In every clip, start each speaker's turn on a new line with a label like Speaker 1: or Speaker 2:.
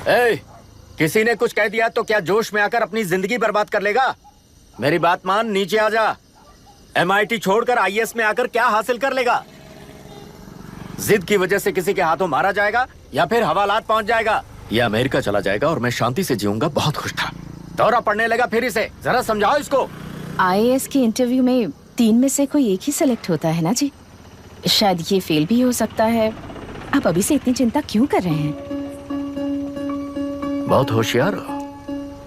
Speaker 1: ए, किसी ने कुछ कह दिया तो क्या जोश में आकर अपनी जिंदगी बर्बाद कर लेगा? मेरी बात मान, नीचे आ जा। MIT छोड़कर IAS में आकर क्या हासिल कर लेगा? जिद की वजह से किसी के हाथों मारा जाएगा या फिर हवालात पहुंच जाएगा या अमेरिका चला जाएगा और मैं शांति से जीऊंगा। बहुत खुश था। दौरा पड़ने लगा फिर इसे। जरा समझाओ इसको।
Speaker 2: IAS के इंटरव्यू में 3 में से कोई एक ही सेलेक्ट होता है ना जी? शायद ये फेल भी हो सकता है। आप अभी से इतनी चिंता क्यों कर रहे हैं?
Speaker 1: बहुत होशियार हो।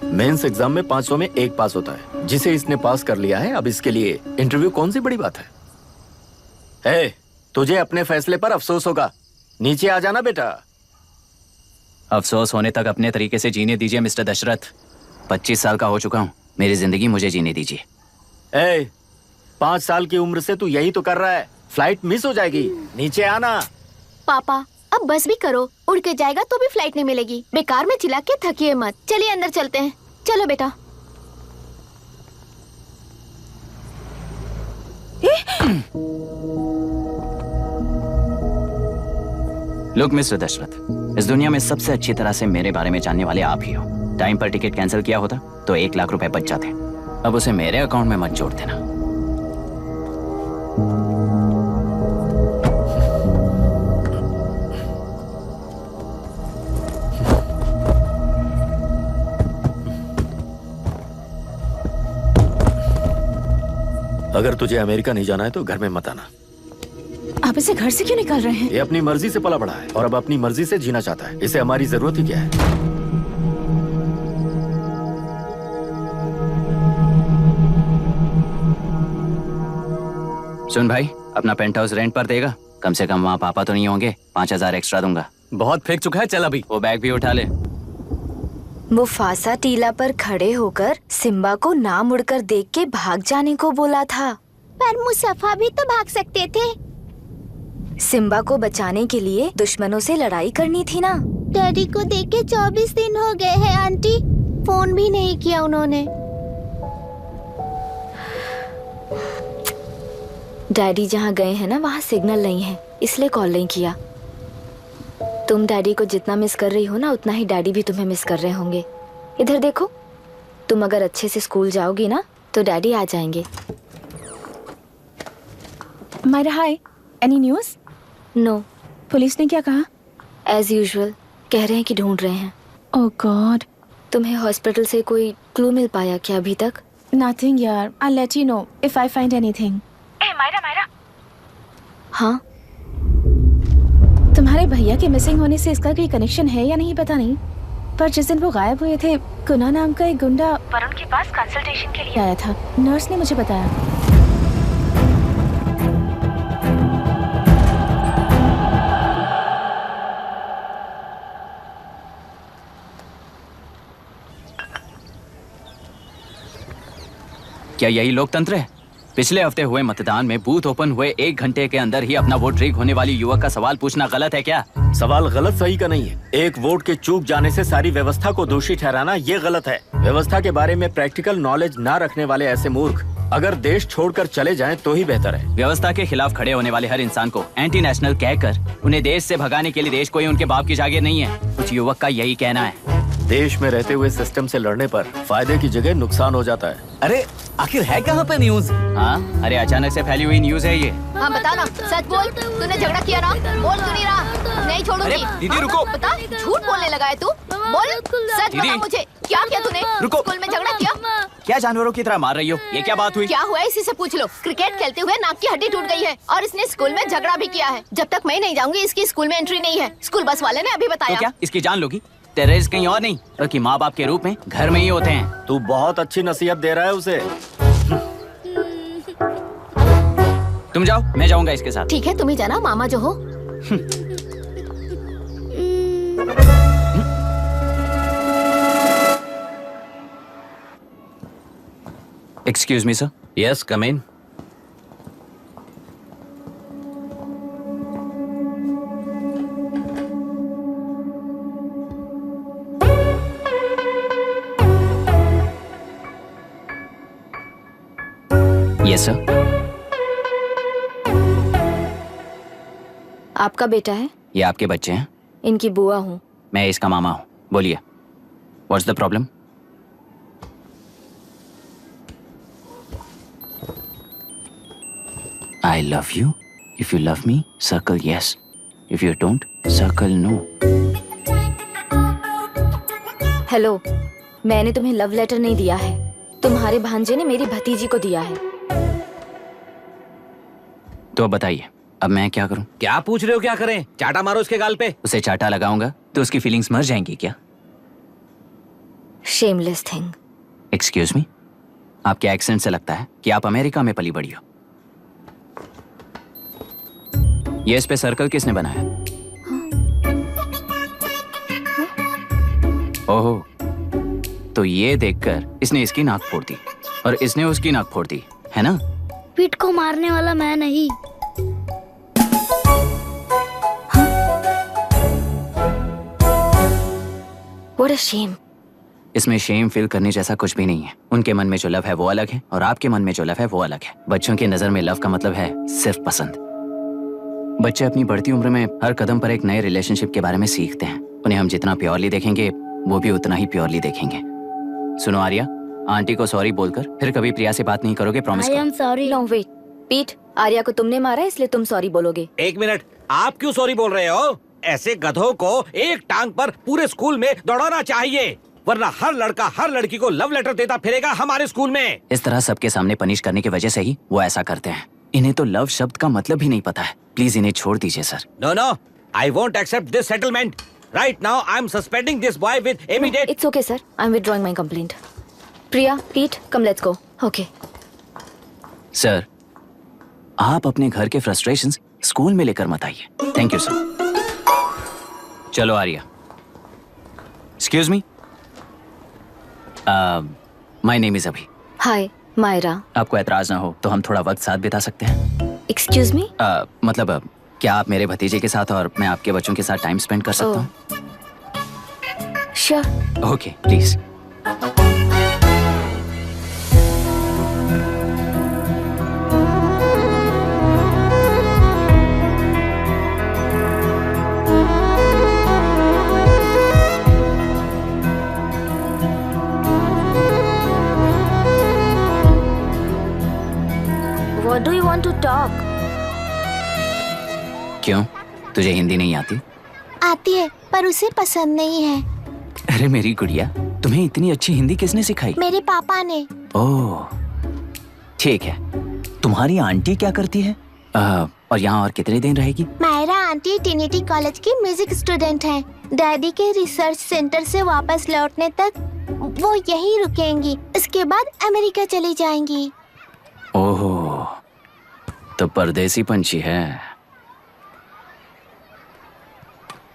Speaker 1: मेंस एग्जाम में 500 में 1 पास होता है, जिसे इसने पास कर लिया है। अब इसके लिए इंटरव्यू कौन सी बड़ी बात है? तुझे अपने फैसले पर अफसोस होगा। नीचे आ जाना बेटा।
Speaker 3: अफसोस होने तक अपने तरीके से जीने दीजिए मिस्टर दशरथ। 25 साल का हो चुका हूँ, मेरी जिंदगी मुझे जीने दीजिए।
Speaker 1: 5 साल की उम्र से तू यही तो कर रहा है। फ्लाइट मिस हो जाएगी। नीचे आना।
Speaker 4: पापा अब बस भी करो, उड़ के जाएगा तो भी फ्लाइट नहीं मिलेगी। बेकार में चिल्ला के थकिए मत। चलिए अंदर चलते हैं। चलो बेटा।
Speaker 3: लुक मिस्टर दशरथ, इस दुनिया में सबसे अच्छी तरह से मेरे बारे में जानने वाले आप ही हो। टाइम पर टिकट कैंसिल किया होता तो 1 लाख रुपए बच जाते। अब उसे मेरे अकाउंट में मत जोड़ देना।
Speaker 1: अगर तुझे अमेरिका नहीं जाना है तो घर में मत आना।
Speaker 2: आप इसे घर से क्यों निकाल रहे हैं?
Speaker 1: ये अपनी मर्जी से पला बड़ा है और अब अपनी मर्जी से जीना चाहता है। इसे हमारी जरूरत ही क्या है?
Speaker 3: सुन भाई, अपना पेंट हाउस रेंट पर देगा? कम से कम वहाँ पापा तो नहीं होंगे। 5000 एक्स्ट्रा दूंगा।
Speaker 5: बहुत फेंक चुका है, चल अभी।
Speaker 3: वो बैग भी उठा ले।
Speaker 6: मुफासा टीला पर खड़े होकर सिम्बा को ना मुड़कर देख के भाग जाने को बोला था।
Speaker 4: पर मुसफ़ा भी तो भाग सकते थे।
Speaker 6: सिम्बा को बचाने के लिए दुश्मनों से लड़ाई करनी थी ना।
Speaker 4: डैडी को देख के 24 दिन हो गए हैं आंटी। फोन भी नहीं किया उन्होंने।
Speaker 6: डैडी जहाँ गए हैं ना वहाँ सिग्नल नहीं है, इसलिए कॉल नहीं किया। तुम डैडी को जितना मिस कर रही हो ना, उतना ही डैडी भी तुम्हें मिस कर रहे होंगे। इधर देखो, तुम अगर अच्छे से स्कूल जाओगी ना तो डैडी आ जाएंगे।
Speaker 2: मायरा हाय, एनी न्यूज़?
Speaker 6: नो।
Speaker 2: पुलिस ने क्या कहा?
Speaker 6: एज यूजुअल कह रहे हैं कि ढूंढ रहे हैं।
Speaker 2: ओह गॉड।
Speaker 6: तुम्हें हॉस्पिटल से कोई क्लू मिल पाया क्या अभी तक?
Speaker 2: नथिंग यार, I let you know if I find anything. Myra.
Speaker 6: हाँ,
Speaker 2: तुम्हारे भैया के मिसिंग होने से इसका कोई कनेक्शन है या नहीं पता नहीं, पर जिस दिन वो गायब हुए थे, कुना नाम का एक गुंडा वरुण के पास कंसल्टेशन के लिए आया था। नर्स ने मुझे बताया।
Speaker 3: क्या यही लोकतंत्र है? पिछले हफ्ते हुए मतदान में बूथ ओपन हुए 1 घंटे के अंदर ही अपना वोट रीक होने वाली युवक का सवाल पूछना गलत है क्या?
Speaker 1: सवाल गलत सही का नहीं है। एक वोट के चूक जाने से सारी व्यवस्था को दोषी ठहराना ये गलत है। व्यवस्था के बारे में प्रैक्टिकल नॉलेज ना रखने वाले ऐसे मूर्ख अगर देश छोड़कर चले जाएं तो ही बेहतर है।
Speaker 3: व्यवस्था के खिलाफ खड़े होने वाले हर इंसान को एंटी नेशनल कहकर उन्हें देश से भगाने के लिए देश कोई उनके बाप की जागीर नहीं है। कुछ युवक का यही कहना है।
Speaker 1: देश में रहते हुए सिस्टम से लड़ने पर फायदे की जगह नुकसान हो जाता है।
Speaker 5: अरे आखिर है कहाँ पे न्यूज?
Speaker 3: हाँ, अरे अचानक से फैली हुई न्यूज है ये।
Speaker 4: हाँ बता ना, सच बोल। तूने झगड़ा किया ना? बोल क्यों नहीं रहा? नहीं छोड़ूंगी।
Speaker 5: दीदी रुको।
Speaker 4: बता, झूठ बोलने लगा है तू। बोल, सच बता मुझे, क्या किया तूने?
Speaker 5: रुको।
Speaker 4: स्कूल में झगड़ा किया?
Speaker 3: क्या जानवरों की तरह मार रही हो? ये क्या बात हुई?
Speaker 4: क्या हुआ इसी से पूछ लो। क्रिकेट खेलते हुए नाक की हड्डी टूट गई है और इसने स्कूल में झगड़ा भी किया है। जब तक मैं नहीं जाऊंगी इसकी स्कूल में एंट्री नहीं है। स्कूल बस वाले ने अभी बताया।
Speaker 3: तो क्या इसकी जान लोगी? टेररिस्ट कहीं और नहीं बल्कि माँ बाप के रूप में घर में ही होते हैं।
Speaker 1: तू बहुत अच्छी नसीहत दे रहा है उसे।
Speaker 3: तुम जाओ, मैं जाऊंगा इसके साथ।
Speaker 4: ठीक है, तुम ही जाना, मामा जो हो।
Speaker 3: Excuse me sir.
Speaker 5: Yes, come in.
Speaker 3: Yes sir.
Speaker 6: आपका बेटा है?
Speaker 3: ये आपके बच्चे हैं?
Speaker 6: इनकी बुआ हूँ।
Speaker 3: मैं इसका मामा हूँ। बोलिए, what's the problem? I love you. If you love me, circle yes. If you don't, circle no.
Speaker 6: Hello, मैंने तुम्हें लव लेटर नहीं दिया है, तुम्हारे भांजे ने मेरी भतीजी को दिया है।
Speaker 3: तो अब बताइए, अब मैं क्या करूं?
Speaker 5: क्या पूछ रहे हो? क्या करें? चाटा मारो उसके गाल पे।
Speaker 3: उसे चाटा लगाऊंगा तो उसकी फीलिंग्स मर जाएंगी क्या?
Speaker 6: Shameless thing.
Speaker 3: एक्सक्यूज मी, आपके एक्सेंट से लगता है कि आप अमेरिका में पली बड़ी हो। ये इस पे सर्कल किसने बनाया? ओहो, तो ये देखकर इसने इसकी नाक फोड़ दी और इसने उसकी नाक फोड़ दी, है ना?
Speaker 7: पीठ को मारने वाला मैं नहीं।
Speaker 6: What a shame.
Speaker 3: इसमें शेम फील करने जैसा कुछ भी नहीं है। उनके मन में जो लव है वो अलग है और आपके मन में जो लव है वो अलग है। बच्चों की नजर में लव का मतलब है सिर्फ पसंद। बच्चे अपनी बढ़ती उम्र में हर कदम पर एक नए रिलेशनशिप के बारे में सीखते हैं। उन्हें हम जितना प्योरली देखेंगे वो भी उतना ही प्योरली देखेंगे। सुनो आर्या, आंटी को सॉरी बोलकर फिर कभी प्रिया से बात नहीं करोगे, प्रॉमिस
Speaker 7: आई
Speaker 3: करो।
Speaker 7: Am sorry.
Speaker 6: No, wait. पीठ, आर्या को तुमने मारा इसलिए तुम सॉरी बोलोगे।
Speaker 8: एक मिनट, आप क्यों सॉरी बोल रहे हो? ऐसे गधों को एक टांग पर पूरे स्कूल में दौड़ाना चाहिए, वरना हर लड़का हर लड़की को लव लेटर देता फिरेगा हमारे स्कूल में।
Speaker 3: इस तरह सबके सामने पनिश करने की वजह से ही वो ऐसा करते हैं। इन्हें तो लव शब्द का मतलब ही नहीं पता है। प्लीज इन्हें छोड़ दीजिए sir.
Speaker 8: No no, I won't accept this settlement. Right now I am suspending this boy with immediate.
Speaker 6: It's okay, sir. I'm withdrawing my complaint. Priya, पीठ, come let's go. Okay.
Speaker 3: Sir, आप अपने घर के फ्रस्ट्रेशंस स्कूल में लेकर मत आइए। Thank you sir. चलो Arya. Excuse me, my name is Abhi.
Speaker 6: Hi, Myra.
Speaker 3: आपको एतराज ना हो तो हम थोड़ा वक्त साथ बिता सकते हैं?
Speaker 6: Excuse me?
Speaker 3: मतलब क्या आप मेरे भतीजे के साथ और मैं आपके बच्चों के साथ टाइम स्पेंड कर सकता हूँ?
Speaker 6: Sure.
Speaker 3: Okay, please.
Speaker 6: What do you want to talk?
Speaker 3: क्यों, तुझे हिंदी नहीं आती?
Speaker 4: आती है पर उसे पसंद नहीं है।
Speaker 3: अरे मेरी गुड़िया, तुम्हें इतनी अच्छी हिंदी किसने सिखाई?
Speaker 4: मेरे पापा ने।
Speaker 3: ओह, ठीक है। तुम्हारी आंटी क्या करती है? और यहाँ और कितने दिन रहेगी?
Speaker 4: मायरा आंटी ट्रिनिटी कॉलेज की म्यूजिक स्टूडेंट है। डैडी के रिसर्च सेंटर से वापस लौटने तक वो यहीं रुकेंगी, इसके बाद अमेरिका चली जाएंगी।
Speaker 3: ओह, तो परदेसी पंछी है।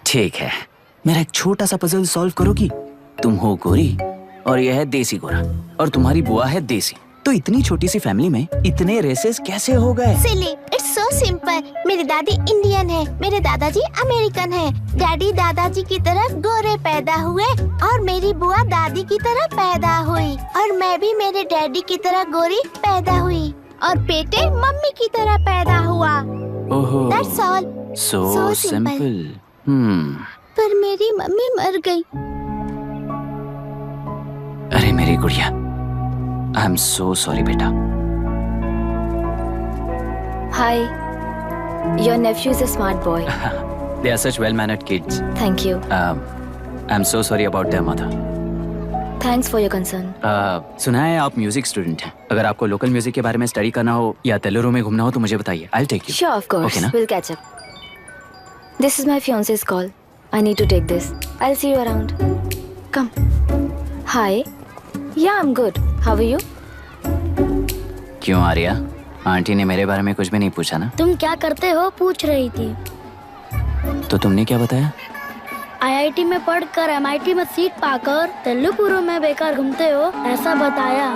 Speaker 3: ठीक है, मेरा एक छोटा सा पजल सॉल्व करोगी? तुम हो गोरी और यह है देसी गोरा और तुम्हारी बुआ है देसी, तो इतनी छोटी सी फैमिली में इतने रेसेस कैसे हो गए?
Speaker 4: सिली, इट्स सो सिंपल। मेरी दादी इंडियन है, मेरे दादाजी अमेरिकन है। डैडी दादाजी की तरह गोरे पैदा हुए और मेरी बुआ दादी की तरह पैदा हुई और मैं भी मेरे डैडी की तरह गोरी पैदा हुई और बेटे मम्मी की तरह पैदा हुआ।
Speaker 3: ओहो,
Speaker 4: That's all.
Speaker 3: so
Speaker 4: So
Speaker 3: simple.
Speaker 4: पर मेरी मम्मी मर गई।
Speaker 3: अरे मेरी गुड़िया, आई एम सो सॉरी बेटा।
Speaker 6: Hi. Your nephew is a smart boy.
Speaker 3: They are such well-mannered kids.
Speaker 6: Thank you.
Speaker 3: I'm so sorry about their mother.
Speaker 6: Thanks for your concern.
Speaker 3: सुना है आप म्यूजिक स्टूडेंट हैं। अगर आपको लोकल म्यूजिक के बारे में स्टडी करना हो या तेलुरु में घूमना हो तो मुझे बताइए। I'll take you.
Speaker 6: Sure, of course.
Speaker 3: Okay, ना?
Speaker 6: We'll catch up. This is my fiance's call. I need to take this. I'll see you around. Come. Hi. Yeah, I'm good. How are you?
Speaker 3: क्यों Arya, aunty ने मेरे बारे में कुछ भी नहीं पूछा ना?
Speaker 7: तुम क्या करते हो पूछ रही थी।
Speaker 3: तो तुमने क्या बताया?
Speaker 7: आईआईटी में पढ़कर एमआईटी में सीट पाकर तेलुगु में बेकार घूमते हो ऐसा बताया।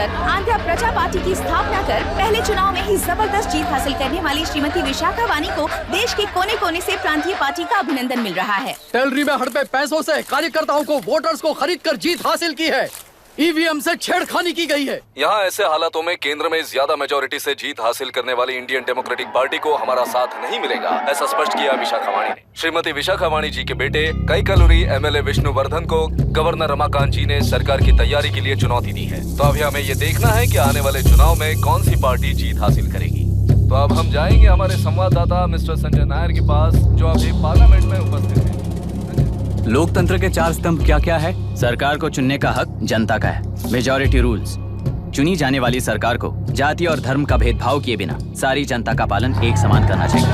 Speaker 2: बनाकर आंध्र प्रजा पार्टी की स्थापना कर पहले चुनाव में ही जबरदस्त जीत हासिल करने वाली श्रीमती विशाखा वानी को देश के कोने कोने से प्रांतीय पार्टी का अभिनंदन मिल रहा है।
Speaker 9: टेलरी में हड़पे पैसों से कार्यकर्ताओं को वोटर्स को खरीद कर जीत हासिल की है। ईवीएम से छेड़खानी की गई है।
Speaker 10: यहाँ ऐसे हालातों में केंद्र में ज्यादा मेजोरिटी से जीत हासिल करने वाली इंडियन डेमोक्रेटिक पार्टी को हमारा साथ नहीं मिलेगा, ऐसा स्पष्ट किया विशाखा वाणी ने। श्रीमती विशाखा वाणी जी के बेटे कैकलुरी एमएलए विष्णुवर्धन को गवर्नर रमाकांत जी ने सरकार की तैयारी के लिए चुनौती दी है। तो अभी हमें ये देखना है कि आने वाले चुनाव में कौन सी पार्टी जीत हासिल करेगी। तो अब हम जाएंगे हमारे संवाददाता मिस्टर संजय नायर के पास, जो अभी पार्लियामेंट में उपस्थित है।
Speaker 3: लोकतंत्र के 4 स्तंभ क्या क्या है? सरकार को चुनने का हक जनता का है। Majority rules. चुनी जाने वाली सरकार को जाति और धर्म का भेदभाव किए बिना सारी जनता का पालन एक समान करना चाहिए।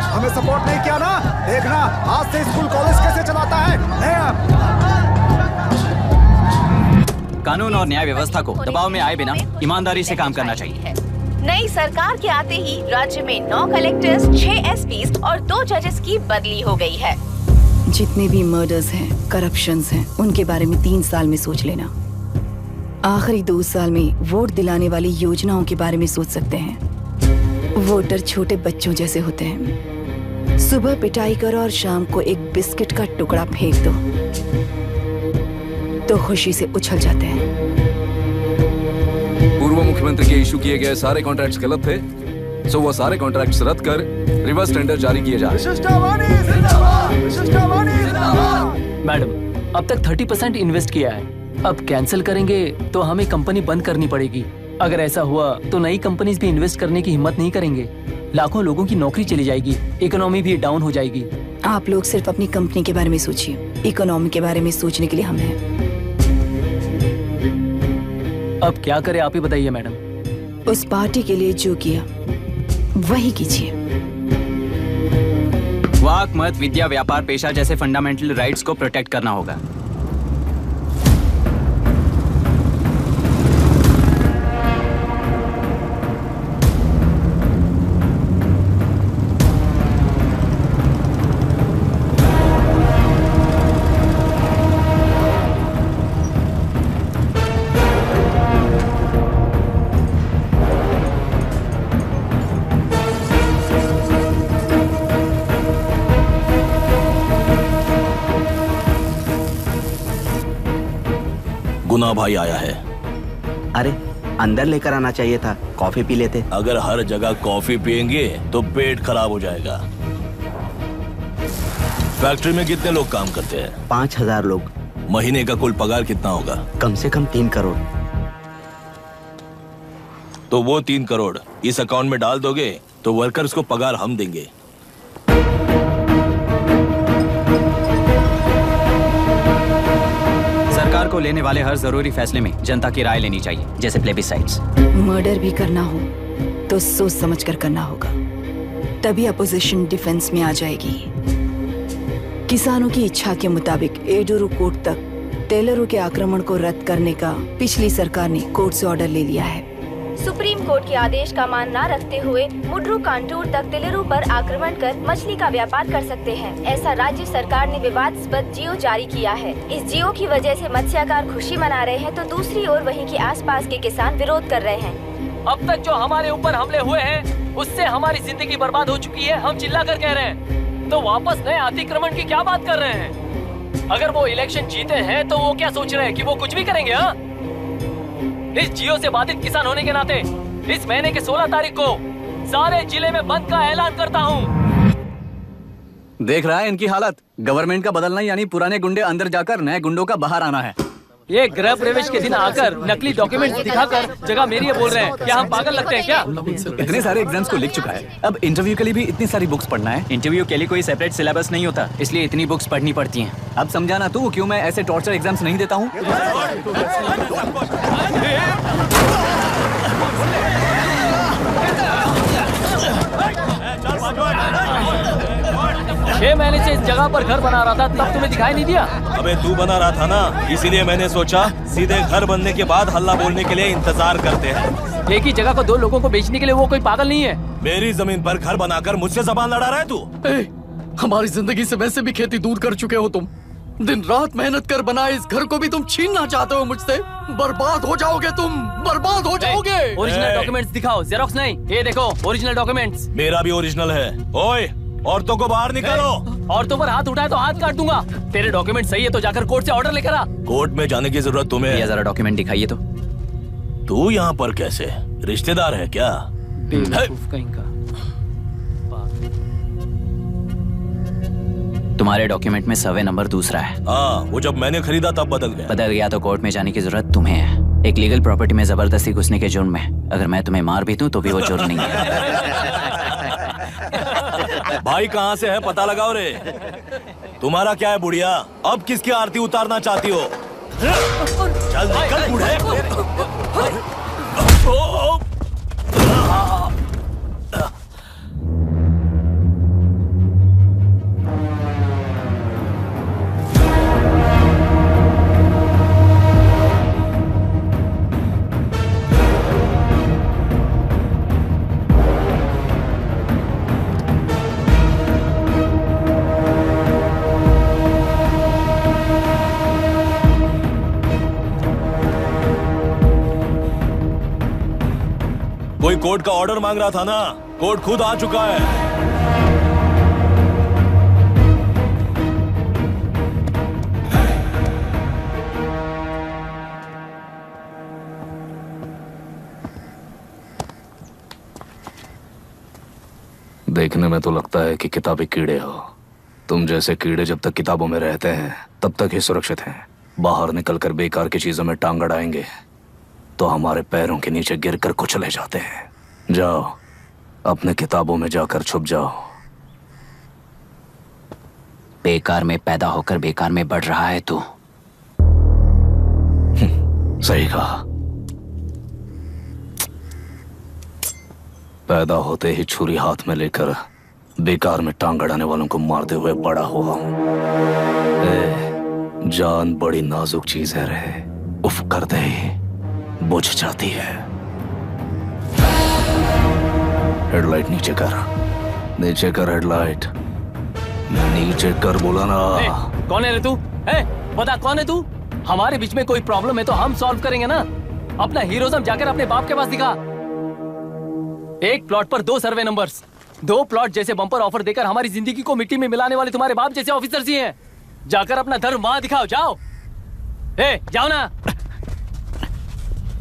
Speaker 11: हमें सपोर्ट नहीं किया ना, देखना आज से स्कूल कॉलेज कैसे चलाता है।
Speaker 3: कानून और न्याय व्यवस्था को दबाव में आए बिना ईमानदारी से काम करना चाहिए।
Speaker 2: नई सरकार के आते ही राज्य में 9 कलेक्टर्स, 6 एसपीज और 2 जजेस की बदली हो गई है।
Speaker 12: जितने भी मर्डर्स हैं, करप्शंस हैं, उनके बारे में 3 साल में सोच लेना। आखिरी 2 साल में वोट दिलाने वाली योजनाओं के बारे में सोच सकते हैं। वोटर छोटे बच्चों जैसे होते हैं। सुबह पिटाई करो और शाम को एक बिस्किट का टुकड़ा फेंक दो तो खुशी से उछल जाते हैं।
Speaker 10: पूर्व मुख्यमंत्री के इशू किए गए सारे कॉन्ट्रैक्ट्स गलत थे, सो वो सारे कॉन्ट्रैक्ट्स रद्द कर रिवर्स टेंडर जारी किए जा रहे हैं।
Speaker 9: मैडम, अब तक 30% इन्वेस्ट किया है। अब कैंसिल करेंगे तो हमें कंपनी बंद करनी पड़ेगी। अगर ऐसा हुआ तो नई कंपनीज भी इन्वेस्ट करने की हिम्मत नहीं करेंगे। लाखों लोगों की नौकरी चली जाएगी, इकोनॉमी भी डाउन हो जाएगी।
Speaker 12: आप लोग सिर्फ अपनी कंपनी के बारे में सोचिए, इकोनॉमी के बारे में सोचने के लिए हम हैं।
Speaker 9: अब क्या करें आप ही बताइए मैडम।
Speaker 12: उस पार्टी के लिए जो किया वही कीजिए।
Speaker 3: वाक, मत, विद्या, व्यापार, पेशा जैसे फंडामेंटल राइट्स को प्रोटेक्ट करना होगा।
Speaker 13: गुना भाई आया है।
Speaker 14: अरे अंदर लेकर आना चाहिए था, कॉफी पी लेते।
Speaker 13: अगर हर जगह कॉफी पियेंगे तो पेट खराब हो जाएगा। फैक्ट्री में कितने लोग काम करते हैं?
Speaker 14: 5000 लोग।
Speaker 13: महीने का कुल पगार कितना होगा?
Speaker 14: कम से कम 3 करोड़।
Speaker 13: तो वो 3 करोड़ इस अकाउंट में डाल दोगे तो वर्कर्स को पगार हम देंगे।
Speaker 3: सरकार को लेने वाले हर जरूरी फैसले में जनता की राय लेनी चाहिए, जैसे प्लेबिसाइट्स।
Speaker 12: मर्डर भी करना हो तो सोच समझ कर करना होगा, तभी अपोजिशन डिफेंस में आ जाएगी। किसानों की इच्छा के मुताबिक एडुरु कोर्ट तक टेलरों के आक्रमण को रद्द करने का पिछली सरकार ने कोर्ट से ऑर्डर ले लिया है।
Speaker 6: सुप्रीम कोर्ट के आदेश का मान न रखते हुए मुड्रू कांटूर तक टेलरों पर आक्रमण कर मछली का व्यापार कर सकते हैं, ऐसा राज्य सरकार ने विवादास्पद जियो जारी किया है। इस जियो की वजह से मत्स्यकार खुशी मना रहे हैं तो दूसरी ओर वहीं के आसपास के किसान विरोध कर रहे हैं।
Speaker 9: अब तक जो हमारे ऊपर हमले हुए हैं उससे हमारी जिंदगी बर्बाद हो चुकी है। हम चिल्ला कर कह रहे हैं तो वापस नए अतिक्रमण की क्या बात कर रहे हैं? अगर वो इलेक्शन जीते हैं तो वो क्या सोच रहे हैं कि वो कुछ भी करेंगे? हाँ, इस जियो से बाधित किसान होने के नाते इस महीने के 16 तारीख को सारे जिले में बंद का ऐलान करता हूँ।
Speaker 3: देख रहा है इनकी हालत। गवर्नमेंट का बदलना यानी पुराने गुंडे अंदर जाकर नए गुंडों का बाहर आना है।
Speaker 9: ये गृह प्रवेश के दिन आकर नकली डॉक्यूमेंट दिखाकर जगह मेरी है बोल रहे हैं। क्या हम पागल लगते हैं क्या?
Speaker 3: इतने सारे एग्जाम्स को लिख चुका है, अब इंटरव्यू के लिए भी इतनी सारी बुक्स पढ़ना है। इंटरव्यू के लिए कोई सेपरेट सिलेबस नहीं होता, इसलिए इतनी बुक्स पढ़नी पड़ती हैं। अब समझाना तू क्यों मैं ऐसे टॉर्चर एग्जाम्स नहीं देता हूँ।
Speaker 9: 6 महीने से इस जगह पर घर बना रहा था, तब तुम्हें दिखाई नहीं दिया?
Speaker 13: अबे तू बना रहा था ना, इसीलिए मैंने सोचा सीधे घर बनने के बाद हल्ला बोलने के लिए इंतजार करते हैं।
Speaker 9: एक ही जगह को 2 लोगों को बेचने के लिए वो कोई पागल नहीं है।
Speaker 13: मेरी जमीन पर घर बनाकर मुझसे जबान लड़ा रहा है तू।
Speaker 9: हमारी जिंदगी से वैसे भी खेती दूर कर चुके हो तुम।
Speaker 15: दिन रात मेहनत कर बनाए इस घर को भी तुम छीनना चाहते हो मुझसे। बर्बाद हो जाओगे तुम, बर्बाद हो जाओगे।
Speaker 9: ओरिजिनल डॉक्यूमेंट्स दिखाओ, जेरोक्स नहीं। ये देखो ओरिजिनल डॉक्यूमेंट्स।
Speaker 13: मेरा भी ओरिजिनल है। ओए, औरतों को बाहर निकालो।
Speaker 9: औरतों पर हाथ उठाए तो हाथ काट दूंगा। तेरे डॉक्यूमेंट सही है तो जाकर कोर्ट से ऑर्डर लेकर आ।
Speaker 13: कोर्ट में जाने की जरूरत तुम्हें है?
Speaker 3: जरा डॉक्यूमेंट दिखाइए तो।
Speaker 13: तू यहाँ पर कैसे? रिश्तेदार है क्या?
Speaker 9: कहीं का।
Speaker 3: तुम्हारे डॉक्यूमेंट में सर्वे नंबर दूसरा है।
Speaker 13: हाँ, वो जब मैंने खरीदा तब बदल गया।
Speaker 3: बदल गया तो कोर्ट में जाने की जरूरत तुम्हें है। एक लीगल प्रॉपर्टी में जबरदस्ती घुसने के जुर्म में अगर मैं तुम्हें मार भी दूं तो भी वो जुर्म नहीं है।
Speaker 13: भाई कहाँ से है पता लगाओ रे। तुम्हारा क्या है बुढ़िया? अब किसकी आरती उतारना चाहती हो? चल निकल बूढ़े। कोई कोर्ट का ऑर्डर मांग रहा था ना? कोर्ट खुद आ चुका है।
Speaker 10: देखने में तो लगता है कि किताबी कीड़े हो। तुम जैसे कीड़े जब तक किताबों में रहते हैं तब तक ही सुरक्षित हैं। बाहर निकलकर बेकार की चीजों में टांग अड़ाएंगे तो हमारे पैरों के नीचे गिरकर कुचले जाते हैं। जाओ, अपने किताबों में जाकर छुप जाओ।
Speaker 3: बेकार में पैदा होकर बेकार में बढ़ रहा है तू।
Speaker 10: सही कहा। पैदा होते ही छुरी हाथ में लेकर बेकार में टांग अड़ाने वालों को मारते हुए बड़ा हुआ हूं। जान बड़ी नाजुक चीज है रे, उफ करते ही बुझ जाती है। हेडलाइट नीचे कर, नीचे कर हेडलाइट, नीचे कर बोला ना।
Speaker 9: कौन है रे तू? बता कौन है तू? हमारे बीच में कोई प्रॉब्लम है तो हम सॉल्व करेंगे ना। अपना हीरोइज्म जाकर अपने बाप के पास दिखा। एक प्लॉट पर 2 सर्वे नंबर्स, 2 प्लॉट जैसे बम्पर ऑफर देकर हमारी जिंदगी को मिट्टी में मिलाने वाले तुम्हारे बाप जैसे ऑफिसर्स ही हैं। जाकर अपना धर्म वहां दिखाओ, जाओ। जाओ ना।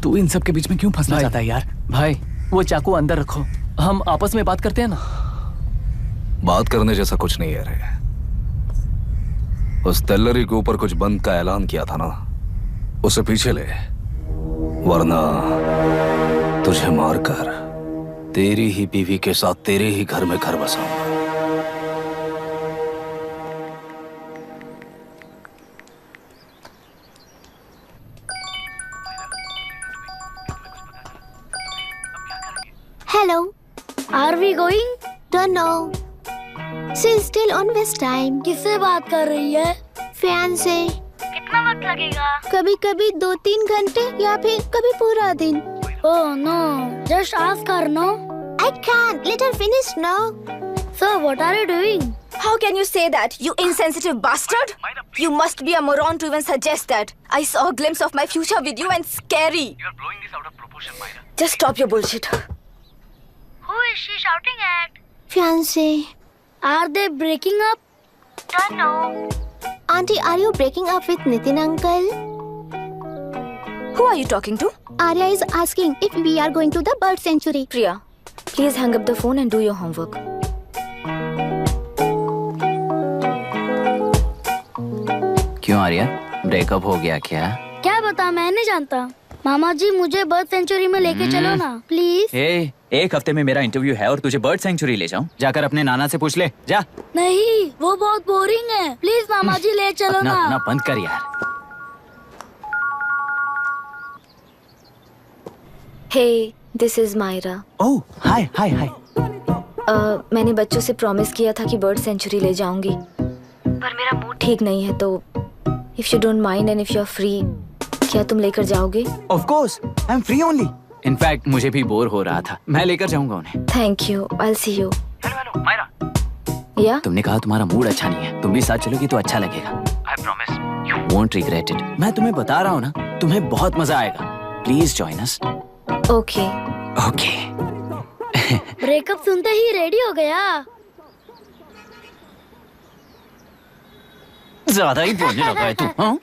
Speaker 3: तू इन सब के बीच में क्यों फंसना चाहता है यार?
Speaker 9: भाई वो चाकू अंदर रखो, हम आपस में बात करते हैं ना।
Speaker 10: बात करने जैसा कुछ नहीं है रे। उस तेलरी के ऊपर कुछ बंद का ऐलान किया था ना, उसे पीछे ले, वरना तुझे मारकर तेरी ही बीवी के साथ तेरे ही घर में घर बसाऊंगा।
Speaker 4: Hello.
Speaker 7: Are we going?
Speaker 4: Don't know. She's still on West time.
Speaker 7: किससे बात कर रही है?
Speaker 4: फैन से।
Speaker 7: कितना वक्त लगेगा?
Speaker 4: कभी कभी 2-3 घंटे या फिर कभी पूरा दिन।
Speaker 7: Oh no, just ask her, no?
Speaker 4: I can't. Let her finish now.
Speaker 7: So what are you doing?
Speaker 6: How can you say that, you insensitive bastard? You must be a moron to even suggest that. I saw a glimpse of my future with you and scary.
Speaker 16: You are blowing this out of proportion, Myra.
Speaker 6: Just stop your bullshit.
Speaker 7: Who is she shouting at?
Speaker 4: Fiancé.
Speaker 7: Are they breaking up?
Speaker 4: Don't know. Auntie, are you breaking up with Nitin uncle?
Speaker 6: Who are you talking to?
Speaker 4: Arya is asking if we are going to the bird sanctuary.
Speaker 6: Priya, please hang up the phone and do your homework.
Speaker 3: क्यों Arya, breakup हो गया क्या?
Speaker 7: क्या बता, मैं नहीं जानता। मामा जी मुझे बर्ड सेंचुरी में लेके चलो ना प्लीज।
Speaker 3: एक हफ्ते में मेरा इंटरव्यू है और तुझे बर्ड सेंचुरी ले जाऊं? जाकर अपने नाना से पूछ ले, जा।
Speaker 7: नहीं, वो बहुत बोरिंग है, प्लीज मामा जी ले चलो ना।
Speaker 3: अपना बंद कर यार।
Speaker 6: Hey, this is Myra.
Speaker 3: Oh, hi, hi, hi.
Speaker 6: मैंने बच्चों से प्रॉमिस किया था कि बर्ड सेंचुरी ले जाऊंगी, पर मेरा मूड ठीक नहीं है, तो if you don't mind and if you're free, क्या तुम लेकर जाओगे?
Speaker 3: Of course, I'm free only. In fact, मुझे भी बोर हो रहा था, मैं लेकर जाऊंगा उन्हें।
Speaker 6: Thank you, I'll see you.
Speaker 16: Hello, Myra.
Speaker 6: Yeah?
Speaker 3: तुमने कहा तुम्हारा मूड अच्छा नहीं है, तुम भी साथ चलोगी तो अच्छा लगेगा।
Speaker 16: I promise.
Speaker 3: Won't regret it. मैं तुम्हें बता रहा हूँ ना, तुम्हें बहुत मजा आएगा। Please join us.
Speaker 6: Okay
Speaker 3: okay.
Speaker 7: Breakup सुनते ही रेडी हो गया।
Speaker 3: ज्यादा ही बोलने लगा है तू। हाँ?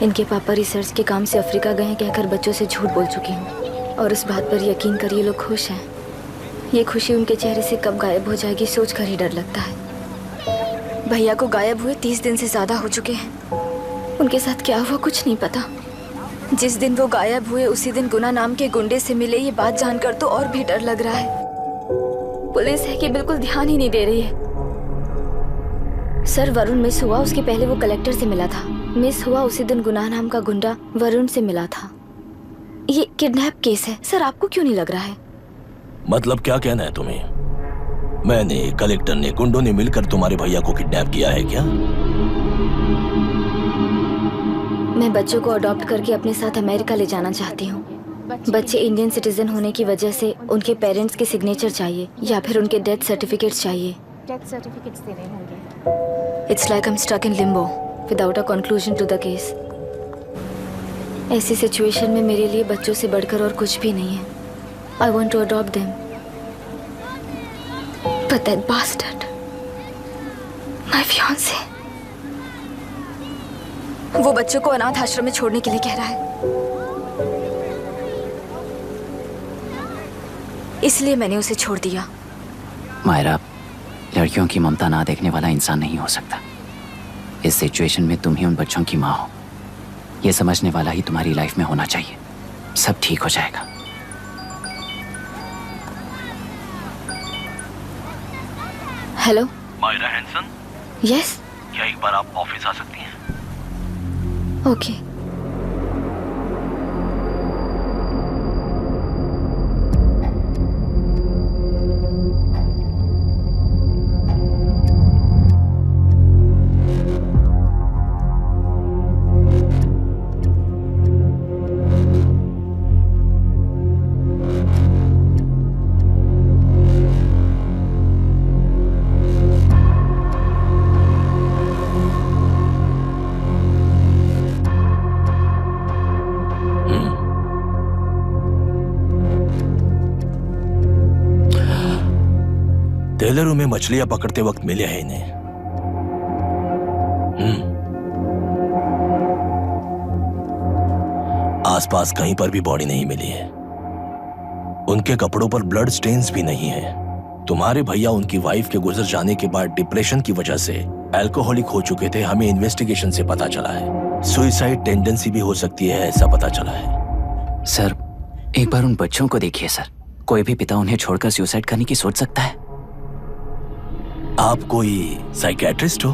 Speaker 6: इनके पापा रिसर्च के काम से अफ्रीका गए हैं कहकर बच्चों से झूठ बोल चुकी हूँ, और इस बात पर यकीन कर ये लोग खुश हैं। ये खुशी उनके चेहरे से कब गायब हो जाएगी सोच कर ही डर लगता है। भैया को गायब हुए 30 दिन से ज्यादा हो चुके हैं। उनके साथ क्या हुआ कुछ नहीं पता। जिस दिन वो गायब हुए उसी दिन गुना नाम के गुंडे से मिले, ये बात जानकर तो और भी डर लग रहा है। पुलिस है कि बिल्कुल ध्यान ही नहीं दे रही है। सर वरुण मिस हुआ, उसके पहले वो कलेक्टर से मिला था। मिस हुआ उसी दिन गुनाह नाम का गुंडा वरुण से मिला था। ये किडनैप केस है सर, आपको क्यों नहीं लग रहा है?
Speaker 13: मतलब क्या कहना है तुम्हें? मैंने, कलेक्टर ने, गुंडों ने मिलकर तुम्हारे भैया को किडनैप किया है क्या?
Speaker 6: मैं बच्चों को अडॉप्ट करके अपने साथ अमेरिका ले जाना चाहती हूँ। बच्चे इंडियन सिटीजन होने की वजह से उनके पेरेंट्स के सिग्नेचर चाहिए या फिर उनके डेथ सर्टिफिकेट्स चाहिए।
Speaker 2: डेथ सर्टिफिकेट्स देने होंगे।
Speaker 6: It's like I'm stuck in limbo without a conclusion to the case. ऐसी सिचुएशन में मेरे लिए बच्चों से बढ़कर और कुछ भी नहीं है। I want to adopt them. But that bastard, my fiancé, वो बच्चों को अनाथ आश्रम में छोड़ने के लिए कह रहा है। इसलिए मैंने उसे छोड़ दिया।
Speaker 3: मायरा, लड़कियों की ममता ना देखने वाला इंसान नहीं हो सकता। इस सिचुएशन में तुम ही उन बच्चों की माँ हो, ये समझने वाला ही तुम्हारी लाइफ में होना चाहिए। सब ठीक हो जाएगा।
Speaker 6: Hello
Speaker 16: Myra Hanson.
Speaker 6: यस।
Speaker 16: क्या एक बार आप ऑफिस आ सकती हैं?
Speaker 6: ओके।
Speaker 13: टेलरों में मछलियां पकड़ते वक्त मिले हैं इन्हें। आसपास कहीं पर भी बॉडी नहीं मिली है। उनके कपड़ों पर ब्लड स्टेन्स भी नहीं है। तुम्हारे भैया उनकी वाइफ के गुजर जाने के बाद डिप्रेशन की वजह से अल्कोहलिक हो चुके थे। हमें इन्वेस्टिगेशन से पता चला है सुसाइड टेंडेंसी भी हो सकती है, ऐसा पता चला है।
Speaker 3: सर एक बार उन बच्चों को देखिए सर। कोई भी पिता उन्हें छोड़कर सुसाइड करने की सोच सकता है?
Speaker 13: आप कोई साइकियाट्रिस्ट हो?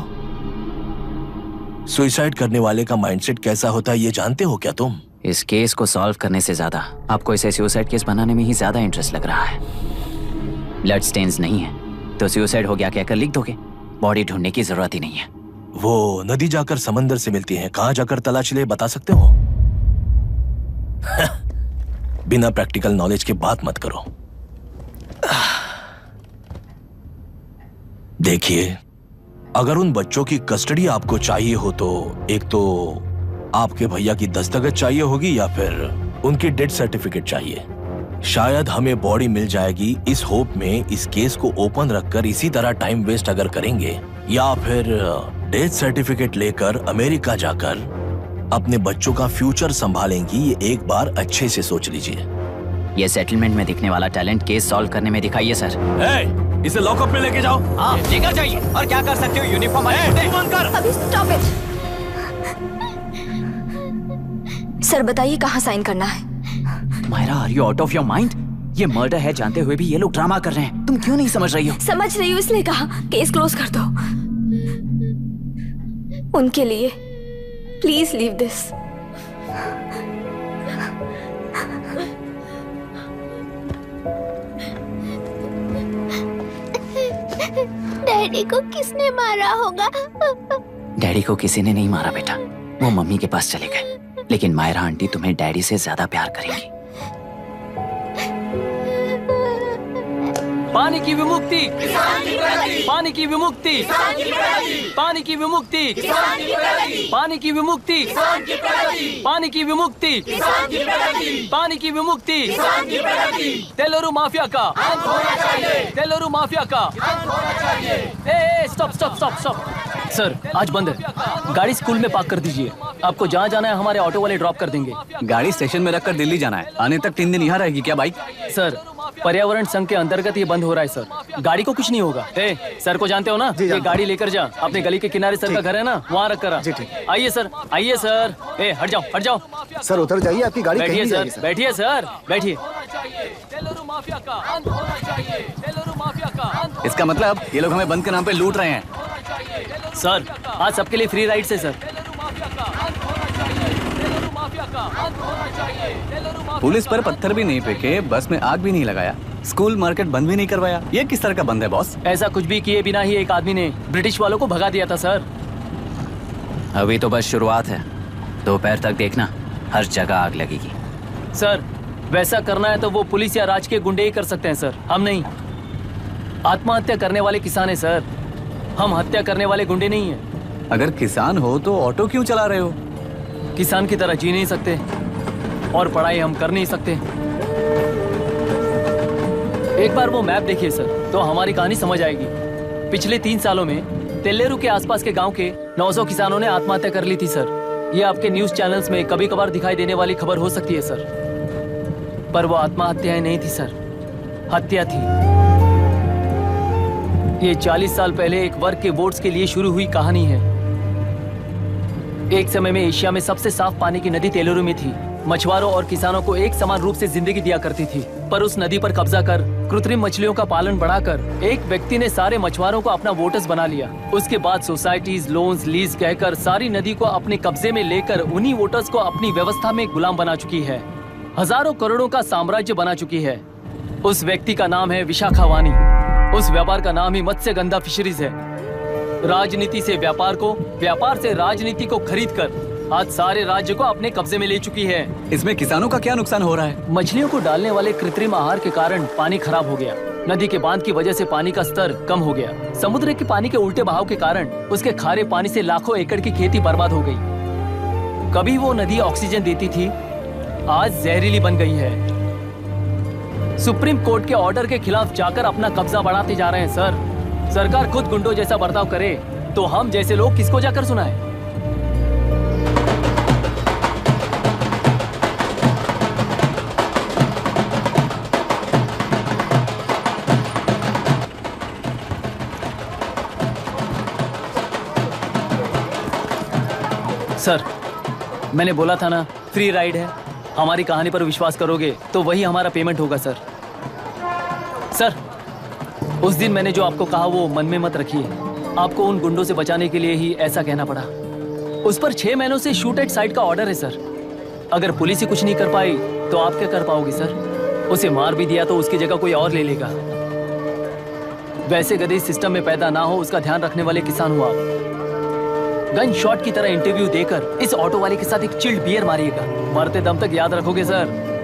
Speaker 13: सुसाइड करने वाले का माइंडसेट कैसा होता है ये जानते हो क्या तुम?
Speaker 3: इस केस को सॉल्व करने से ज्यादा आपको इसे सुसाइड केस बनाने में ही ज्यादा इंटरेस्ट लग रहा है। ब्लड स्टेन्स नहीं है तो सुसाइड हो गया कहकर लिख दोगे। बॉडी ढूंढने की जरूरत ही नहीं है।
Speaker 13: वो नदी जाकर समंदर से मिलती है, कहां जाकर तलाश ले बता सकते हो? बिना प्रैक्टिकल नॉलेज के बात मत करो। देखिए, अगर उन बच्चों की कस्टडी आपको चाहिए हो तो एक तो आपके भैया की दस्तखत चाहिए होगी या फिर उनकी डेथ सर्टिफिकेट चाहिए। शायद हमें बॉडी मिल जाएगी इस होप में इस केस को ओपन रखकर इसी तरह टाइम वेस्ट अगर करेंगे, या फिर डेथ सर्टिफिकेट लेकर अमेरिका जाकर अपने बच्चों का फ्यूचर संभालेंगी। ये एक बार अच्छे से सोच लीजिए।
Speaker 3: ये सेटलमेंट में दिखने वाला टैलेंट केस सॉल्व करने में दिखाइए सर।
Speaker 13: इसे लॉकअप में लेके जाओ।
Speaker 3: हाँ लेकर जाइए। और क्या कर सकते हो? यूनिफॉर्म
Speaker 6: अभी स्टॉप इट। सर बताइए कहाँ साइन करना है?
Speaker 3: Myra are you out of your mind? ये मर्डर है जानते हुए भी ये लोग ड्रामा कर रहे हैं। तुम क्यों नहीं समझ रही हो?
Speaker 6: समझ रही हूँ इसलिए कहा केस क्लोज कर दो। उनके लिए please leave this.
Speaker 4: Daddy daddy को किसने मारा होगा?
Speaker 3: डैडी को किसी ने नहीं मारा बेटा, वो मम्मी के पास चले गए। लेकिन मायरा आंटी तुम्हें डैडी से ज्यादा प्यार करेंगी।
Speaker 9: पानी की विमुक्ति, पानी की विमुक्ति, पानी की विमुक्ति, पानी की विमुक्ति, पानी की विमुक्ति, पानी की विमुक्ति, तेलुरु माफिया का, तेलुरु माफिया का। Stop stop stop stop. Sir आज बंद है, गाड़ी स्कूल में पार्क कर दीजिए। आपको जहाँ जाना है हमारे ऑटो वाले ड्रॉप कर देंगे।
Speaker 3: गाड़ी स्टेशन में रखकर दिल्ली जाना है, आने तक 3 दिन यहाँ रहेगी क्या बाइक?
Speaker 9: सर पर्यावरण संघ के अंतर्गत ये बंद हो रहा है सर, गाड़ी को कुछ नहीं होगा। सर को जानते हो ना, ये गाड़ी लेकर जा, अपने गली के किनारे सर का घर है ना, वहाँ रख कर आइए सर, आइए सर। हट जाओ हट जाओ
Speaker 11: सर, उतर जाइए, आपकी गाड़ी
Speaker 9: बैठिए
Speaker 11: कहीं
Speaker 9: सर, बैठिए सर, बैठिए।
Speaker 3: इसका मतलब ये लोग हमें बंद के नाम पे लूट रहे हैं।
Speaker 9: सर आज सबके लिए फ्री राइड से सर।
Speaker 3: पुलिस पर पत्थर भी नहीं फेंके, बस में आग भी नहीं लगाया, स्कूल मार्केट बंद भी नहीं करवाया, ये किस तरह का बंद है बॉस?
Speaker 9: ऐसा कुछ भी किए बिना ही एक आदमी ने ब्रिटिश वालों को भगा दिया था सर।
Speaker 3: अभी तो बस शुरुआत है, दोपहर तक देखना हर जगह आग लगेगी।
Speaker 9: सर वैसा करना है तो वो पुलिस या राज के गुंडे ही कर सकते हैं सर, हम नहीं। आत्महत्या करने वाले किसान है सर, हम हत्या करने वाले गुंडे नहीं है।
Speaker 3: अगर किसान हो तो ऑटो क्यों चला रहे हो?
Speaker 9: किसान की तरह जी नहीं सकते और पढ़ाई हम कर नहीं सकते। एक बार वो मैप देखिए सर तो हमारी कहानी समझ आएगी। पिछले 3 सालों में तेल्लेरू के आसपास के गांव के 900 किसानों ने आत्महत्या कर ली थी सर। ये आपके न्यूज चैनल्स में कभी कभार दिखाई देने वाली खबर हो सकती है सर, पर वो आत्महत्याएं नहीं थी सर, हत्या थी। ये 40 साल पहले एक वर्ग के वोट्स के लिए शुरू हुई कहानी है। एक समय में एशिया में सबसे साफ पानी की नदी तेलुरु में थी। मछुआरों और किसानों को एक समान रूप से जिंदगी दिया करती थी, पर उस नदी पर कब्जा कर कृत्रिम मछलियों का पालन बढ़ाकर एक व्यक्ति ने सारे मछुआरों को अपना वोटर्स बना लिया। उसके बाद सोसाइटीज, लोन्स, लीज कहकर सारी नदी को अपने कब्जे में लेकर उन्हीं वोटर्स को अपनी व्यवस्था में गुलाम बना चुकी है। हजारों करोड़ों का साम्राज्य बना चुकी है। उस व्यक्ति का नाम है विशाखावानी। उस व्यापार का नाम ही मत्स्यगंधा फिशरीज है। राजनीति से व्यापार को, व्यापार से राजनीति को खरीदकर आज सारे राज्य को अपने कब्जे में ले चुकी है।
Speaker 3: इसमें किसानों का क्या नुकसान हो रहा है?
Speaker 9: मछलियों को डालने वाले कृत्रिम आहार के कारण पानी खराब हो गया। नदी के बांध की वजह से पानी का स्तर कम हो गया। समुद्र के पानी के उल्टे बहाव के कारण उसके खारे पानी से लाखों एकड़ की खेती बर्बाद हो गई। कभी वो नदी ऑक्सीजन देती थी, आज जहरीली बन गई है। सुप्रीम कोर्ट के ऑर्डर के खिलाफ जाकर अपना कब्जा बढ़ाते जा रहे हैं सर। सरकार खुद गुंडों जैसा बर्ताव करे तो हम जैसे लोग किसको जाकर सुनाएं? सर मैंने बोला था ना, फ्री राइड है। हमारी कहानी पर विश्वास करोगे तो वही हमारा पेमेंट होगा सर। सर उस दिन मैंने जो आपको कहा वो मन में मत रखिए। आपको उन गुंडों से बचाने के लिए ही ऐसा कहना पड़ा। उस पर 6 महीनों से शूट एट साइट का ऑर्डर है सर। अगर पुलिस ही कुछ नहीं कर पाई तो आप क्या कर पाओगे सर? उसे मार भी दिया तो उसकी जगह कोई और ले लेगा। वैसे गधे सिस्टम में पैदा ना हो उसका ध्यान रखने वाले किसान हो आप। गन शॉट की तरह इंटरव्यू देकर इस ऑटो वाले के साथ एक चिल्ड बियर मारिएगा। मरते दम तक याद रखोगे sir.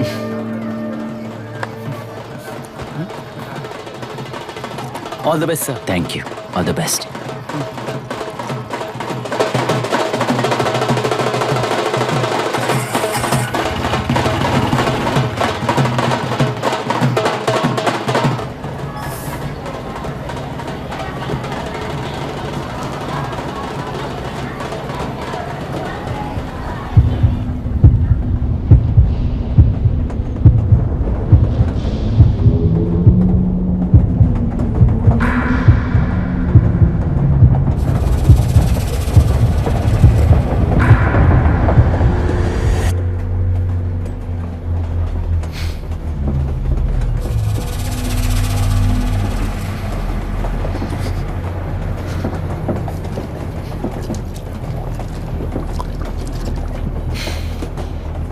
Speaker 9: All the best sir.
Speaker 3: Thank you, all the best.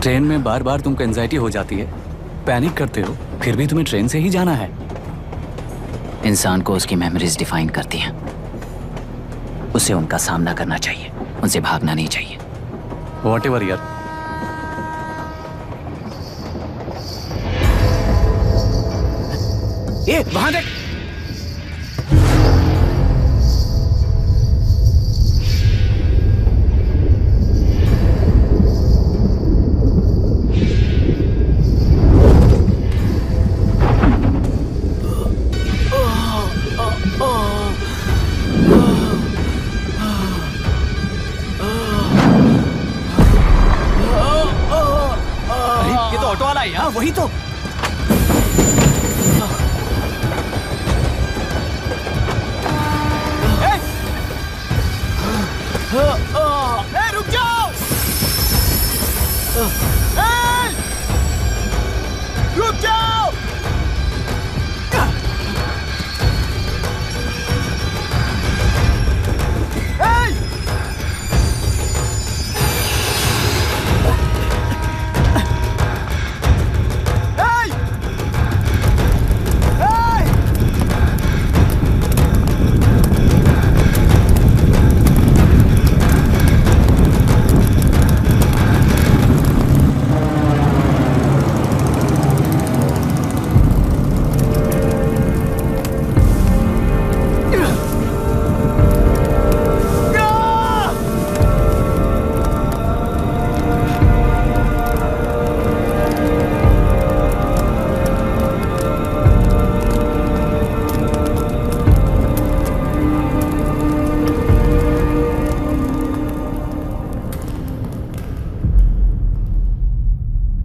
Speaker 3: Train में बार बार तुमको एंजाइटी हो जाती है, पैनिक करते हो, फिर भी तुम्हें ट्रेन से ही जाना है। इंसान को उसकी मेमोरीज डिफाइन करती हैं। उसे उनका सामना करना चाहिए, उनसे भागना नहीं चाहिए।
Speaker 15: व्हाटएवर यार।
Speaker 3: ए, वहां देख।
Speaker 15: ये तो ऑटो वाला है यार, वही तो। रुक जाओ! रुक जाओ!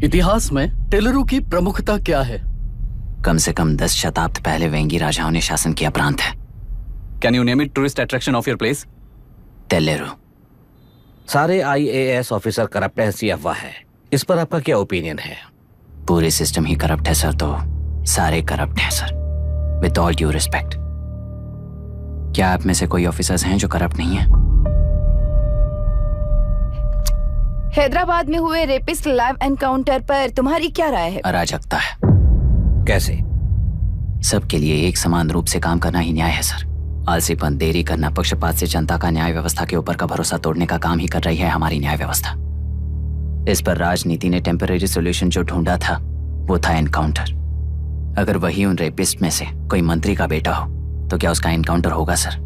Speaker 15: इतिहास में टेलरू की प्रमुखता क्या है?
Speaker 3: कम से कम 10 शताब्दी पहले वेंगी राजाओं ने शासन किया प्रांत है।
Speaker 15: Can you name it tourist attraction of your place?
Speaker 3: टेलरू।
Speaker 8: सारे IAS ऑफिसर करप्ट है, ऐसी अफवाह है। इस पर आपका क्या ओपिनियन है?
Speaker 3: पूरे सिस्टम ही करप्ट है सर, तो सारे करप्ट हैं sir, with all due respect. क्या आप में से कोई ऑफिसर्स हैं जो करप्ट नहीं है?
Speaker 12: हैदराबाद में हुए रेपिस्ट लाइव एनकाउंटर पर तुम्हारी क्या राय है?
Speaker 3: अराजकता है।
Speaker 8: कैसे?
Speaker 3: सबके लिए एक समान रूप से काम करना ही न्याय है सर। आलसीपन, देरी करना, पक्षपात से जनता का न्याय व्यवस्था के ऊपर का भरोसा तोड़ने का काम ही कर रही है हमारी न्याय व्यवस्था। इस पर राजनीति ने टेम्परेरी सोल्यूशन जो ढूंढा था वो था एनकाउंटर। अगर वही उन रेपिस्ट में से कोई मंत्री का बेटा हो तो क्या उसका एनकाउंटर होगा सर?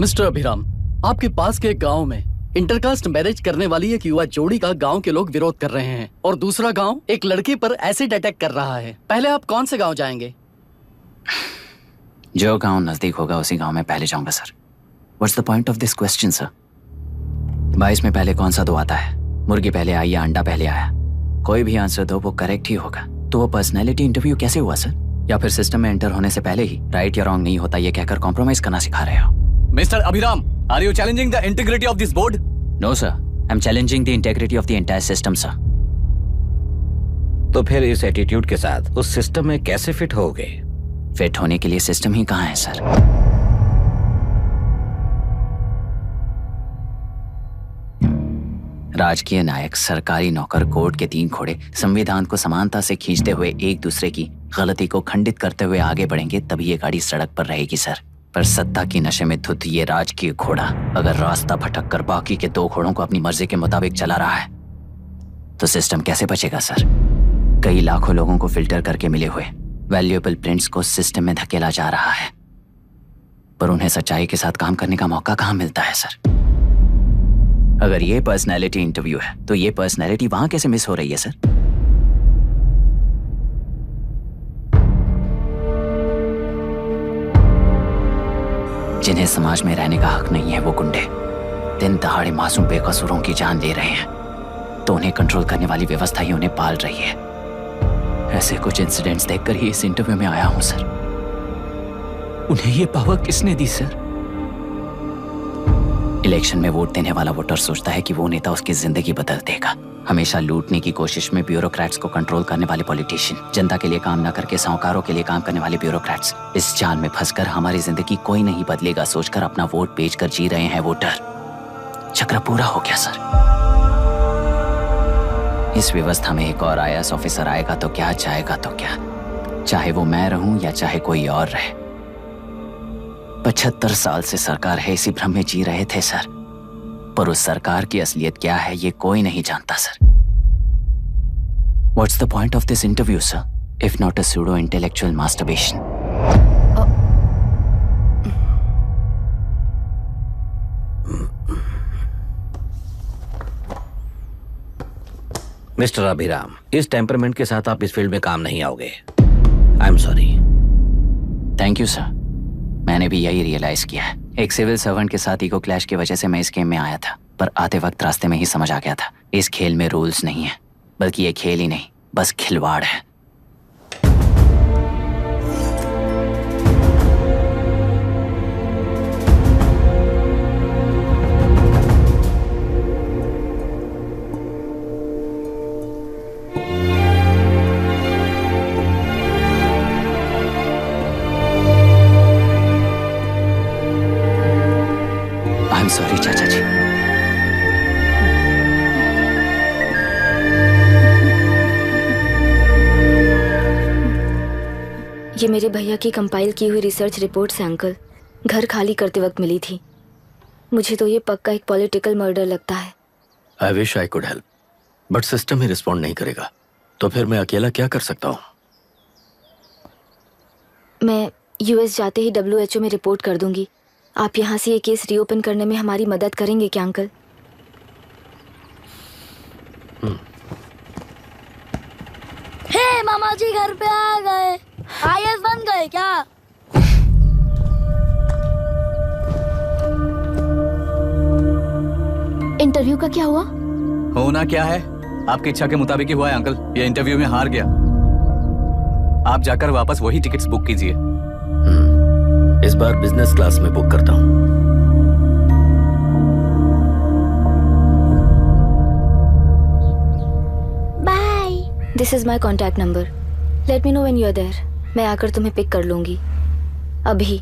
Speaker 15: मिस्टर अभिराम, आपके पास के गांव में इंटरकास्ट मैरिज करने वाली एक युवा जोड़ी का गांव के लोग विरोध कर रहे हैं और दूसरा गांव एक लड़के पर एसिड अटैक कर रहा है। पहले आप कौन से गांव जाएंगे?
Speaker 3: जो गांव नजदीक होगा उसी गांव में पहले जाऊंगा sir. What's the point of this question sir? 22 में पहले कौन सा दो आता है? मुर्गी पहले आई या अंडा पहले आया? कोई भी आंसर दो वो करेक्ट ही होगा। तो वो पर्सनैलिटी इंटरव्यू कैसे हुआ सर? या फिर सिस्टम में एंटर होने से पहले ही राइट या रॉन्ग नहीं होता ये कहकर कॉम्प्रोमाइज करना सिखा रहे हो?
Speaker 15: Mister Abhiram, are you challenging the integrity of this board?
Speaker 3: No sir, I am challenging the integrity of the entire system sir.
Speaker 8: तो फिर इस एटीट्यूड के साथ उस सिस्टम में कैसे फिट होगे?
Speaker 3: फिट होने के लिए सिस्टम ही कहाँ है सर? राजकीय नायक, सरकारी नौकर, कोर्ट के 3 घोड़े संविधान को समानता से खींचते हुए एक दूसरे की गलती को खंडित करते हुए आगे बढ़ेंगे तभी ये गाड़ी सड़क पर रहेगी सर। पर सत्ता की नशे में धुत ये राजकीय घोड़ा अगर रास्ता भटक कर बाकी के 2 घोड़ों को अपनी मर्जी के मुताबिक चला रहा है तो सिस्टम कैसे बचेगा सर? कई लाखों लोगों को फिल्टर करके मिले हुए वैल्यूएबल प्रिंट्स को सिस्टम में धकेला जा रहा है, पर उन्हें सच्चाई के साथ काम करने का मौका कहाँ मिलता है सर? अगर ये पर्सनैलिटी इंटरव्यू है तो ये पर्सनैलिटी वहां कैसे मिस हो रही है सर? जिन्हें समाज में रहने का हक नहीं है वो गुंडे दिन दहाड़े मासूम बेकसूरों की जान ले रहे हैं तो उन्हें कंट्रोल करने वाली व्यवस्था ही उन्हें पाल रही है। ऐसे कुछ इंसिडेंट्स देखकर ही इस इंटरव्यू में आया हूं सर। उन्हें ये पावर किसने दी सर? इलेक्शन में वोट देने वाला वोटर सोचता है कि वो नेता उसकी जिंदगी बदल देगा। हमेशा लूटने की कोशिश में ब्यूरोक्रेट्स को कंट्रोल करने वाले पॉलिटिशियन, जनता के लिए काम न करके साहूकारों के लिए काम करने वाले ब्यूरोक्रेट्स, इस जाल में फंसकर हमारी जिंदगी कोई नहीं बदलेगा सोचकर अपना वोट बेचकर जी रहे हैं वोटर। चक्र पूरा हो गया सर। इस व्यवस्था में एक और IAS ऑफिसर आएगा तो क्या, जाएगा तो क्या, चाहे वो मैं रहूं या चाहे कोई और रहे। 75 साल से सरकार है, इसी भ्रम में जी रहे थे सर। पर उस सरकार की असलियत क्या है ये कोई नहीं जानता sir. What's the point of this interview, sir? If not a pseudo-intellectual masturbation?
Speaker 8: Mister Abhiram, इस टेम्परमेंट के साथ आप इस फील्ड में काम नहीं आओगे। आई am sorry.
Speaker 3: Thank you sir. मैंने भी यही रियलाइज किया है। एक सिविल सर्वेंट के साथ ईगो क्लैश की वजह से मैं इस गेम में आया था, पर आते वक्त रास्ते में ही समझ आ गया था इस खेल में रूल्स नहीं है, बल्कि ये खेल ही नहीं बस खिलवाड़ है। सॉरी चाचा जी।
Speaker 6: ये मेरे भैया की कंपाइल की हुई रिसर्च रिपोर्ट से अंकल, घर खाली करते वक्त मिली थी। मुझे तो ये पक्का एक पॉलिटिकल मर्डर लगता है।
Speaker 1: I wish I could help, but system he respond नहीं करेगा, तो फिर मैं अकेला क्या कर सकता हूँ?
Speaker 6: मैं यूएस जाते ही WHO में रिपोर्ट कर दूंगी। आप यहाँ से ये केस रीओपन करने में हमारी मदद करेंगे क्या अंकल?
Speaker 7: हे मामा जी घर पे आ गए। IAS बन गए क्या?
Speaker 2: इंटरव्यू का क्या हुआ?
Speaker 15: होना क्या है, आपकी इच्छा के मुताबिक ही हुआ है अंकल। ये इंटरव्यू में हार गया। आप जाकर वापस वही टिकट्स बुक कीजिए।
Speaker 1: इस बार बिजनेस क्लास में बुक करता हूँ।
Speaker 6: Bye. This is my contact number. Let me know when you are there. मैं आकर तुम्हें पिक कर लूंगी। अभी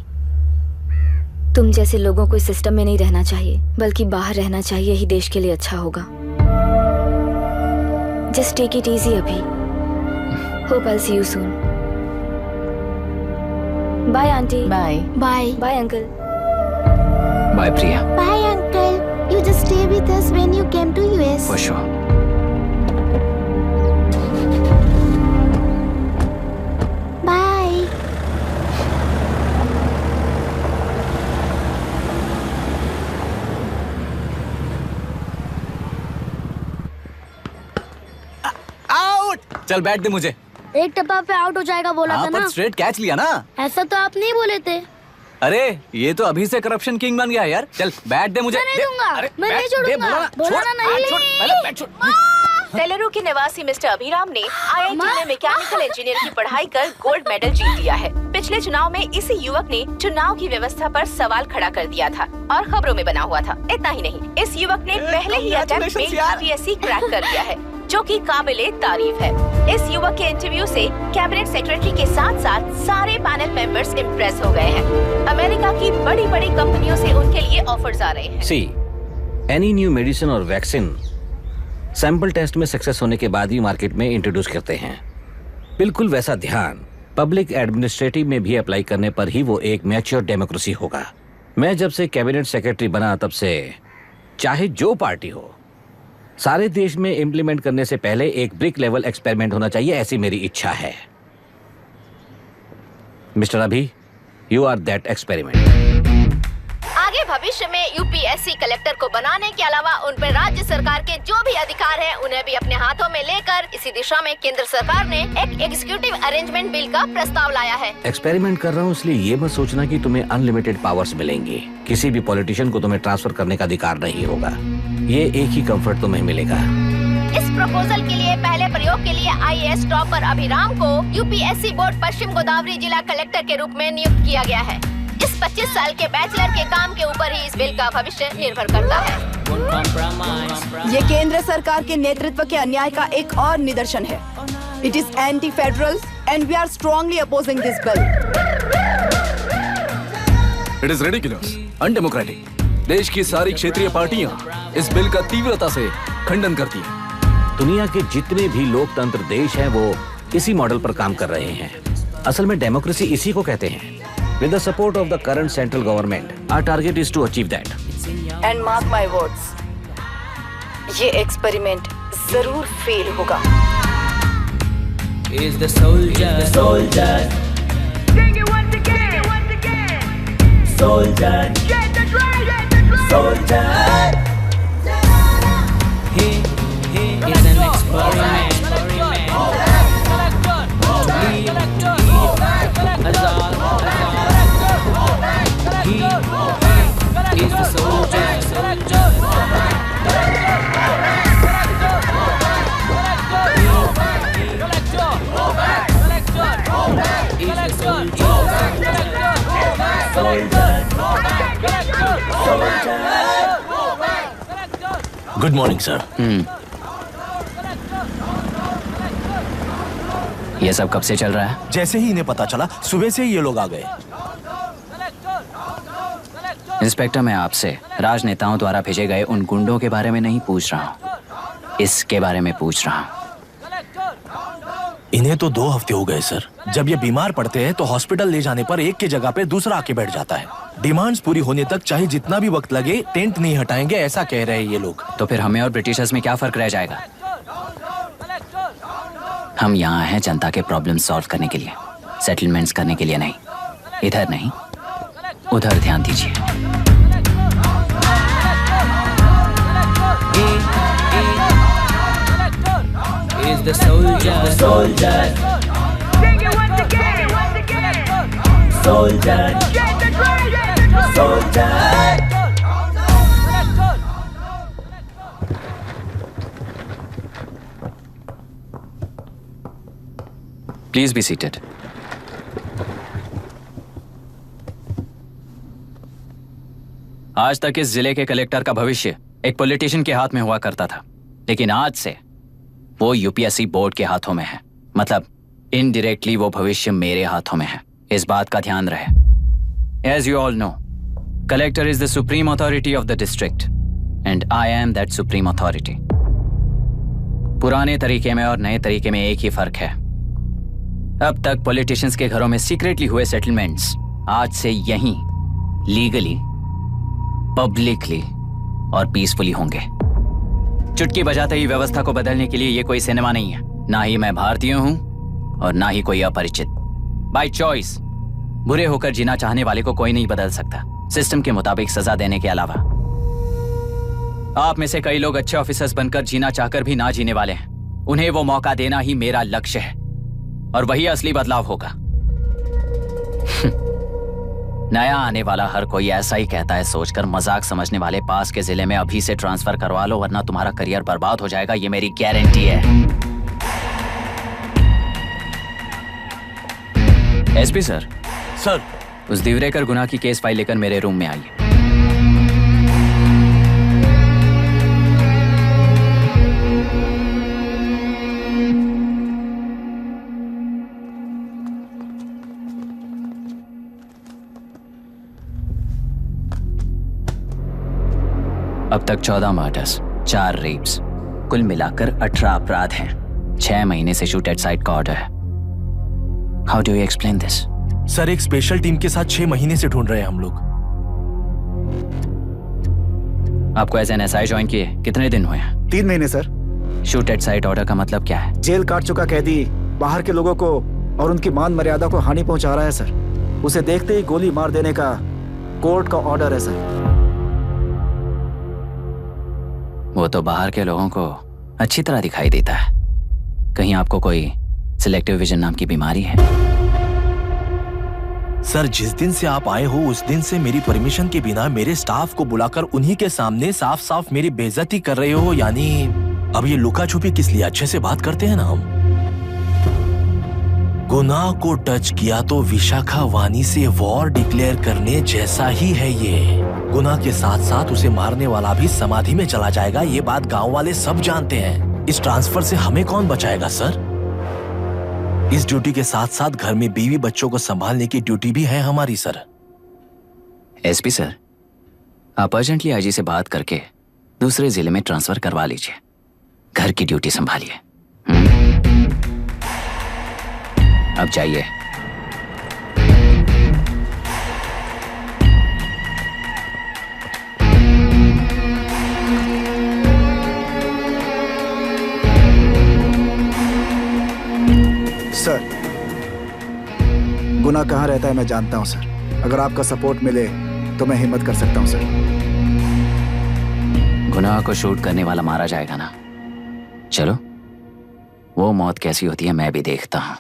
Speaker 6: तुम जैसे लोगों को इस सिस्टम में नहीं रहना चाहिए, बल्कि बाहर रहना चाहिए, ही देश के लिए अच्छा होगा। जस्ट टेक इट इजी अभी। Hope I see you soon. Bye aunty.
Speaker 2: Bye
Speaker 4: bye
Speaker 6: bye uncle.
Speaker 3: Bye Priya.
Speaker 4: Bye uncle, you just stay with us when you came to US.
Speaker 3: For sure.
Speaker 4: Bye.
Speaker 15: Out. चल बैठ दे मुझे।
Speaker 7: एक टप्पा पे out हो जाएगा बोला था ना।
Speaker 15: पर स्ट्रेट कैच लिया ना।
Speaker 7: ऐसा तो आप नहीं बोले थे।
Speaker 15: अरे ये तो अभी से करप्शन किंग बन गया है यार। चल बैठ दे मुझे।
Speaker 7: मैं नहीं दूंगा। मैं नहीं छोड़ूंगा। बोला ना नहीं।
Speaker 2: तेलुरु के निवासी मिस्टर अभिराम ने IIT में मैकेनिकल इंजीनियर की पढ़ाई कर गोल्ड मेडल जीत लिया है। पिछले चुनाव में इसी युवक ने चुनाव की व्यवस्था पर सवाल खड़ा कर दिया था और खबरों में बना हुआ था। इतना ही नहीं, इस युवक ने पहले ही अटेम्प्ट में UPSC क्रैक कर लिया है, जो कि काबिले तारीफ है। इस युवक के इंटरव्यू से कैबिनेट सेक्रेटरी के साथ साथ सारे पैनल मेंबर्स इम्प्रेस हो गए हैं। अमेरिका की बड़ी बड़ी कंपनियों से उनके लिए ऑफर्स आ रहे हैं।
Speaker 8: सी, एनी न्यू मेडिसिन और वैक्सीन सैंपल टेस्ट में सक्सेस होने के बाद ही मार्केट में इंट्रोड्यूस करते हैं। बिल्कुल वैसा ध्यान पब्लिक एडमिनिस्ट्रेटिव में भी अप्लाई करने पर ही वो एक मैच्योर डेमोक्रेसी होगा। मैं जब से कैबिनेट सेक्रेटरी बना तब से चाहे जो पार्टी हो, सारे देश में इम्प्लीमेंट करने से पहले एक ब्रिक लेवल एक्सपेरिमेंट होना चाहिए, ऐसी मेरी इच्छा है। मिस्टर अभी, यू आर दैट एक्सपेरिमेंट।
Speaker 2: आगे भविष्य में UPSC कलेक्टर को बनाने के अलावा उन पर राज्य सरकार के जो भी अधिकार हैं, उन्हें भी अपने हाथों में लेकर इसी दिशा में केंद्र सरकार ने एक एग्जीक्यूटिव अरेंजमेंट बिल का प्रस्ताव लाया है।
Speaker 8: एक्सपेरिमेंट कर रहा हूँ इसलिए ये मत सोचना कि तुम्हें अनलिमिटेड पावर्स मिलेंगे। किसी भी पॉलिटिशियन को तुम्हें ट्रांसफर करने का अधिकार नहीं होगा। ये एक ही कंफर्ट तुम्हें मिलेगा।
Speaker 2: इस प्रपोजल के लिए पहले प्रयोग के लिए IAS टॉपर अभिराम को UPSC बोर्ड पश्चिम गोदावरी जिला कलेक्टर के रूप में नियुक्त किया गया है। इस 25 साल के बैचलर के काम के ऊपर ही इस बिल का भविष्य निर्भर करता है।
Speaker 12: ये केंद्र सरकार के नेतृत्व के अन्याय का एक और निदर्शन है। It is anti federal and we are strongly opposing this bill.
Speaker 10: It is ridiculous, undemocratic. देश की सारी क्षेत्रीय पार्टियां इस बिल का तीव्रता से खंडन करती हैं।
Speaker 8: दुनिया के जितने भी लोकतंत्र देश हैं वो इसी मॉडल पर काम कर रहे हैं। असल में डेमोक्रेसी इसी को कहते हैं। With the support of the current central government, our target is to achieve that.
Speaker 12: And mark my words, ये एक्सपेरिमेंट जरूर फेल होगा।
Speaker 17: Is the soldier, soldier. Sing it once again, soldier. Get the drum, soldier. He is an experiment. He is the soldier.
Speaker 13: Good morning sir.
Speaker 3: ये सब कब से चल रहा है?
Speaker 13: जैसे ही इन्हें पता चला, सुबह से ही ये लोग आ गए।
Speaker 3: इंस्पेक्टर, मैं आपसे राजनेताओं द्वारा भेजे गए उन गुंडों के बारे में नहीं पूछ रहा हूँ, इसके बारे में पूछ रहा हूँ।
Speaker 13: इन्हें तो 2 हफ्ते हो गए सर। जब ये बीमार पड़ते हैं तो हॉस्पिटल ले जाने पर एक की जगह पे दूसरा आके बैठ जाता है। डिमांड्स पूरी होने तक चाहे जितना भी वक्त लगे, टेंट नहीं हटाएंगे, ऐसा कह रहे हैं ये लोग।
Speaker 3: तो फिर हमें और ब्रिटिशर्स में क्या फर्क रह जाएगा? हम यहाँ हैं जनता के प्रॉब्लम सॉल्व करने के लिए, सेटलमेंट्स करने के लिए नहीं। इधर नहीं, उधर ध्यान दीजिए।
Speaker 17: Is the soldier, soldier. Sing it once again, soldier. Get the drum, soldier.
Speaker 3: Please be seated. आज तक इस जिले के कलेक्टर का भविष्य एक पॉलिटिशियन के हाथ में हुआ करता था, लेकिन आज से वो यूपीएससी बोर्ड के हाथों में है। मतलब इनडायरेक्टली वो भविष्य मेरे हाथों में है। इस बात का ध्यान रहे। As you all know, collector is the supreme authority of the district and I am that supreme authority. पुराने तरीके में और नए तरीके में एक ही फर्क है। अब तक पॉलिटिशियंस के घरों में सीक्रेटली हुए सेटलमेंट्स आज से यहीं लीगली, पब्लिकली और पीसफुली होंगे। चुटकी बजाते ही व्यवस्था को बदलने के लिए ये कोई सिनेमा नहीं है। ना ही मैं भारतीय हूं और ना ही कोई अपरिचित। बाय चॉइस बुरे होकर जीना चाहने वाले को कोई नहीं बदल सकता, सिस्टम के मुताबिक सजा देने के अलावा। आप में से कई लोग अच्छे ऑफिसर्स बनकर जीना चाहकर भी ना जीने वाले हैं। उन्हें वो मौका देना ही मेरा लक्ष्य है और वही असली बदलाव होगा। नया आने वाला हर कोई ऐसा ही कहता है सोचकर मजाक समझने वाले पास के जिले में अभी से ट्रांसफर करवा लो, वरना तुम्हारा करियर बर्बाद हो जाएगा, ये मेरी गारंटी है। SP sir.
Speaker 13: सर।
Speaker 3: उस दिवरेकर गुनाह की केस फाइल लेकर मेरे रूम में आइए। अब तक 14 मर्डर्स, 4 रेप्स, कुल मिलाकर 18 अपराध हैं। 6 महीने से शूट एट साइट का ऑर्डर है। How do you explain this?
Speaker 13: Sir, एक स्पेशल टीम के साथ 6 महीने से ढूंढ रहे हैं हम लोग।
Speaker 3: आपको एज एन एसआई ज्वाइन किए कितने दिन हुए हैं?
Speaker 11: 3 महीने sir.
Speaker 3: Shoot at site order का मतलब क्या है?
Speaker 11: जेल काट चुका कैदी बाहर के लोगों को और उनकी मान मर्यादा को हानि पहुंचा रहा है सर। उसे देखते ही गोली मार देने का कोर्ट का ऑर्डर है सर।
Speaker 3: वो तो बाहर के लोगों को अच्छी तरह दिखाई देता है। कहीं आपको कोई सिलेक्टिव विजन नाम की बीमारी है?
Speaker 13: सर, जिस दिन से आप आए हो उस दिन से मेरी परमिशन के बिना मेरे स्टाफ को बुलाकर उन्हीं के सामने साफ साफ मेरी बेइज्जती कर रहे हो। यानी अब ये लुका छुपी किस लिए? अच्छे से बात करते हैं ना हम। गुनाह को टच किया तो विशाखा वानी से वॉर डिक्लेयर करने जैसा ही है ये। गुनाह के साथ साथ उसे मारने वाला भी समाधि में चला जाएगा, ये बात गांव वाले सब जानते हैं। इस ट्रांसफर से हमें कौन बचाएगा सर? इस ड्यूटी के साथ साथ घर में बीवी बच्चों को संभालने की ड्यूटी भी है हमारी सर।
Speaker 3: एसपी सर, आप अर्जेंटली आईजी से बात करके दूसरे जिले में ट्रांसफर करवा लीजिए। घर की ड्यूटी संभालिए। अब जाइए।
Speaker 11: सर, गुनाह कहाँ रहता है मैं जानता हूँ सर। अगर आपका सपोर्ट मिले तो मैं हिम्मत कर सकता हूँ सर।
Speaker 3: गुनाह को शूट करने वाला मारा जाएगा ना। चलो, वो मौत कैसी होती है मैं भी देखता हूँ।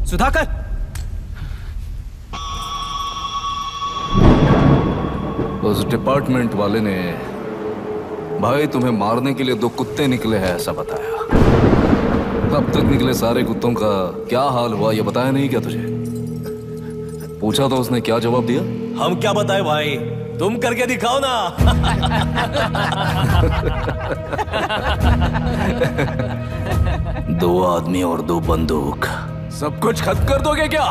Speaker 5: सुधाकर,
Speaker 10: उस डिपार्टमेंट वाले ने भाई तुम्हें मारने के लिए 2 कुत्ते निकले हैं ऐसा बताया। अब तक निकले सारे कुत्तों का क्या हाल हुआ ये बताया नहीं क्या तुझे? पूछा तो उसने क्या जवाब दिया?
Speaker 13: हम क्या बताए भाई, तुम करके दिखाओ ना।
Speaker 10: 2 आदमी और 2 बंदूक, सब कुछ खत्म कर दोगे क्या?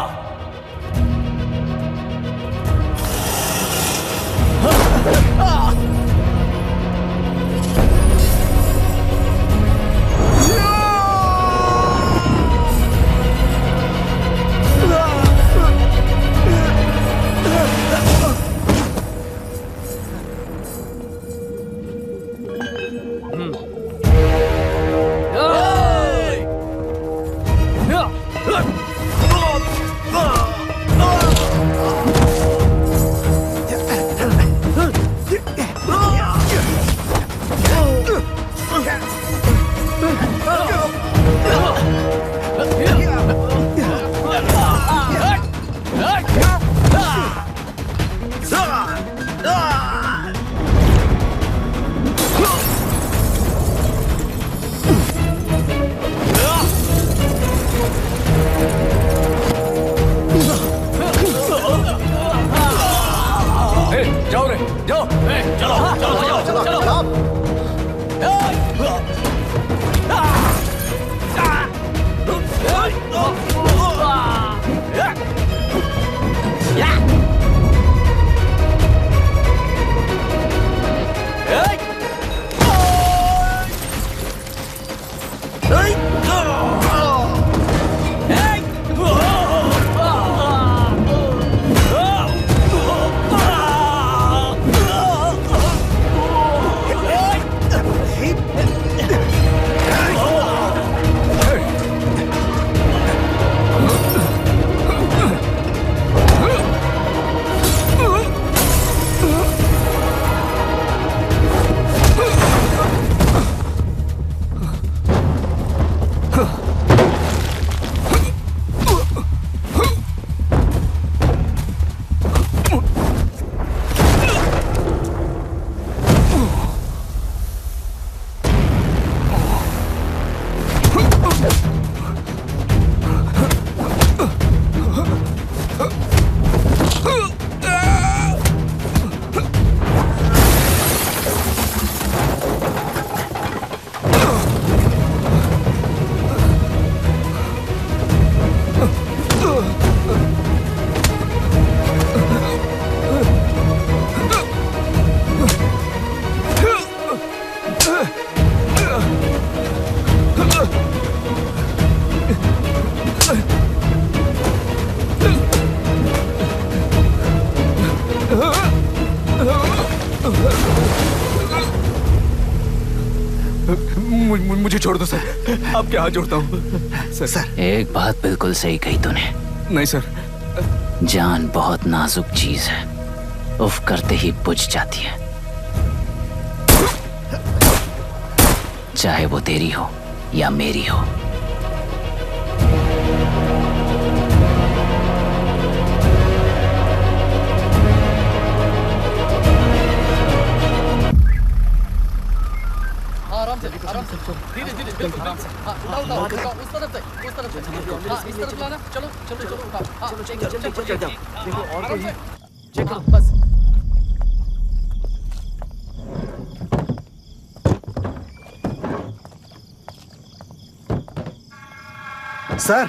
Speaker 10: मुझे छोड़ दो सर, आपके हाथ जोड़ता हूँ सर।
Speaker 3: एक बात बिल्कुल सही कही तूने।
Speaker 10: नहीं सर।
Speaker 3: जान बहुत नाजुक चीज है, उफ करते ही बुझ जाती है, चाहे वो तेरी हो या मेरी हो।
Speaker 15: आराम से धीरे धीरे आराम से। उठाओ उस तरफ से इस तरफ लाना। चलो चलो चलो उठाओ। चलो देखो और कोई चेक करो बस।
Speaker 11: सर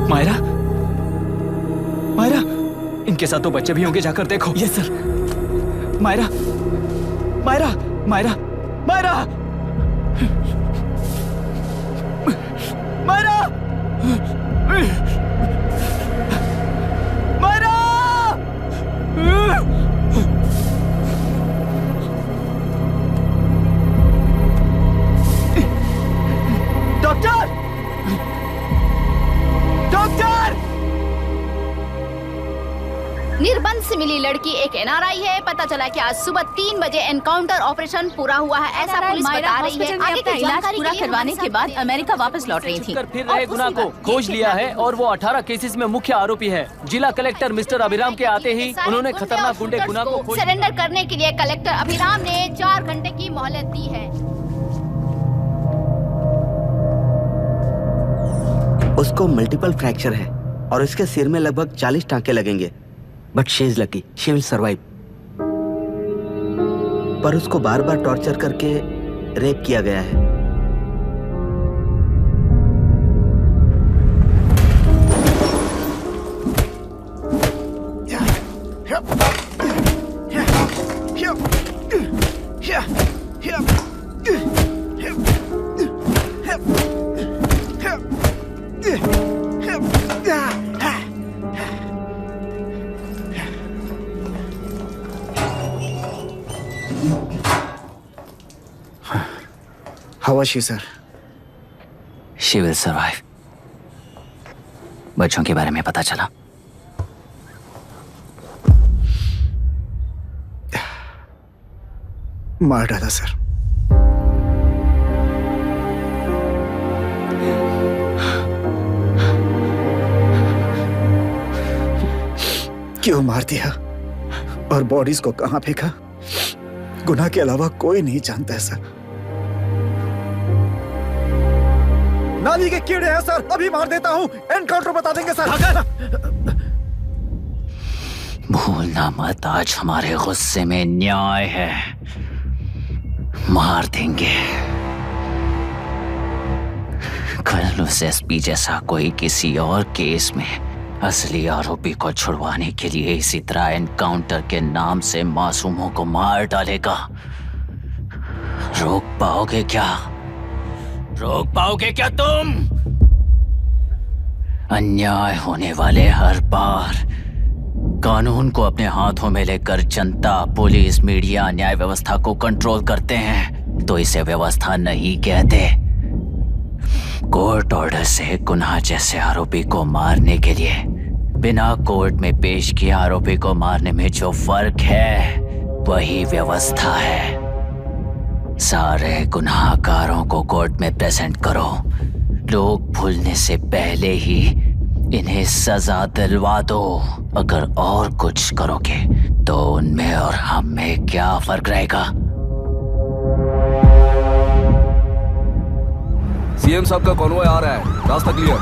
Speaker 3: मायरा, मायरा, इनके साथ तो बच्चे भी होंगे, जाकर देखो। Yes sir. Myra, Myra, Myra, Myra, Myra, Myra, doctor, doctor!
Speaker 18: निर्बंध से मिली लड़की एक एनआरआई है। पता चला कि आज सुबह 3 बजे एनकाउंटर ऑपरेशन पूरा हुआ है, ऐसा पुलिस बता रही है। आगे
Speaker 2: अपना
Speaker 18: की
Speaker 2: इलाज
Speaker 18: जानकारी
Speaker 2: पूरा
Speaker 18: के लिए
Speaker 2: करवाने
Speaker 18: हमारे
Speaker 2: के बाद अमेरिका वापस लौट रही थी।
Speaker 9: फिर रहे गुना को खोज लिया है और वो 18 केसेस में मुख्य आरोपी है। जिला कलेक्टर मिस्टर अभिराम के आते ही उन्होंने खतरनाक गुंडे गुना को खोज
Speaker 18: सरेंडर करने के लिए कलेक्टर अभिराम ने 4 घंटे की मोहलत दी है।
Speaker 14: उसको मल्टीपल फ्रैक्चर है और इसके सिर में लगभग 40 टांके लगेंगे, but she is lucky, she will survive. पर उसको बार बार टॉर्चर करके रेप किया गया है।
Speaker 11: How was she, sir?
Speaker 3: She will survive. बच्चों के बारे में पता चला?
Speaker 11: मार डाला सर। क्यों मार दिया और बॉडीज को कहां फेंका, गुनाह के अलावा कोई नहीं जानता है सर। नाली के कीड़े हैं सर, अभी मार देता हूं, एनकाउंटर बता देंगे सर।
Speaker 3: भूलना मत, आज हमारे गुस्से में न्याय है, मार देंगे। कल उस एसपी जैसा कोई किसी और केस में असली आरोपी को छुड़वाने के लिए इसी तरह एनकाउंटर के नाम से मासूमों को मार डालेगा। रोक पाओगे क्या? रोक पाओगे क्या तुम? अन्याय होने वाले हर बार कानून को अपने हाथों में लेकर जनता, पुलिस, मीडिया, न्याय व्यवस्था को कंट्रोल करते हैं, तो इसे व्यवस्था नहीं कहते। कोर्ट ऑर्डर से गुनाह जैसे आरोपी को मारने के लिए बिना कोर्ट में पेश किए आरोपी को मारने में जो फर्क है वही व्यवस्था है। सारे गुनाहगारों को कोर्ट में प्रेजेंट करो, लोग भूलने से पहले ही इन्हें सजा दिलवा दो। अगर और कुछ करोगे तो उनमें और हम में क्या फर्क रहेगा?
Speaker 10: सीएम साहब का कॉन्वॉय आ रहा है, रास्ता क्लियर।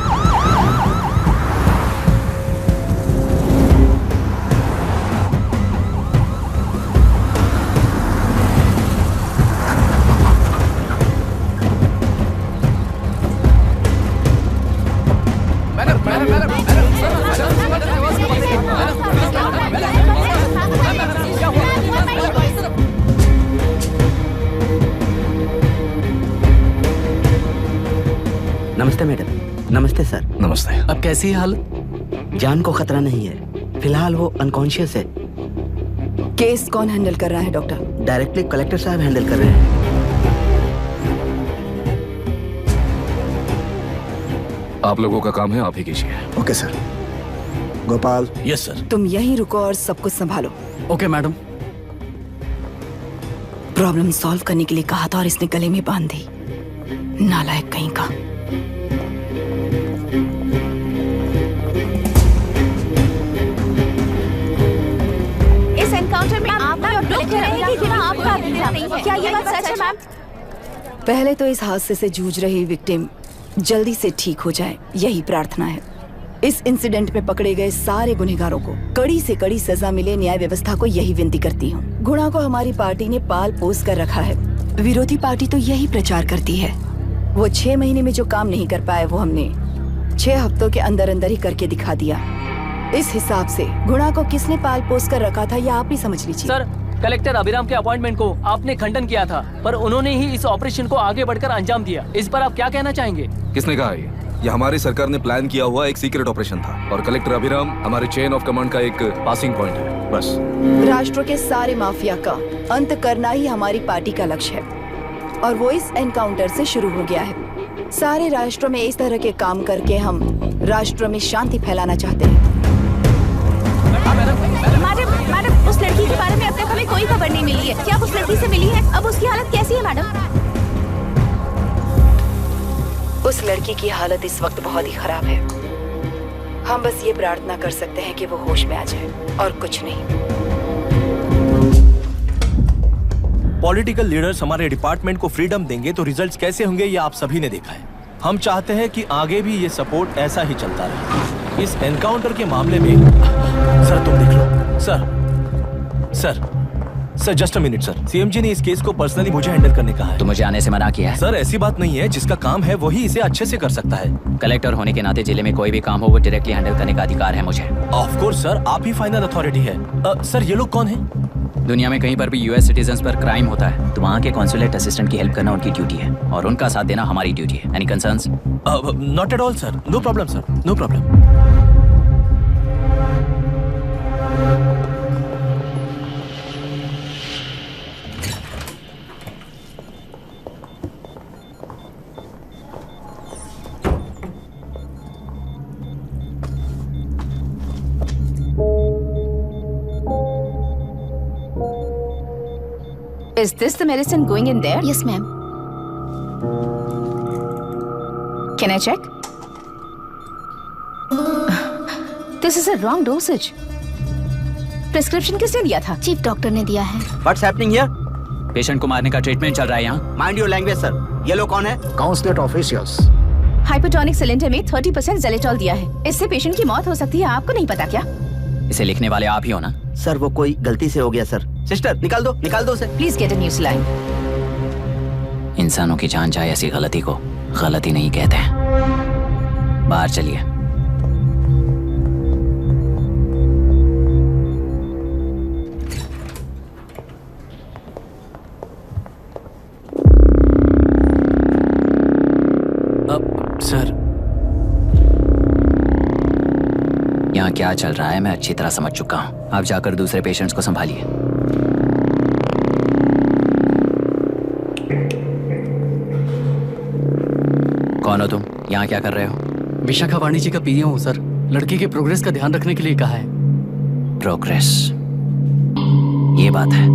Speaker 15: कैसी है हालत?
Speaker 14: जान को खतरा नहीं है, फिलहाल वो अनकॉन्शियस है।
Speaker 12: केस कौन हैंडल कर रहा है डॉक्टर?
Speaker 14: डायरेक्टली कलेक्टर साहब हैंडल कर रहे हैं।
Speaker 10: आप लोगों का काम है, आप ही कीजिए।
Speaker 11: Okay sir. Gopal.
Speaker 13: Yes sir.
Speaker 12: तुम यहीं रुको और सब कुछ संभालो।
Speaker 15: Okay madam.
Speaker 12: प्रॉब्लम सॉल्व करने के लिए कहा था और इसने गले में बांध दी। नालायक कहीं का।
Speaker 2: इस एनकाउंटर में आपका और कलेक्टर अभिराम के नाम आपका नहीं है। क्या ये बात सच है मैम?
Speaker 12: पहले तो इस हादसे से जूझ रही विक्टिम जल्दी से ठीक हो जाए, यही प्रार्थना है। इस इंसिडेंट में पकड़े गए सारे गुनहगारों को कड़ी से कड़ी सजा मिले, न्याय व्यवस्था को यही विनती करती हूँ। गुणा को हमारी पार्टी ने पाल पोस कर रखा है। विरोधी पार्टी तो यही प्रचार करती है। वो 6 महीने में जो काम नहीं कर पाए वो हमने 6 हफ्तों के अंदर अंदर ही करके दिखा दिया। इस हिसाब से गुणा को किसने पाल पोस कर रखा था, या आप ही समझ लीजिए।
Speaker 9: सर, कलेक्टर अभिराम के अपॉइंटमेंट को आपने खंडन किया था, पर उन्होंने ही इस ऑपरेशन को आगे बढ़कर अंजाम दिया। इस पर आप क्या कहना चाहेंगे?
Speaker 10: किसने कहा ये हमारी सरकार ने प्लान किया हुआ एक सीक्रेट ऑपरेशन था और कलेक्टर अभिराम हमारे चेन ऑफ कमांड का एक पासिंग पॉइंट है, बस।
Speaker 12: राष्ट्र के सारे माफिया का अंत करना ही हमारी पार्टी का लक्ष्य है और वो इस एनकाउंटर से शुरू हो गया है। सारे राष्ट्रों में इस तरह के काम करके हम राष्ट्र में शांति फैलाना चाहते हैं।
Speaker 2: मैडम, उस लड़की के बारे में अब तक हमें कोई खबर नहीं मिली है। क्या उस लड़की से मिली है? अब उसकी हालत कैसी है मैडम?
Speaker 12: उस लड़की की हालत इस वक्त बहुत ही खराब है। हम बस ये प्रार्थना कर सकते हैं कि वो होश में आ जाए और कुछ नहीं।
Speaker 13: पॉलिटिकल लीडर्स हमारे डिपार्टमेंट को फ्रीडम देंगे तो रिजल्ट्स कैसे होंगे ये आप सभी ने देखा है। हम चाहते हैं कि आगे भी ये सपोर्ट ऐसा ही चलता रहे। इस एनकाउंटर के मामले में सर तुम देख लो। Sir just a minute sir. CMG ने इस केस को पर्सनली मुझे हैंडल करने कहा है।
Speaker 3: तो मुझे आने से मना किया है।
Speaker 13: सर ऐसी बात नहीं है, जिसका काम है वही इसे अच्छे से कर सकता है।
Speaker 3: कलेक्टर होने के नाते जिले में कोई भी काम हो वो डायरेक्टली हैंडल करने का अधिकार है मुझे।
Speaker 13: ऑफ कोर्स सर, आप ही फाइनल अथॉरिटी है। सर ये लोग कौन हैं?
Speaker 3: दुनिया में कहीं पर भी यूएस सिटीजन्स पर क्राइम होता है तो वहाँ के कॉन्सुलेट असिस्टेंट की हेल्प करना उनकी ड्यूटी है और उनका साथ देना हमारी ड्यूटी है। Any concerns?
Speaker 13: Not at all sir, no problem sir, no problem.
Speaker 2: Is this the medicine going in there?
Speaker 18: Yes, ma'am.
Speaker 2: Can I check? This is a wrong dosage. Prescription किसने दिया था?
Speaker 18: चीफ डॉक्टर ने दिया है।
Speaker 14: What's happening here?
Speaker 3: Patient को मारने का treatment चल रहा है यहाँ।
Speaker 14: Mind your language, sir. ये लोग कौन है?
Speaker 11: Consulate officials.
Speaker 2: हाइपोटोनिक सिलेंडर में 30% ज़ेलेटॉल दिया है। इससे पेशेंट की मौत हो सकती है, आपको नहीं पता क्या?
Speaker 3: इसे लिखने वाले आप ही हो ना?
Speaker 14: सर वो कोई गलती से हो गया सर। सिस्टर निकाल दो उसे।
Speaker 2: Please get a new saline.
Speaker 3: इंसानों की जान जाए ऐसी गलती को गलती नहीं कहते हैं। बाहर चलिए।
Speaker 13: सर
Speaker 3: यहाँ क्या चल रहा है मैं अच्छी तरह समझ चुका हूँ। आप जाकर दूसरे पेशेंट्स को संभालिए। कौन हो तुम? यहाँ क्या कर रहे हो?
Speaker 15: विशाखा वाणिज्य का पीएम हूँ सर। लड़की के प्रोग्रेस का ध्यान रखने के लिए कहा है।
Speaker 3: प्रोग्रेस, ये बात है।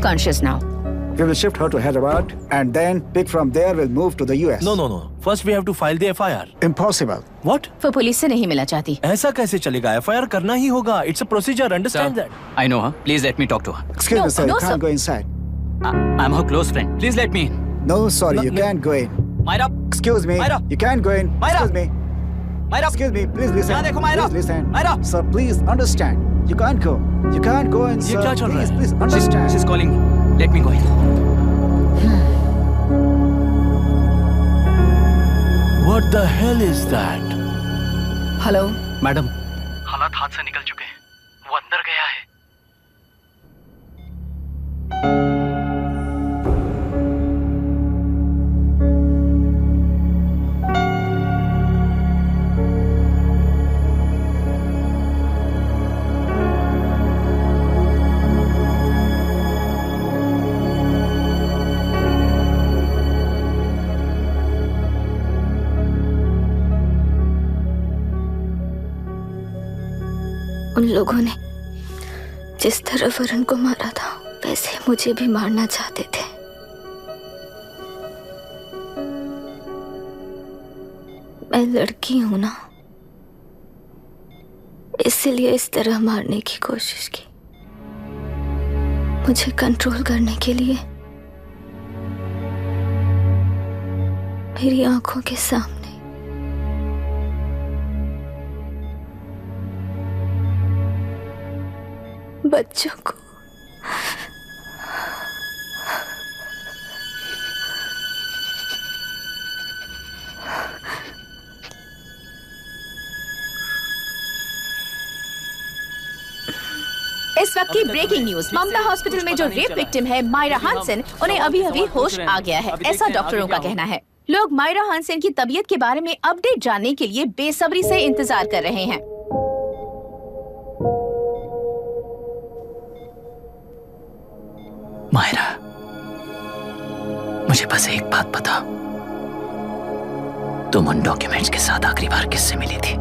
Speaker 18: Conscious now.
Speaker 11: We will shift her to Hyderabad and then pick from there. We'll move to the US.
Speaker 13: No. First we have to file the FIR.
Speaker 11: Impossible.
Speaker 13: What?
Speaker 18: वो पुलिस से नहीं मिला चाहती।
Speaker 13: ऐसा कैसे चलेगा? FIR करना ही होगा. It's a procedure. Understand that?
Speaker 3: I know her. Please let me talk to her.
Speaker 11: Excuse me, sir. You can't go inside.
Speaker 3: I'm her close friend. Please let me in.
Speaker 11: No, sorry, you can't go in.
Speaker 3: Myra.
Speaker 11: Excuse me.
Speaker 3: Myra.
Speaker 11: You can't go in.
Speaker 3: Myra.
Speaker 11: Excuse me.
Speaker 3: Myra.
Speaker 11: Excuse me. Please listen.
Speaker 3: यहाँ देखो Myra.
Speaker 11: Please listen.
Speaker 3: Myra.
Speaker 11: Sir, please understand. You can't go. You can't go in, sir.
Speaker 3: ये क्या चल रहा है?
Speaker 11: Please understand.
Speaker 3: She's calling me. Let me go in.
Speaker 13: What the hell is that?
Speaker 12: Hello
Speaker 15: madam,
Speaker 17: हालात हाथ से निकल चुके हैं। वो अंदर गया है।
Speaker 6: उन लोगों ने जिस तरह वरुण को मारा था वैसे मुझे भी मारना चाहते थे। मैं लड़की हूं ना, इसलिए इस तरह मारने की कोशिश की। मुझे कंट्रोल करने के लिए मेरी आंखों के सामने बच्चों को
Speaker 2: इस वक्त की ब्रेकिंग न्यूज। ममता हॉस्पिटल में जो रेप विक्टिम है मायरा हानसन, उन्हें अभी अभी होश आ गया है, ऐसा डॉक्टरों का कहना है। लोग मायरा हानसन की तबीयत के बारे में अपडेट जानने के लिए बेसब्री से इंतजार कर रहे हैं।
Speaker 3: मायरा, मुझे बस एक बात बता, तुम उन डॉक्यूमेंट्स के साथ आखिरी बार किससे मिली थी?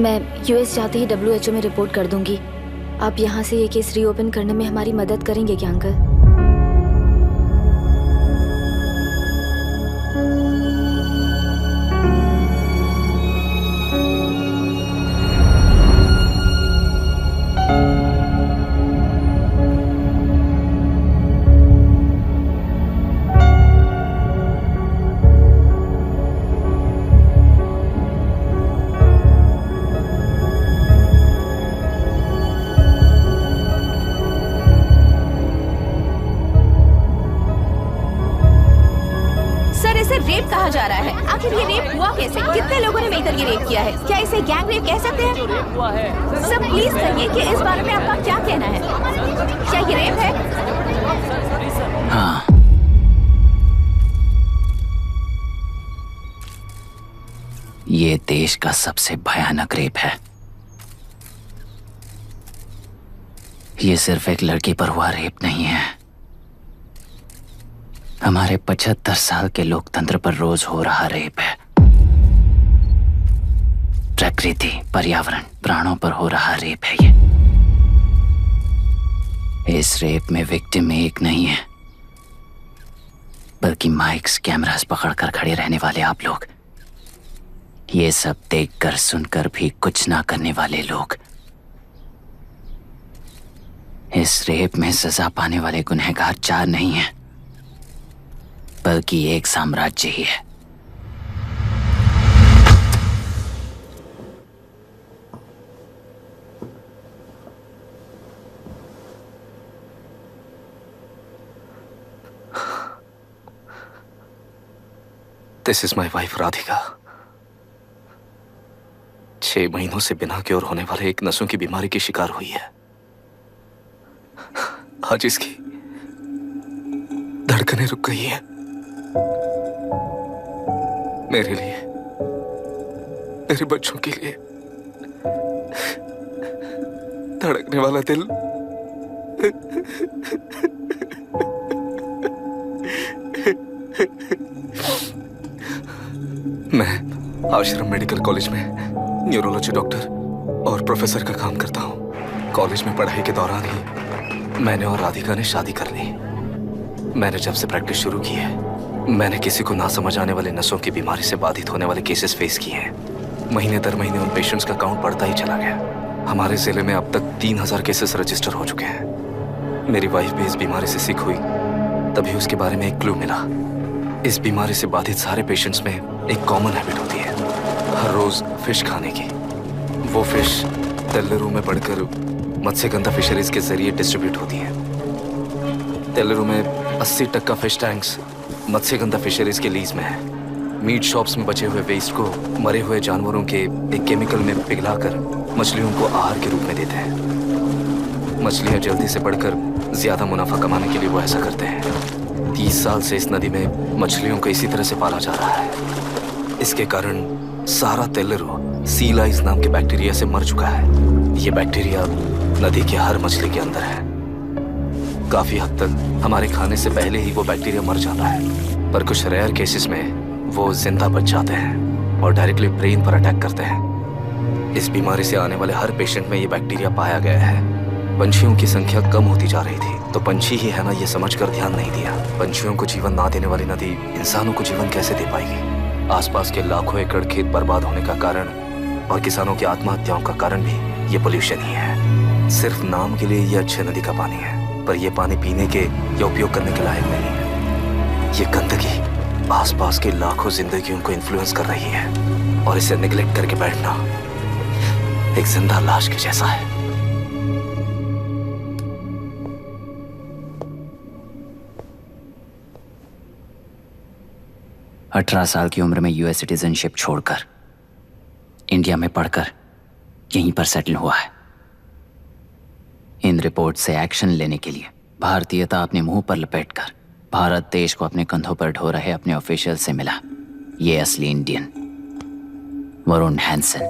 Speaker 6: मैं यूएस जाते ही WHO में रिपोर्ट कर दूंगी। आप यहाँ से ये केस रीओपन करने में हमारी मदद करेंगे क्या अंकल?
Speaker 2: रेप कहा जा रहा है। आखिर ये रेप हुआ कैसे? कितने लोगों ने मिलकर ये रेप किया है? क्या इसे गैंग रेप कह सकते हैं? सब प्लीज कहिए कि इस बारे में आपका क्या कहना है? क्या ये रेप है?
Speaker 3: हाँ, ये देश का सबसे भयानक रेप है। ये सिर्फ एक लड़की पर हुआ रेप नहीं है, हमारे 75 साल के लोकतंत्र पर रोज हो रहा रेप है। प्रकृति, पर्यावरण, प्राणों पर हो रहा रेप है ये। इस रेप में विक्टिम एक नहीं है, बल्कि माइक्स, कैमरास पकड़कर खड़े रहने वाले आप लोग, ये सब देखकर सुनकर भी कुछ ना करने वाले लोग। इस रेप में सजा पाने वाले गुनहगार 4 नहीं हैं, बल्कि एक साम्राज्य ही है।
Speaker 10: This is my wife Radhika. 6 महीनों से बिना क्योर होने वाले एक नसों की बीमारी की शिकार हुई है। आज इसकी धड़कनें रुक गई हैं। मेरे लिए, मेरे बच्चों के लिए धड़कने वाला दिल मैं आश्रम मेडिकल कॉलेज में न्यूरोलॉजी डॉक्टर और प्रोफेसर का काम करता हूँ। कॉलेज में पढ़ाई के दौरान ही मैंने और राधिका ने शादी कर ली। मैंने जब से प्रैक्टिस शुरू की है, मैंने किसी को ना समझ आने वाले नसों की बीमारी से बाधित होने वाले केसेस फेस किए हैं। महीने दर महीने उन पेशेंट्स का काउंट बढ़ता ही चला गया। हमारे जिले में अब तक 3000 केसेस रजिस्टर हो चुके हैं। मेरी वाइफ भी इस बीमारी से सिक हुई, तभी उसके बारे में एक क्लू मिला। इस बीमारी से बाधित सारे पेशेंट्स में एक कॉमन हैबिट होती है, हर रोज फिश खाने की। वो फिश तेल्लेरू में बढ़कर मत्स्यगंधा फिशरीज के जरिए डिस्ट्रीब्यूट होती है। तेल्लेरू में 80% फिश टैंक्स मत्स्यगंधा फिशरीज के लीज में है। मीट शॉप्स में बचे हुए वेस्ट को मरे हुए जानवरों के एक केमिकल में पिघलाकर मछलियों को आहार के रूप में देते हैं। मछलियां जल्दी से बढ़कर ज्यादा मुनाफा कमाने के लिए वो ऐसा करते हैं। 30 साल से इस नदी में मछलियों को इसी तरह से पाला जा रहा है। इसके कारण सारा तेल्लेरू सी लाइस नाम के बैक्टीरिया से मर चुका है। ये बैक्टीरिया नदी के हर मछली के अंदर है। काफी हद तक हमारे खाने से पहले ही वो बैक्टीरिया मर जाता है, पर कुछ रेयर केसेस में वो जिंदा बच जाते हैं और डायरेक्टली ब्रेन पर अटैक करते हैं। इस बीमारी से आने वाले हर पेशेंट में ये बैक्टीरिया पाया गया है। पंछियों की संख्या कम होती जा रही थी, तो पंछी ही है ना ये समझकर ध्यान नहीं दिया। पंछियों को जीवन ना देने वाली नदी इंसानों को जीवन कैसे दे पाएगी? आसपास के लाखों एकड़ खेत बर्बाद होने का कारण और किसानों की आत्महत्याओं का कारण भी ये पोल्यूशन ही है। सिर्फ नाम के लिए ये अच्छे नदी का पानी है, पर यह पानी पीने के या उपयोग करने के लायक नहीं है। ये गंदगी आसपास के लाखों जिंदगियों को इन्फ्लुएंस कर रही है और इसे निगलेक्ट करके बैठना एक जिंदा लाश के जैसा है।
Speaker 3: अठारह साल की उम्र में यूएस सिटीजनशिप छोड़कर इंडिया में पढ़कर यहीं पर सेटल हुआ है। इन रिपोर्ट से एक्शन लेने के लिए भारतीयता अपने मुंह पर लपेटकर भारत देश को अपने कंधों पर ढो रहे अपने ऑफिशियल से मिला ये असली इंडियन वरुण हैंसन।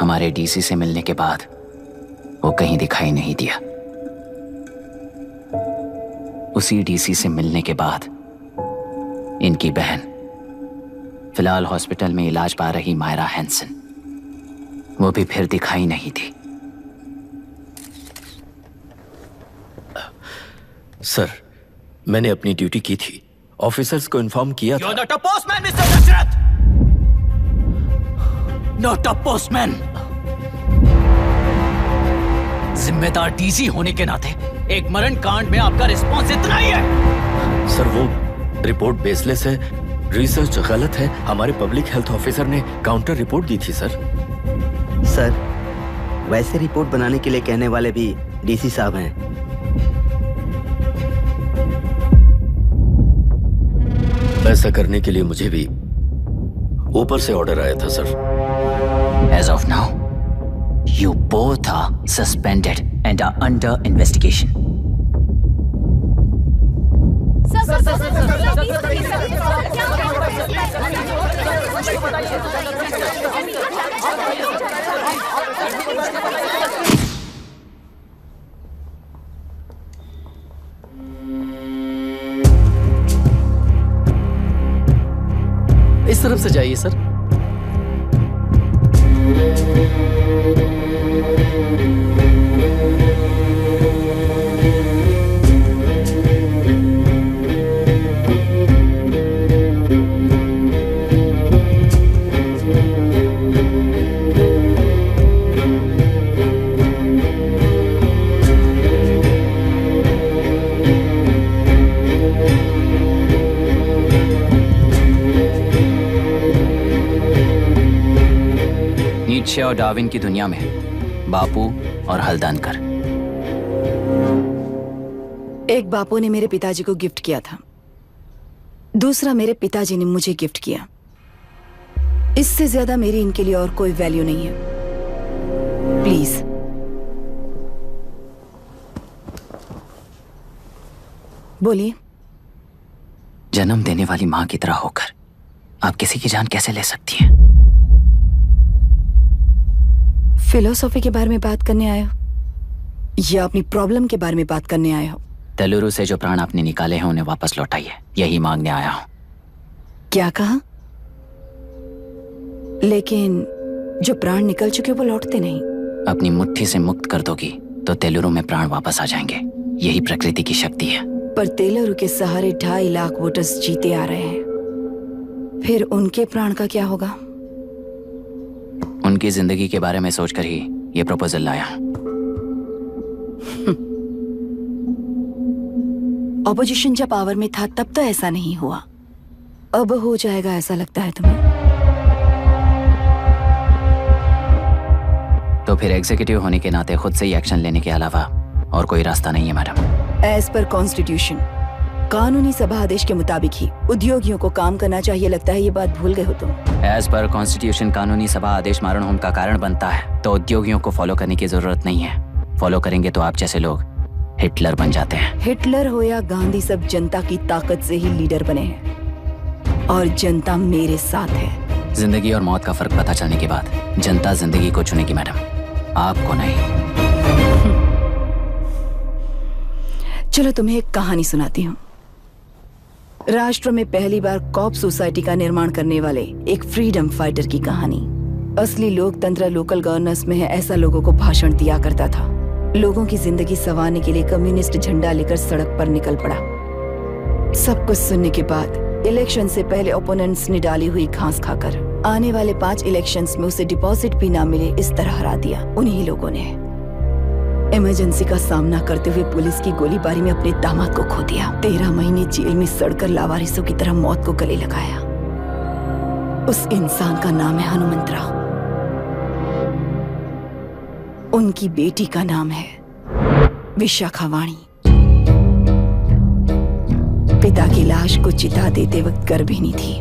Speaker 3: हमारे डीसी से मिलने के बाद वो कहीं दिखाई नहीं दिया। उसी डीसी से मिलने के बाद इनकी बहन फिलहाल हॉस्पिटल में इलाज पा रही मायरा हैंसन, वो भी फिर दिखाई नहीं दी।
Speaker 1: सर, मैंने अपनी ड्यूटी की थी, ऑफिसर्स को इन्फॉर्म किया था।
Speaker 3: You're not a postman, Mr. Dashrath! Not a postman! जिम्मेदार डीसी होने के नाते एक मरण कांड में आपका रिस्पॉन्स इतना ही है।
Speaker 1: सर, वो रिपोर्ट बेसलेस है, रिसर्च गलत है। हमारे पब्लिक हेल्थ ऑफिसर ने काउंटर रिपोर्ट दी थी सर।
Speaker 14: सर, वैसे रिपोर्ट बनाने के लिए कहने वाले भी डीसी साहब हैं।
Speaker 1: ऐसा करने के लिए मुझे भी ऊपर से ऑर्डर आया था sir.
Speaker 3: As of now, you both are suspended and are under investigation.
Speaker 15: इस तरफ से जाइए सर।
Speaker 3: नीत्शे और डार्विन की दुनिया में बापू और हल्दानकर।
Speaker 12: एक बापू ने मेरे पिताजी को गिफ्ट किया था, दूसरा मेरे पिताजी ने मुझे गिफ्ट किया। इससे ज्यादा मेरी इनके लिए और कोई वैल्यू नहीं है। प्लीज बोलिए।
Speaker 3: जन्म देने वाली मां की तरह होकर आप किसी की जान कैसे ले सकती हैं?
Speaker 12: फिलोसॉफी के बारे में बात करने आए हो या अपनी प्रॉब्लम के बारे में बात करने आए हो?
Speaker 3: तेलुरु से जो प्राण आपने निकाले हैं उन्हें वापस लौटाइए, यही मांगने आया हूं।
Speaker 12: क्या कहा? लेकिन जो प्राण निकल चुके वो लौटते नहीं।
Speaker 3: अपनी मुट्ठी से मुक्त कर दोगी तो तेलुरु में प्राण वापस आ जाएंगे। यही प्रकृति की शक्ति है।
Speaker 12: पर तेलुरु के सहारे 2.5 लाख वोटर्स जीते आ रहे हैं, फिर उनके प्राण का क्या होगा?
Speaker 3: उनकी जिंदगी के बारे में सोचकर ही ये प्रपोजल लाया।
Speaker 12: ऑपोजिशन जब पावर में था तब तो ऐसा नहीं हुआ, अब हो जाएगा ऐसा लगता है तुम्हें?
Speaker 3: तो फिर एग्जीक्यूटिव होने के नाते खुद से ही एक्शन लेने के अलावा और कोई रास्ता नहीं है मैडम।
Speaker 12: एज पर कॉन्स्टिट्यूशन, कानूनी सभा आदेश के मुताबिक ही उद्योगियों को काम करना चाहिए। लगता है ये बात भूल गए हो तुम।
Speaker 3: एज पर कॉन्स्टिट्यूशन कानूनी सभा आदेश मारण होम का कारण बनता है, तो उद्योगियों को फॉलो करने की जरूरत नहीं है। फॉलो करेंगे तो आप जैसे लोग हिटलर बन जाते हैं।
Speaker 12: हिटलर हो या गांधी, सब जनता की ताकत से ही लीडर बने हैं और जनता मेरे साथ है।
Speaker 3: जिंदगी और मौत का फर्क पता चलने के बाद जनता जिंदगी को चुनेगी मैडम, आपको नहीं।
Speaker 12: चलो तुम्हें एक कहानी सुनाती हूँ। राष्ट्र में पहली बार कॉप सोसाइटी का निर्माण करने वाले एक फ्रीडम फाइटर की कहानी। असली लोकतंत्र लोकल गवर्नेंस में है, ऐसा लोगों को भाषण दिया करता था। लोगों की जिंदगी संवारने के लिए कम्युनिस्ट झंडा लेकर सड़क पर निकल पड़ा। सब कुछ सुनने के बाद इलेक्शन से पहले ओपोनेंट्स ने डाली हुई घास खाकर आने वाले 5 इलेक्शंस में उसे डिपॉजिट भी ना मिले इस तरह हरा दिया। उन्हीं लोगों ने इमरजेंसी का सामना करते हुए पुलिस की गोलीबारी में अपने दामाद को खो दिया। 13 महीने जेल में सड़कर लावारिसों की तरह मौत को गले लगाया। उस इंसान का नाम है हनुमंतराव। उनकी बेटी का नाम है विशाखावाणी। पिता की लाश को चिता देते वक्त गर्भिणी थी।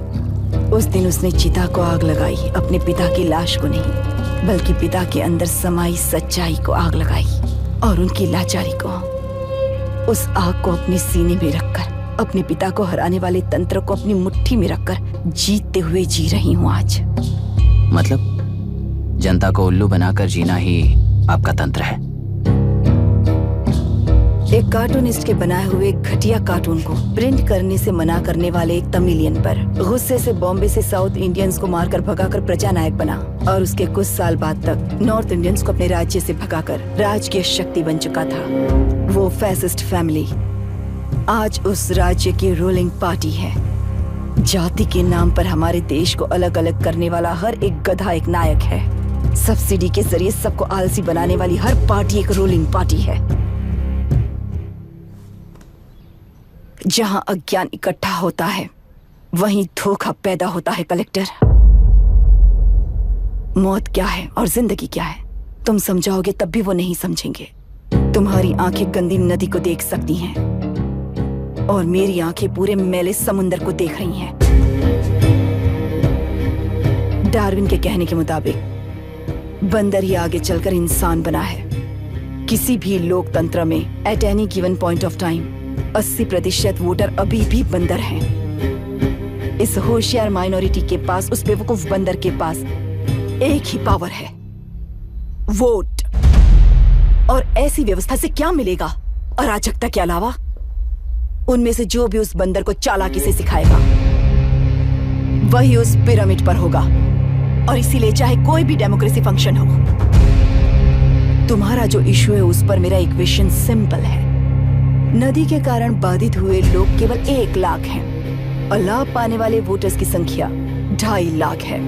Speaker 12: उस दिन उसने चिता को आग लगाई, अपने पिता की लाश को नहीं बल्कि पिता के अंदर समाई सच्चाई को आग लगाई और उनकी लाचारी को। उस आग को अपने सीने में रखकर अपने पिता को हराने वाले तंत्र को अपनी मुट्ठी में रखकर जीतते हुए जी रही हूँ आज।
Speaker 3: मतलब जनता को उल्लू बनाकर जीना ही आपका तंत्र है?
Speaker 12: एक कार्टूनिस्ट के बनाए हुए घटिया कार्टून को प्रिंट करने से मना करने वाले एक तमिलियन पर गुस्से से बॉम्बे से साउथ इंडियंस को मारकर भगाकर प्रजा नायक बना और उसके कुछ साल बाद तक नॉर्थ इंडियंस को अपने राज्य से भगाकर राजकीय शक्ति बन चुका था। वो फैसिस्ट फैमिली आज उस राज्य की रूलिंग पार्टी है। जाति के नाम पर हमारे देश को अलग अलग करने वाला हर एक गधा एक नायक है। सब्सिडी के जरिए सबको आलसी बनाने वाली हर पार्टी एक रूलिंग पार्टी है। जहां अज्ञान इकट्ठा होता है वहीं धोखा पैदा होता है। कलेक्टर, मौत क्या है और जिंदगी क्या है तुम समझाओगे तब भी वो नहीं समझेंगे। तुम्हारी आंखें गंदी नदी को देख सकती हैं और मेरी आंखें पूरे मैले समुंदर को देख रही हैं। डार्विन के कहने के मुताबिक बंदर ही आगे चलकर इंसान बना है। किसी भी लोकतंत्र में at any given point of time 80% voter अभी भी बंदर हैं। इस होशियार माइनॉरिटी के पास, उस बेवकूफ बंदर के पास एक ही पावर है, वोट। और ऐसी व्यवस्था से क्या मिलेगा अराजकता के अलावा? उनमें से जो भी उस बंदर को चालाकी से सिखाएगा वही उस पिरामिड पर होगा। और इसीलिए चाहे कोई भी डेमोक्रेसी फंक्शन हो, तुम्हारा जो इशू है उस पर मेरा इक्वेशन सिंपल है। नदी के कारण बाधित हुए लोग केवल 1 लाख हैं और लाभ पाने वाले वोटर्स की संख्या 2.5 लाख है।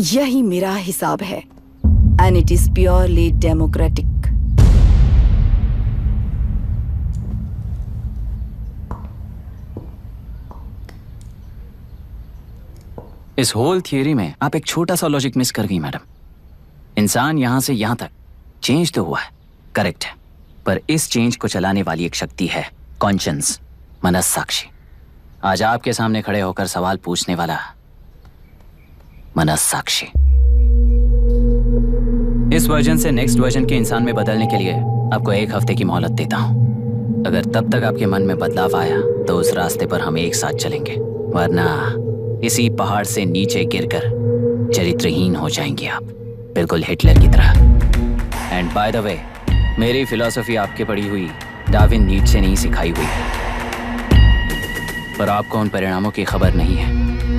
Speaker 12: यही मेरा हिसाब है and it is purely democratic.
Speaker 3: इस होल थियरी में आप एक छोटा सा लॉजिक मिस कर गई मैडम। इंसान यहां से यहां तक चेंज तो हुआ है, करेक्ट है, पर इस चेंज को चलाने वाली एक शक्ति है कॉन्शियंस, मनस्साक्षी। आज आपके सामने खड़े होकर सवाल पूछने वाला मनस्साक्षी। इस वर्जन से नेक्स्ट वर्जन के इंसान में बदलने के लिए आपको 1 हफ्ते की मोहलत देता हूं। अगर तब तक आपके मन में बदलाव आया तो उस रास्ते पर हम एक साथ चलेंगे, वरना इसी पहाड़ से नीचे गिरकर चरित्रहीन हो जाएंगे आप, बिल्कुल हिटलर की तरह। एंड बाय द वे, मेरी फिलॉसफी आपके पढ़ी हुई डार्विन नीचे नहीं सिखाई हुई है, पर आपको उन परिणामों की खबर नहीं है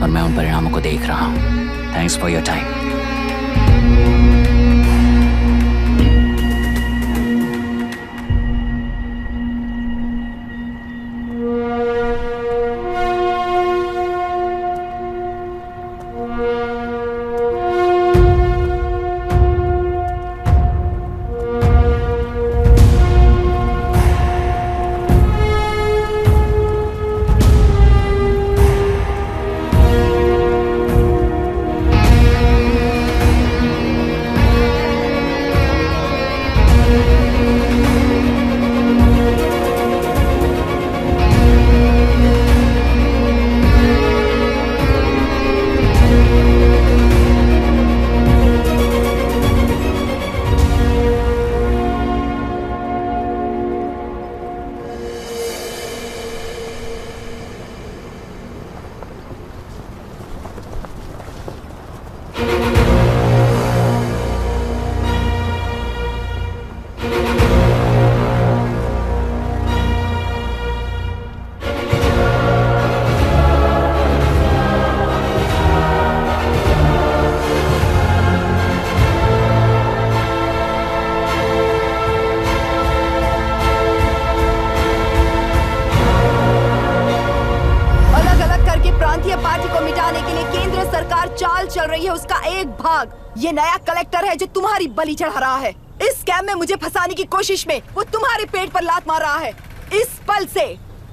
Speaker 3: और मैं उन परिणामों को देख रहा हूँ। Thanks for your time.
Speaker 12: ये नया कलेक्टर है जो तुम्हारी बलि चढ़ा रहा है। इस स्कैम में मुझे फंसाने की कोशिश में वो तुम्हारे पेट पर लात मार रहा है। इस पल से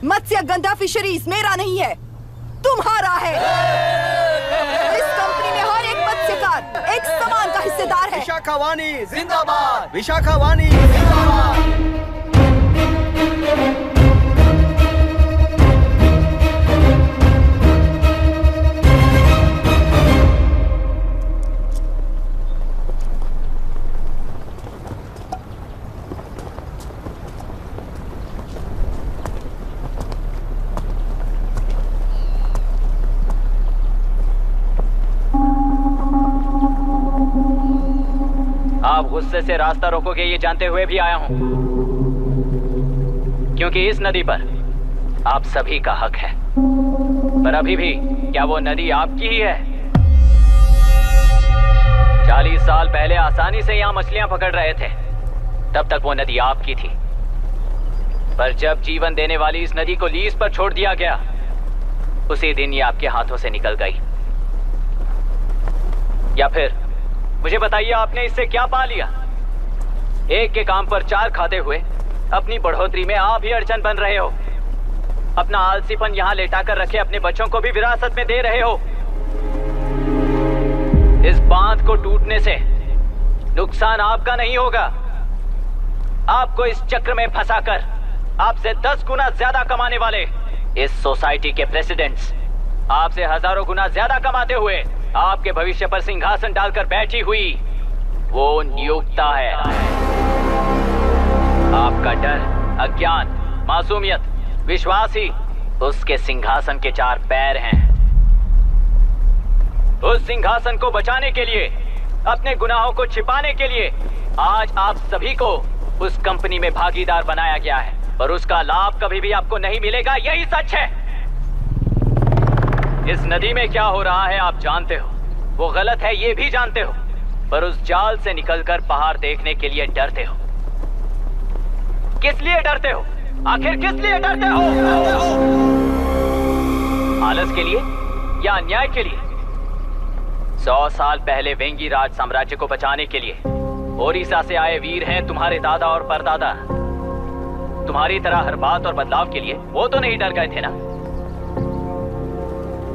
Speaker 12: मत्स्य गंधा फिशरीज मेरा नहीं है, तुम्हारा है। इस कंपनी में हर एक मत्स्यकार एक समान का हिस्सेदार है।
Speaker 19: विशाखावाणी जिंदाबाद, विशाखावाणी जिंदाबाद।
Speaker 3: आप गुस्से से रास्ता रोकोगे ये जानते हुए भी आया हूं, क्योंकि इस नदी पर आप सभी का हक है। पर अभी भी क्या वो नदी आपकी ही है? 40 साल पहले आसानी से यहां मछलियां पकड़ रहे थे, तब तक वो नदी आपकी थी। पर जब जीवन देने वाली इस नदी को लीज पर छोड़ दिया गया, उसी दिन ये आपके हाथों से निकल गई। या फिर मुझे बताइए, आपने इससे क्या पा लिया? एक के काम पर 4 खाते हुए अपनी बढ़ोतरी में आप ही अड़चन बन रहे हो। अपना आलसीपन यहाँ लेटा कर रखे अपने बच्चों को भी विरासत में दे रहे हो। इस बांध को टूटने से नुकसान आपका नहीं होगा। आपको इस चक्र में फंसाकर आपसे 10 गुना ज्यादा कमाने वाले इस सोसाइटी के प्रेसिडेंट्स आपसे हजारों गुना ज्यादा कमाते हुए आपके भविष्य पर सिंहासन डालकर बैठी हुई वो नियोक्ता है। आपका डर, अज्ञान, मासूमियत, विश्वास ही उसके सिंहासन के 4 पैर हैं। उस सिंहासन को बचाने के लिए, अपने गुनाहों को छिपाने के लिए आज आप सभी को उस कंपनी में भागीदार बनाया गया है, और उसका लाभ कभी भी आपको नहीं मिलेगा। यही सच है। इस नदी में क्या हो रहा है आप जानते हो, वो गलत है ये भी जानते हो, पर उस जाल से निकलकर पहाड़ देखने के लिए डरते हो। किस लिए डरते हो? आखिर किस लिए डरते हो? आलस के लिए या अन्याय के लिए? 100 साल पहले वेंगी राज साम्राज्य को बचाने के लिए ओडिशा से आए वीर हैं तुम्हारे दादा और परदादा। तुम्हारी तरह हर बात और बदलाव के लिए वो तो नहीं डर गए थे ना।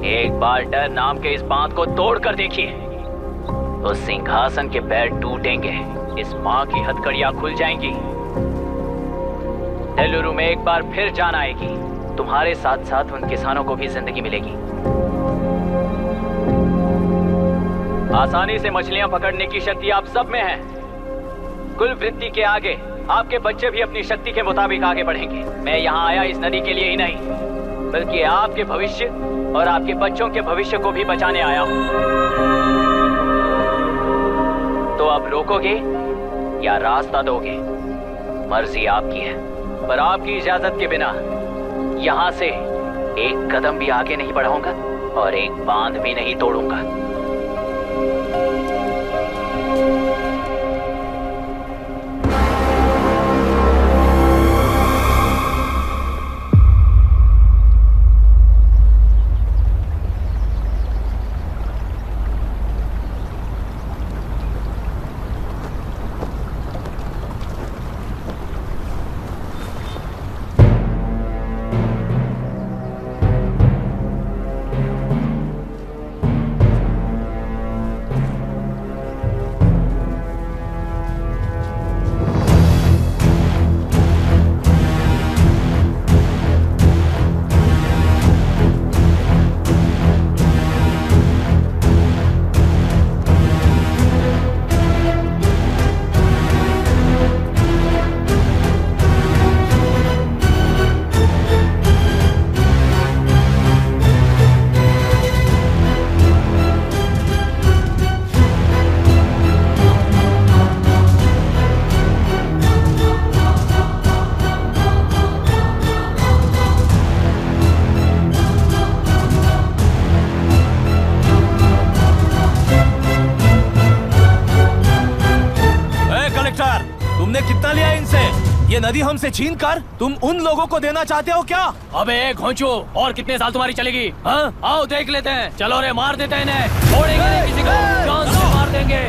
Speaker 3: एक बार डर नाम के इस बांध को तोड़ कर देखिए, तो सिंहासन के पैर टूटेंगे, इस मां की हथकड़ियां खुल जाएंगी। नेल्लूरू में एक बार फिर जान आएगी। तुम्हारे साथ साथ उन किसानों को भी जिंदगी मिलेगी। आसानी से मछलियां पकड़ने की शक्ति आप सब में है। कुल वृत्ति के आगे आपके बच्चे भी अपनी शक्ति के मुताबिक आगे बढ़ेंगे। मैं यहाँ आया इस नदी के लिए ही नहीं, बल्कि आपके भविष्य और आपके बच्चों के भविष्य को भी बचाने आया हूँ। तो अब रोकोगे या रास्ता दोगे, मर्जी आपकी है। पर आपकी इजाजत के बिना यहाँ से एक कदम भी आगे नहीं बढ़ाऊंगा और एक बांध भी नहीं तोड़ूंगा।
Speaker 13: ये नदी हमसे छीन कर तुम उन लोगों को देना चाहते हो क्या?
Speaker 9: अबे घोंचू, और कितने साल तुम्हारी चलेगी? हाँ, आओ देख लेते हैं। चलो रे, मार देते हैं इन्हें, छोड़ेंगे नहीं किसी को, जान से मार देंगे।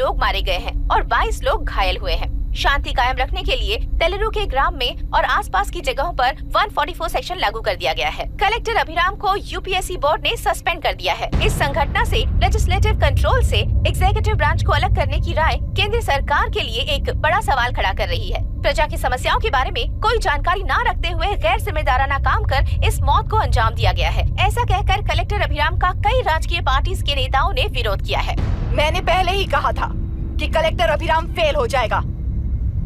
Speaker 2: लोग मारे गए हैं और 22 लोग घायल हुए हैं। शांति कायम रखने के लिए तेलुरु के ग्राम में और आसपास की जगहों पर 144 सेक्शन लागू कर दिया गया है। कलेक्टर अभिराम को यूपीएससी बोर्ड ने सस्पेंड कर दिया है। इस संघटना से लेजिस्लेटिव कंट्रोल से एग्जीक्यूटिव ब्रांच को अलग करने की राय केंद्र सरकार के लिए एक बड़ा सवाल खड़ा कर रही है। प्रजा की समस्याओं के बारे में कोई जानकारी न रखते हुए गैर जिम्मेदाराना काम कर इस मौत को अंजाम दिया गया है। ऐसा कहकर कलेक्टर अभिराम का कई राजकीय पार्टी के नेताओं ने विरोध किया है।
Speaker 12: मैंने पहले ही कहा था कि कलेक्टर अभिराम फेल हो जाएगा।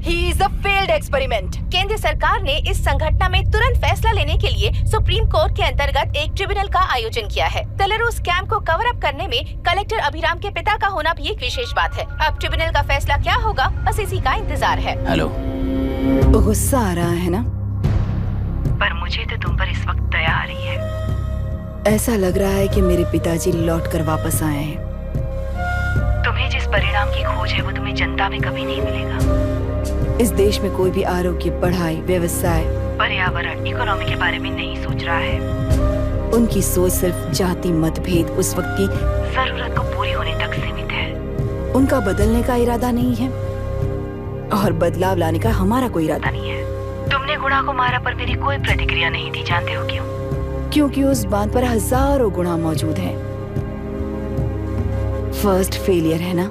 Speaker 12: He is a failed experiment.
Speaker 2: केंद्र सरकार ने इस संघटना में तुरंत फैसला लेने के लिए सुप्रीम कोर्ट के अंतर्गत एक ट्रिब्यूनल का आयोजन किया है। तेलुरु स्कैम को कवर अप करने में कलेक्टर अभिराम के पिता का होना भी एक विशेष बात है। अब ट्रिब्यूनल का फैसला क्या होगा, बस इसी का इंतजार है।
Speaker 3: हेलो,
Speaker 12: गुस्सा आ रहा है ना?
Speaker 20: पर मुझे तो तुम पर इस वक्त दया आ रही है।
Speaker 12: ऐसा लग रहा है कि मेरे पिताजी लौट कर वापस आए हैं।
Speaker 20: तुम्हें जिस परिणाम की खोज है वो तुम्हें जनता में कभी नहीं मिलेगा।
Speaker 12: इस देश में कोई भी आरोग्य, पढ़ाई, व्यवसाय,
Speaker 20: पर्यावरण, इकोनॉमी के बारे में नहीं सोच रहा है।
Speaker 12: उनकी सोच सिर्फ जाति मतभेद उस वक्त की
Speaker 20: जरूरत को पूरी होने तक सीमित है।
Speaker 12: उनका बदलने का इरादा नहीं है और बदलाव लाने का हमारा कोई इरादा
Speaker 20: नहीं है। तुमने गुणा को मारा पर मेरी कोई प्रतिक्रिया नहीं दी, जानते हो क्यों?
Speaker 12: क्योंकि उस बात पर हजारों गुणा मौजूद हैं। फर्स्ट फेलियर है ना,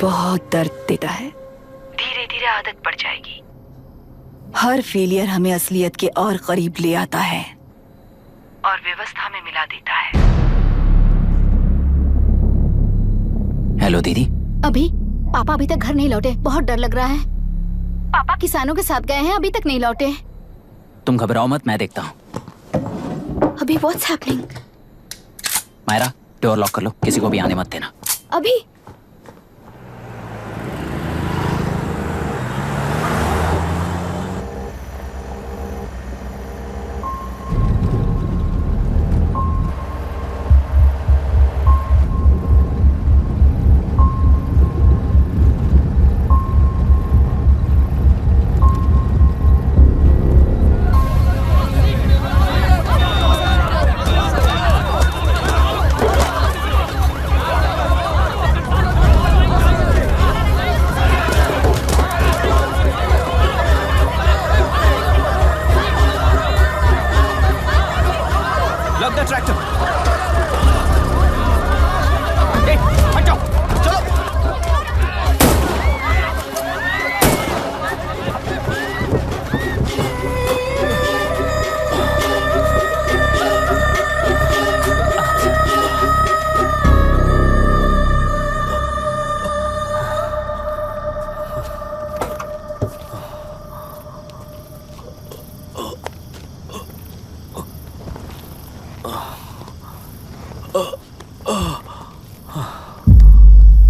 Speaker 12: बहुत दर्द देता है।
Speaker 20: धीरे धीरे आदत पड़ जाएगी।
Speaker 12: हर फेलियर हमें असलियत के और करीब ले आता है
Speaker 20: और व्यवस्था में मिला देता है।
Speaker 3: हेलो दीदी।
Speaker 18: अभी पापा अभी तक घर नहीं लौटे, बहुत डर लग रहा है। पापा किसानों के साथ गए हैं, अभी तक नहीं लौटे।
Speaker 3: तुम घबराओ मत, मैं देखता हूँ।
Speaker 18: अभी what's happening?
Speaker 3: Myra, door lock कर लो, किसी को भी आने मत देना।
Speaker 18: अभी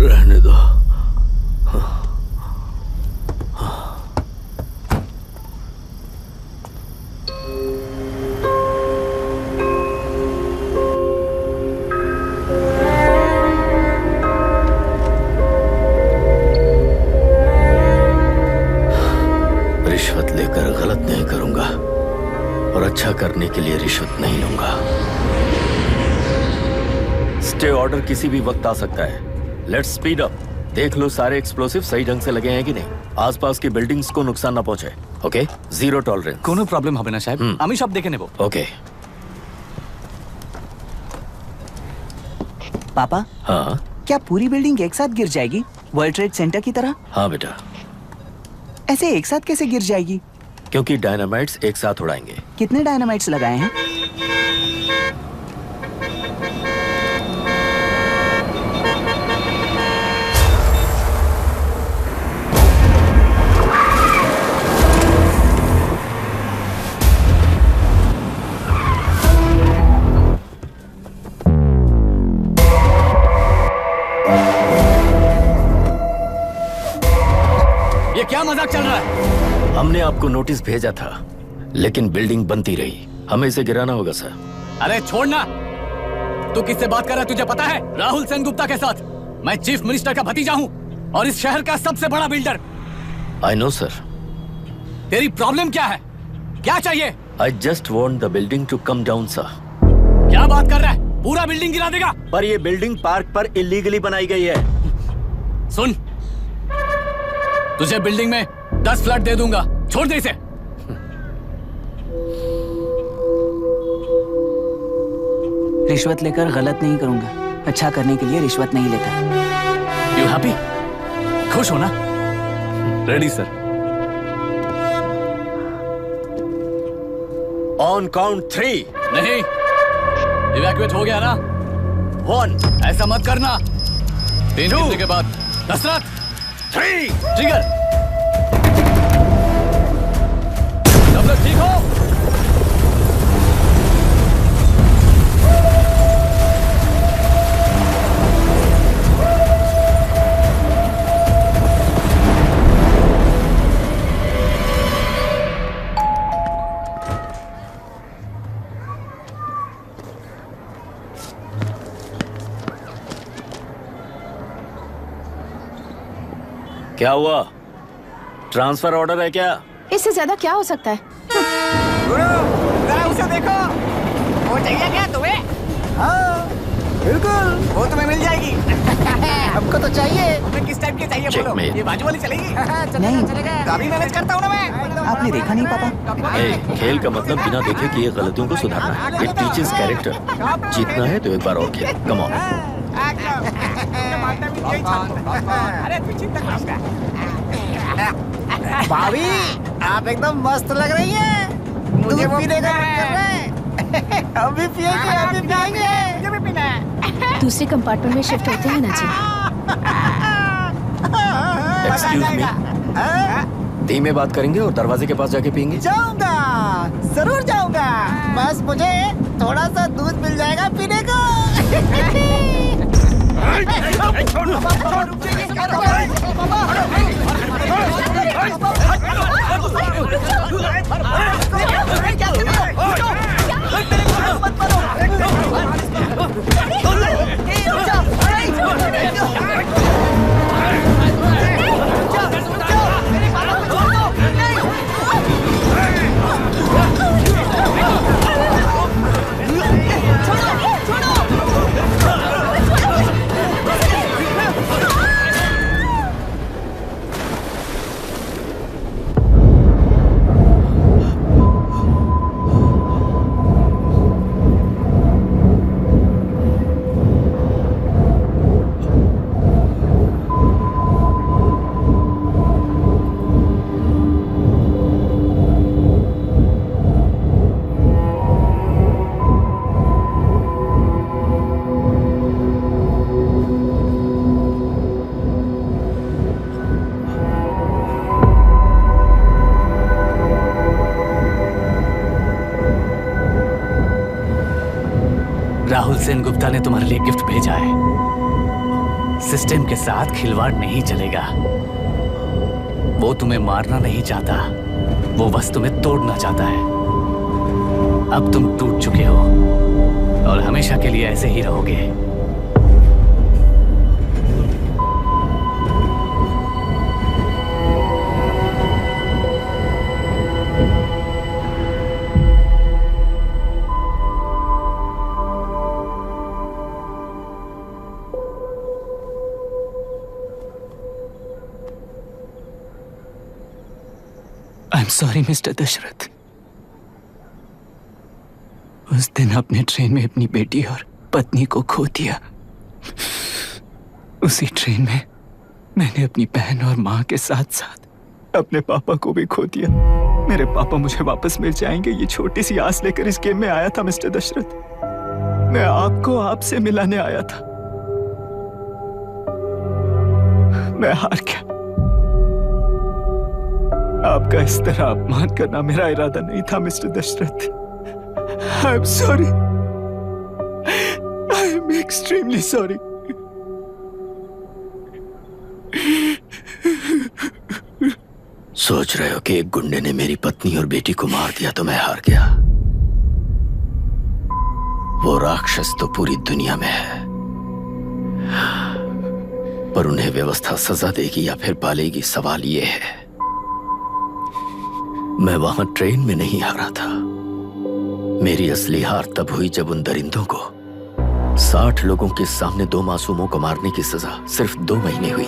Speaker 13: रहने दो। रिश्वत लेकर गलत नहीं करूंगा और अच्छा करने के लिए रिश्वत नहीं लूंगा।
Speaker 1: स्टे ऑर्डर किसी भी वक्त आ सकता है। Let's speed up. देख लो सारे एक्सप्लोसिव सही ढंग से लगे हैं कि नहीं। आसपास की बिल्डिंग्स को नुकसान ना पहुंचे। Okay, zero tolerance.
Speaker 15: कोनो प्रॉब्लम হবে না সাহেব, আমি সব দেখে নেব।
Speaker 1: ओके।
Speaker 21: पापा,
Speaker 1: हाँ
Speaker 21: क्या पूरी बिल्डिंग एक साथ गिर जाएगी, वर्ल्ड ट्रेड सेंटर की तरह?
Speaker 1: हाँ बेटा।
Speaker 21: ऐसे एक साथ कैसे गिर जाएगी?
Speaker 1: क्योंकि डायनामाइट्स एक साथ उड़ाएंगे।
Speaker 21: कितने डायनामाइट्स लगाए हैं?
Speaker 15: ये क्या मजाक चल रहा है?
Speaker 1: हमने आपको नोटिस भेजा था, लेकिन बिल्डिंग बनती रही। हमें इसे गिराना होगा सर।
Speaker 15: अरे छोड़ना। तू किससे बात कर रहा है तुझे पता है? राहुल सेनगुप्ता के साथ। मैं चीफ मिनिस्टर का भतीजा हूँ और इस शहर का सबसे बड़ा बिल्डर।
Speaker 1: I know sir.
Speaker 15: तेरी प्रॉब्लम क्या है? क्या चाहिए?
Speaker 1: I just want the building to come down sir.
Speaker 15: क्या बात कर रहा है? पूरा बिल्डिंग गिरा देगा?
Speaker 1: पर ये बिल्डिंग पार्क पर इलीगली बनाई गई है।
Speaker 15: सुन, तुझे बिल्डिंग में 10 फ्लैट दे दूंगा, छोड़ दे इसे।
Speaker 21: रिश्वत लेकर गलत नहीं करूंगा, अच्छा करने के लिए रिश्वत नहीं लेता।
Speaker 15: You happy? खुश हो ना?
Speaker 13: Ready sir.
Speaker 1: On count 3।
Speaker 15: नहीं, इवैक्यूएट हो गया ना?
Speaker 1: 1।
Speaker 15: ऐसा मत करना। 3 गिनने के बाद दशरथ
Speaker 1: 3
Speaker 15: ट्रिगर। सब लोग ठीक हो?
Speaker 1: क्या हुआ? ट्रांसफर ऑर्डर है क्या?
Speaker 2: इससे ज्यादा क्या हो सकता है?
Speaker 19: उसे देखो, वो चाहिए क्या तुम्हें? हाँ, बिल्कुल, वो तुम्हें मिल जाएगी। हमको तो चाहिए। तुम्हें किस टाइप की चाहिए बोलो? ये बाजू वाली चलेगी?
Speaker 21: नहीं,
Speaker 19: चलेगा। अभी मैनेज करता हूँ ना मैं।
Speaker 21: आपने देखा नहीं पापा?
Speaker 1: खेल का मतलब बिना देखे किए गलतियों को सुधारना है। It teaches character. जीतना है तो एक बार और खेल। Come on.
Speaker 19: भाभी, आप एकदम मस्त लग रही हैं। मुझे वो पीने का मन कर रहा है। अभी पिएंगे, अभी पिएंगे। मुझे भी पीना है।
Speaker 2: दूसरे कंपार्टमेंट में शिफ्ट होते हैं ना जी।
Speaker 1: एक्सक्यूज मी, धीमे बात करेंगे और दरवाजे के पास जाके पियेंगे।
Speaker 19: जाऊंगा, जरूर जाऊंगा। बस मुझे थोड़ा सा दूध मिल जाएगा पीने को।
Speaker 15: राहुल सेन गुप्ता ने तुम्हारे लिए गिफ्ट भेजा है। सिस्टम के साथ खिलवाड़ नहीं चलेगा। वो तुम्हें मारना नहीं चाहता, वो बस तुम्हें तोड़ना चाहता है। अब तुम टूट चुके हो और हमेशा के लिए ऐसे ही रहोगे।
Speaker 3: I'm sorry, mister Dasharath. उस दिन अपने ट्रेन में अपनी बेटी और पत्नी को खो दिया। उसी ट्रेन में मैंने अपनी बहन और माँ के साथ साथ अपने पापा को भी खो दिया। मेरे पापा मुझे वापस मिल जाएंगे, ये छोटी सी आस लेकर इस गेम में आया था मिस्टर दशरथ। मैं आपको आपसे मिलाने आया था। मैं हार गया। आपका इस तरह अपमान करना मेरा इरादा नहीं था mister Dashrath. I am sorry. I am extremely sorry.
Speaker 1: सोच रहे हो कि एक गुंडे ने मेरी पत्नी और बेटी को मार दिया तो मैं हार गया? वो राक्षस तो पूरी दुनिया में है, पर उन्हें व्यवस्था सजा देगी या फिर पालेगी, सवाल ये है। मैं वहां ट्रेन में नहीं हारा था। मेरी असली हार तब हुई जब उन दरिंदों को 60 लोगों के सामने 2 मासूमों को मारने की सजा सिर्फ 2 महीने हुई।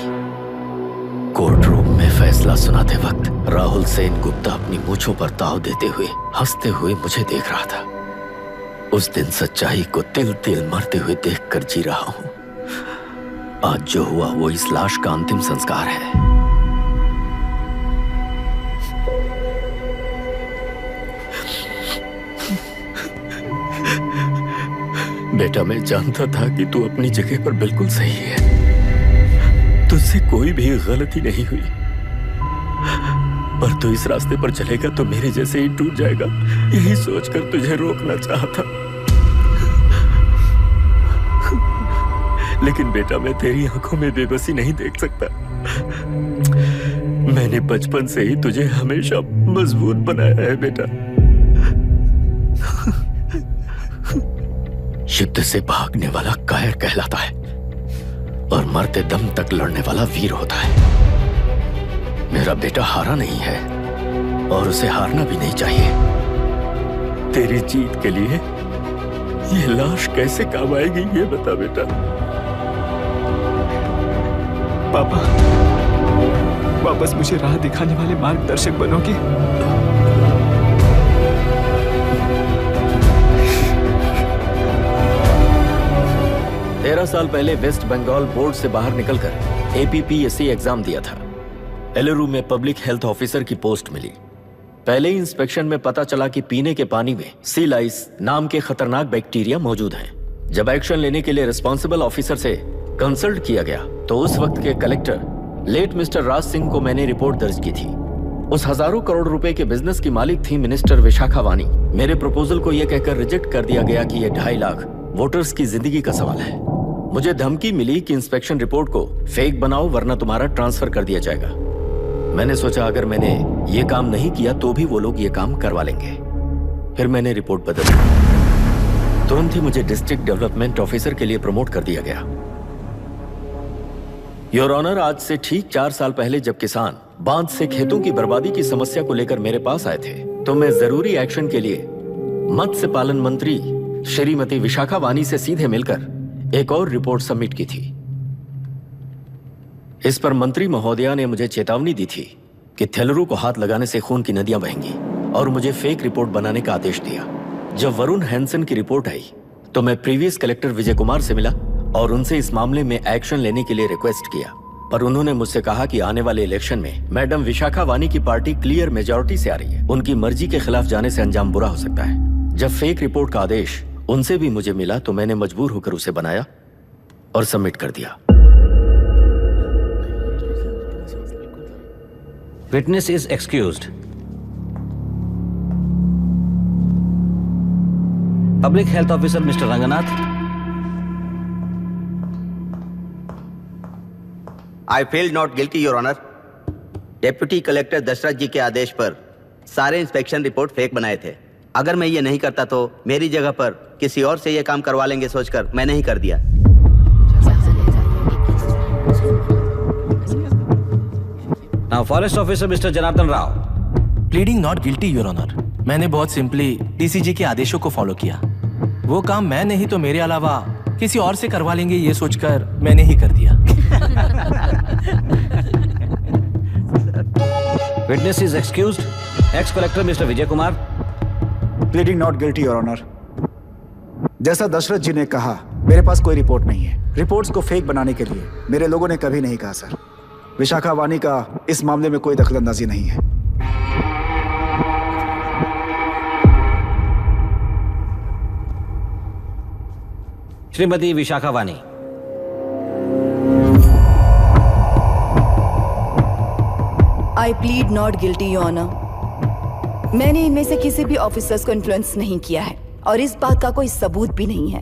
Speaker 1: कोर्ट रूम में फैसला सुनाते वक्त राहुल सेन गुप्ता अपनी मूंछों पर ताव देते हुए हंसते हुए मुझे देख रहा था। उस दिन सच्चाई को तिल तिल मरते हुए देखकर जी रहा हूं। आज जो हुआ वो इस लाश का अंतिम संस्कार है। बेटा, मैं जानता था कि तू अपनी जगह पर बिल्कुल सही है। तुझसे कोई भी गलती नहीं हुई, पर तू इस रास्ते पर चलेगा तो मेरे जैसे ही टूट जाएगा, यही सोचकर तुझे रोकना चाहता। लेकिन बेटा, मैं तेरी आंखों में बेबसी नहीं देख सकता। मैंने बचपन से ही तुझे हमेशा मजबूत बनाया है बेटा। युद्ध से भागने वाला कायर कहलाता है और मरते दम तक लड़ने वाला वीर होता है। मेरा बेटा हारा नहीं है और उसे हारना भी नहीं चाहिए। तेरी जीत के लिए ये लाश कैसे काम आएगी ये बता बेटा।
Speaker 16: पापा, वापस मुझे राह दिखाने वाले मार्गदर्शक बनोगे?
Speaker 1: 13 साल पहले वेस्ट बंगाल बोर्ड से बाहर निकलकर APPSC एग्जाम दिया था। एलरू में पब्लिक हेल्थ ऑफिसर की पोस्ट मिली। पहले ही इंस्पेक्शन में पता चला कि पीने के पानी में सी लाइस नाम के खतरनाक बैक्टीरिया मौजूद हैं। जब एक्शन लेने के लिए रिस्पॉन्सिबल ऑफिसर से कंसल्ट किया गया तो उस वक्त के collector late mister Raj Singh को मैंने रिपोर्ट दर्ज की थी। उस हजारों करोड़ रुपए के बिजनेस की मालिक थी मिनिस्टर विशाखा वानी। मेरे प्रपोजल को यह कहकर रिजेक्ट कर दिया गया कि यह 2.5 लाख वोटर्स की जिंदगी का सवाल है। मुझे धमकी मिली कि इंस्पेक्शन रिपोर्ट को फेक बनाओ वरना तुम्हारा ट्रांसफर कर दिया जाएगा। मैंने सोचा अगर मैंने ये काम नहीं किया तो भी वो लोग ये काम करवा लेंगे। फिर मैंने रिपोर्ट बदल दी। तुरंत ही मुझे डिस्ट्रिक्ट डेवलपमेंट ऑफिसर के लिए प्रमोट कर दिया गया। योर ऑनर, आज से ठीक 4 साल पहले जब किसान बांध से खेतों की बर्बादी की समस्या को लेकर मेरे पास आए थे तो मैं जरूरी एक्शन के लिए मत्स्य पालन मंत्री श्रीमती विशाखा वानी से सीधे मिलकर एक और रिपोर्ट सबमिट की थी। इस पर मंत्री महोदया ने मुझे चेतावनी दी थी कि थेलरू को हाथ लगाने से खून की नदियां बहेंगी और मुझे फेक रिपोर्ट बनाने का आदेश दिया। जब वरुण हैंसन की रिपोर्ट आई तो मैं प्रीवियस कलेक्टर विजय कुमार से मिला और उनसे इस मामले में एक्शन लेने के लिए रिक्वेस्ट किया, पर उन्होंने मुझसे कहा कि आने वाले इलेक्शन में मैडम विशाखा वानी की पार्टी क्लियर मेजॉरिटी से आ रही है। उनकी मर्जी के खिलाफ जाने से अंजाम बुरा हो सकता है। जब फेक रिपोर्ट का आदेश उनसे भी मुझे मिला तो मैंने मजबूर होकर उसे बनाया और सबमिट कर दिया।
Speaker 8: Witness is excused. Public health officer mister Ranganath.
Speaker 14: I feel not guilty your honour. Deputy collector Dashrath ji के आदेश पर सारे इंस्पेक्शन रिपोर्ट फेक बनाए थे। अगर मैं ये नहीं करता तो मेरी जगह पर किसी और से ये काम करवा लेंगे सोचकर मैं नहीं कर दिया।
Speaker 8: Now forest officer mister Janardhan Rao.
Speaker 13: Pleading not guilty your honour. मैंने बहुत सिंपली डीसीजी के आदेशों को फॉलो किया। वो काम मैं नहीं तो मेरे अलावा किसी और से करवा लेंगे ये सोचकर मैंने ही कर दिया।
Speaker 8: Witness is excused. Ex collector mister Vijay Kumar.
Speaker 11: Pleading not guilty your honour. जैसा दशरथ जी ने कहा, मेरे पास कोई रिपोर्ट नहीं है। रिपोर्ट्स को फेक बनाने के लिए मेरे लोगों ने कभी नहीं कहा सर। विशाखा वानी का इस मामले में कोई दखलंदाजी नहीं है।
Speaker 8: Shrimati Vishakha Vani.
Speaker 12: I plead not guilty your honour. मैंने इनमें से किसी भी ऑफिसर्स को इन्फ्लुएंस नहीं किया है और इस बात का कोई सबूत भी नहीं है।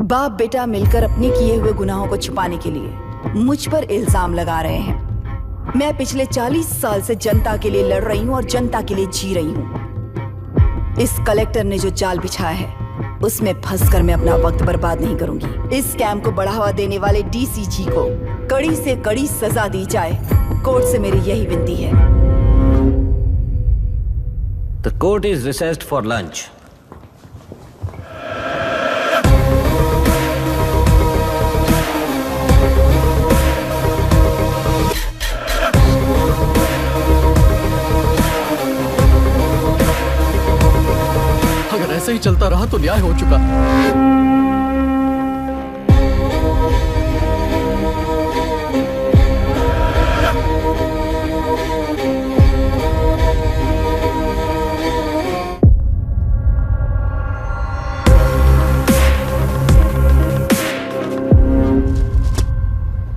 Speaker 12: बाप बेटा मिलकर अपने किए हुए गुनाहों को छुपाने के लिए मुझ पर इल्जाम लगा रहे हैं। मैं पिछले 40 साल से जनता के लिए लड़ रही हूँ और जनता के लिए जी रही हूँ। इस कलेक्टर ने जो जाल बिछाया है उसमें फंसकर मैं अपना वक्त बर्बाद नहीं करूंगी। इस स्कैम को बढ़ावा देने वाले डीसीजी को कड़ी से कड़ी सजा दी जाए। कोर्ट से मेरी यही विनती है।
Speaker 8: The court is recessed for lunch.
Speaker 4: ऐसे ही चलता रहा तो न्याय हो चुका।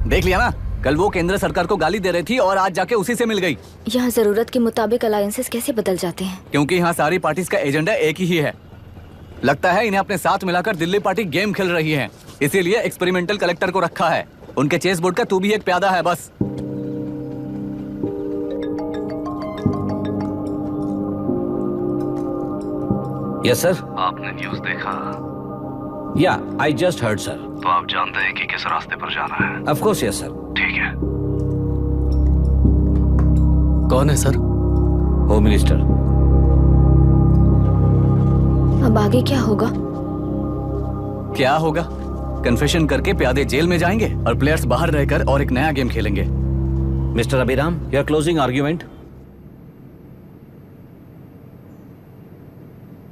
Speaker 15: देख लिया ना, कल वो केंद्र सरकार को गाली दे रही थी और आज जाके उसी से मिल गई।
Speaker 6: यहाँ जरूरत के मुताबिक अलायंसेस कैसे बदल जाते हैं?
Speaker 15: क्योंकि यहाँ सारी पार्टीज का एजेंडा एक ही है। लगता है इन्हें अपने साथ मिलाकर दिल्ली पार्टी गेम खेल रही है, इसीलिए एक्सपेरिमेंटल कलेक्टर को रखा है। उनके चेस बोर्ड का तू भी एक प्यादा है बस।
Speaker 8: Yes sir.
Speaker 22: आपने न्यूज़ देखा?
Speaker 8: या आई जस्ट हर्ड सर।
Speaker 22: तो आप जानते हैं कि किस रास्ते पर जाना है?
Speaker 8: Of course yes sir.
Speaker 22: ठीक है।
Speaker 4: कौन है सर?
Speaker 8: Home minister.
Speaker 6: अब आगे क्या होगा?
Speaker 15: क्या होगा? कन्फेशन करके प्यादे जेल में जाएंगे और प्लेयर्स बाहर रहकर और एक नया गेम खेलेंगे।
Speaker 8: Mister Abhiram, your closing argument.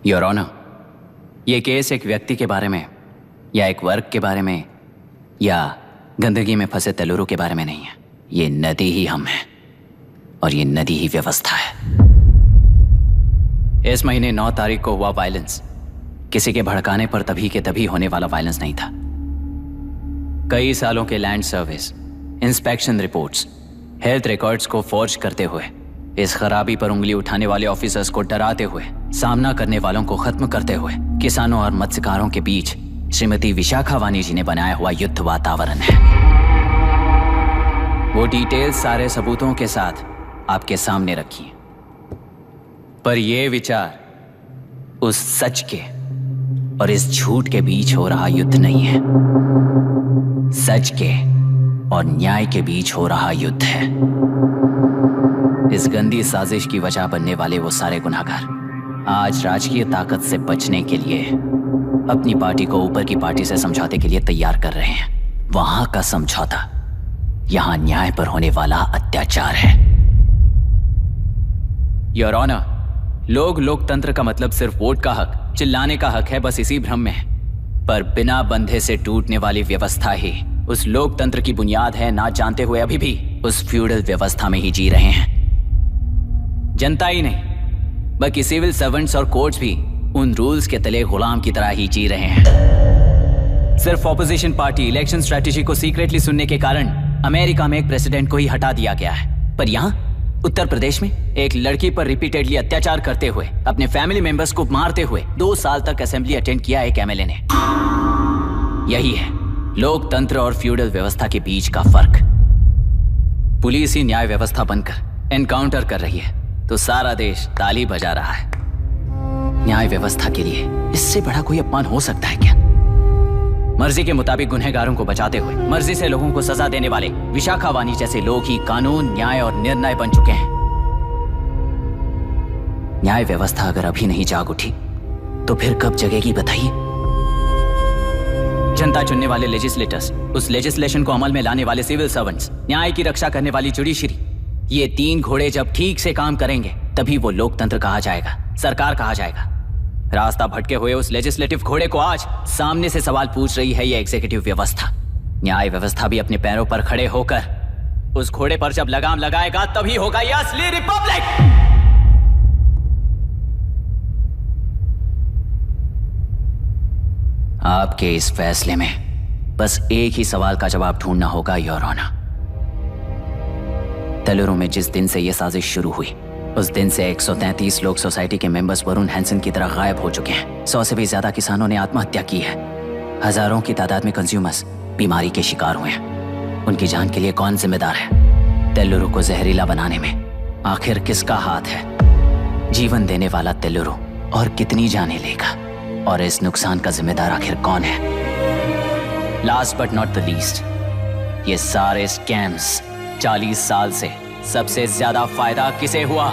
Speaker 3: Your honour, ये केस एक व्यक्ति के बारे में या एक वर्ग के बारे में या गंदगी में फंसे तेलुरु के बारे में नहीं है। ये नदी ही हम हैं और ये नदी ही व्यवस्था है। इस महीने 9 तारीख को हुआ वायलेंस किसी के भड़काने पर तभी के तभी होने वाला वायलेंस नहीं था। कई सालों के land service, inspection reports, health records को फॉर्ज करते हुए, इस खराबी पर उंगली उठाने वाले ऑफिसर्स को डराते हुए, सामना करने वालों को खत्म करते हुए, किसानों और मत्स्यकारों के बीच श्रीमती विशाखा वानी जी ने बनाया हुआ युद्ध वातावरण है। वो डिटेल सारे सबूतों के साथ आपके सामने रखी है। पर यह विचार उस सच के और इस झूठ के बीच हो रहा युद्ध नहीं है, सच के और न्याय के बीच हो रहा युद्ध है। इस गंदी साजिश की वजह बनने वाले वो सारे गुनहगार आज राजकीय ताकत से बचने के लिए अपनी पार्टी को ऊपर की पार्टी से समझौते के लिए तैयार कर रहे हैं। वहां का समझौता यहां न्याय पर होने वाला अत्याचार है। योर ऑनर, लोग लोकतंत्र का मतलब सिर्फ वोट का हक, चिल्लाने का हक है, बस इसी भ्रम में है। पर बिना बंधे से टूटने वाली व्यवस्था ही उस लोकतंत्र की बुनियाद है, ना जानते हुए अभी भी उस फ्यूडल व्यवस्था में ही जी रहे हैं। जनता ही नहीं बल्कि सिविल सर्वेंट्स और कोर्ट्स भी उन रूल्स के तले गुलाम की तरह ही जी रहे हैं। सिर्फ ऑपोजिशन पार्टी इलेक्शन स्ट्रेटेजी को सीक्रेटली सुनने के कारण अमेरिका में एक प्रेसिडेंट को ही हटा दिया गया है, पर यहां उत्तर प्रदेश में एक लड़की पर रिपीटेडली अत्याचार करते हुए, अपने फैमिली मेंबर्स को मारते हुए 2 साल तक असेंबली अटेंड किया एक एमएलए ने। यही है लोकतंत्र और फ्यूडल व्यवस्था के बीच का फर्क। पुलिस ही न्याय व्यवस्था बनकर एनकाउंटर कर रही है तो सारा देश ताली बजा रहा है। न्याय व्यवस्था के लिए इससे बड़ा कोई अपमान हो सकता है क्या? मर्जी के मुताबिक गुनहगारों को बचाते हुए मर्जी से लोगों को सजा देने वाले विशाखा वानी जैसे लोग ही कानून, न्याय और निर्णय बन चुके हैं। न्याय व्यवस्था अगर अभी नहीं जाग उठी तो फिर कब जगेगी बताइए? जनता चुनने वाले लेजिस्लेटर्स, उस लेजिस्लेशन को अमल में लाने वाले सिविल सर्वेंट्स, न्याय की रक्षा करने वाली जुडिशरी, ये 3 घोड़े जब ठीक से काम करेंगे तभी वो लोकतंत्र कहा जाएगा, सरकार कहा जाएगा। रास्ता भटके हुए उस लेजिस्लेटिव घोड़े को आज सामने से सवाल पूछ रही है ये एग्जीक्यूटिव व्यवस्था। न्याय व्यवस्था भी अपने पैरों पर खड़े होकर उस घोड़े पर जब लगाम लगाएगा तभी होगा ये असली रिपब्लिक। आपके इस फैसले में बस एक ही सवाल का जवाब ढूंढना होगा योर ऑनर। तेलुरु में जिस दिन से यह साजिश शुरू हुई उस दिन से 133 लोग सोसाइटी के मेंबर्स वरुण हैंसन की तरह गायब हो चुके हैं। 100 से भी ज्यादा किसानों ने आत्महत्या की है। हजारों की तादाद में कंज्यूमर्स बीमारी के शिकार हुए हैं। उनकी जान के लिए कौन जिम्मेदार है? तेलुरु को जहरीला बनाने में आखिर किसका हाथ है? जीवन देने वाला तेलुरु और कितनी जाने लेगा? और इस नुकसान का जिम्मेदार आखिर कौन है? Last but not the least, ये सारे स्कैम्स 40 साल से सबसे ज्यादा फायदा किसे हुआ?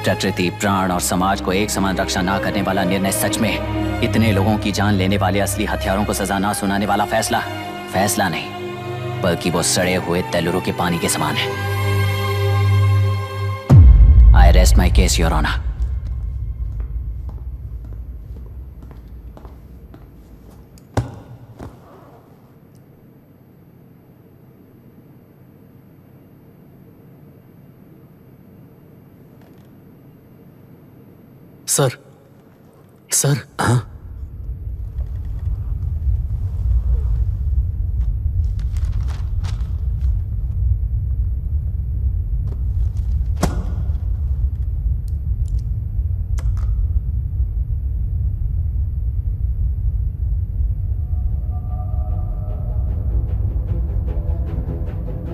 Speaker 3: प्रकृति, प्राण और समाज को एक समान रक्षा ना करने वाला निर्णय सच में इतने लोगों की जान लेने वाले असली हथियारों को सजा ना सुनाने वाला फैसला नहीं बल्कि वो सड़े हुए तेलुरु के पानी के समान है। I rest my case your honour.
Speaker 4: Sir sir.
Speaker 8: हाँ?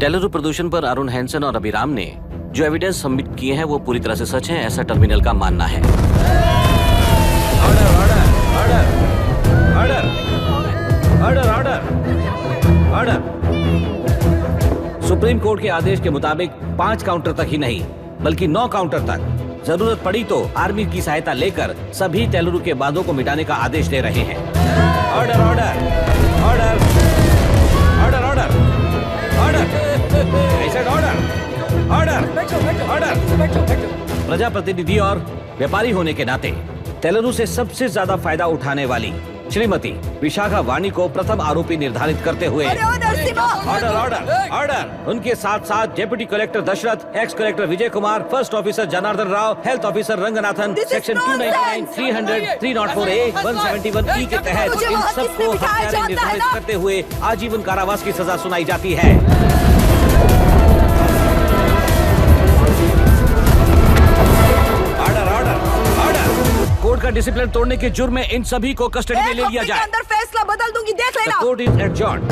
Speaker 8: टेलुरु प्रदूषण पर अरुण हैंसन और अभिराम ने जो एविडेंस सबमिट किए हैं वो पूरी तरह से सच है, ऐसा टर्मिनल का मानना है। ऑर्डर। सुप्रीम कोर्ट के आदेश के मुताबिक 5 काउंटर तक ही नहीं बल्कि 9 काउंटर तक जरूरत पड़ी तो आर्मी की सहायता लेकर सभी टेलुरु के वादों को मिटाने का आदेश दे रहे हैं। Order order order order order order order. प्रजाप्रतिनिधि और व्यापारी होने के नाते टेलुरु से सबसे ज्यादा फायदा उठाने वाली श्रीमती विशाखा वाणी को प्रथम आरोपी निर्धारित करते हुए ऑर्डर ऑर्डर ऑर्डर। उनके साथ साथ deputy collector Dashrath, ex collector Vijay Kumar, first officer Janardhan Rao, health officer Ranganathan, section 299, 300, 304A, 171E के तहत इन सबको हत्यारे निर्धारित करते हुए आजीवन कारावास की सजा सुनाई जाती है। कोर्ट का डिसिप्लिन तोड़ने के जुर्म में इन सभी को कस्टडी में ले लिया जाए।
Speaker 12: अंदर फैसला बदल दूंगी, देख लेना।
Speaker 8: Court is adjourned.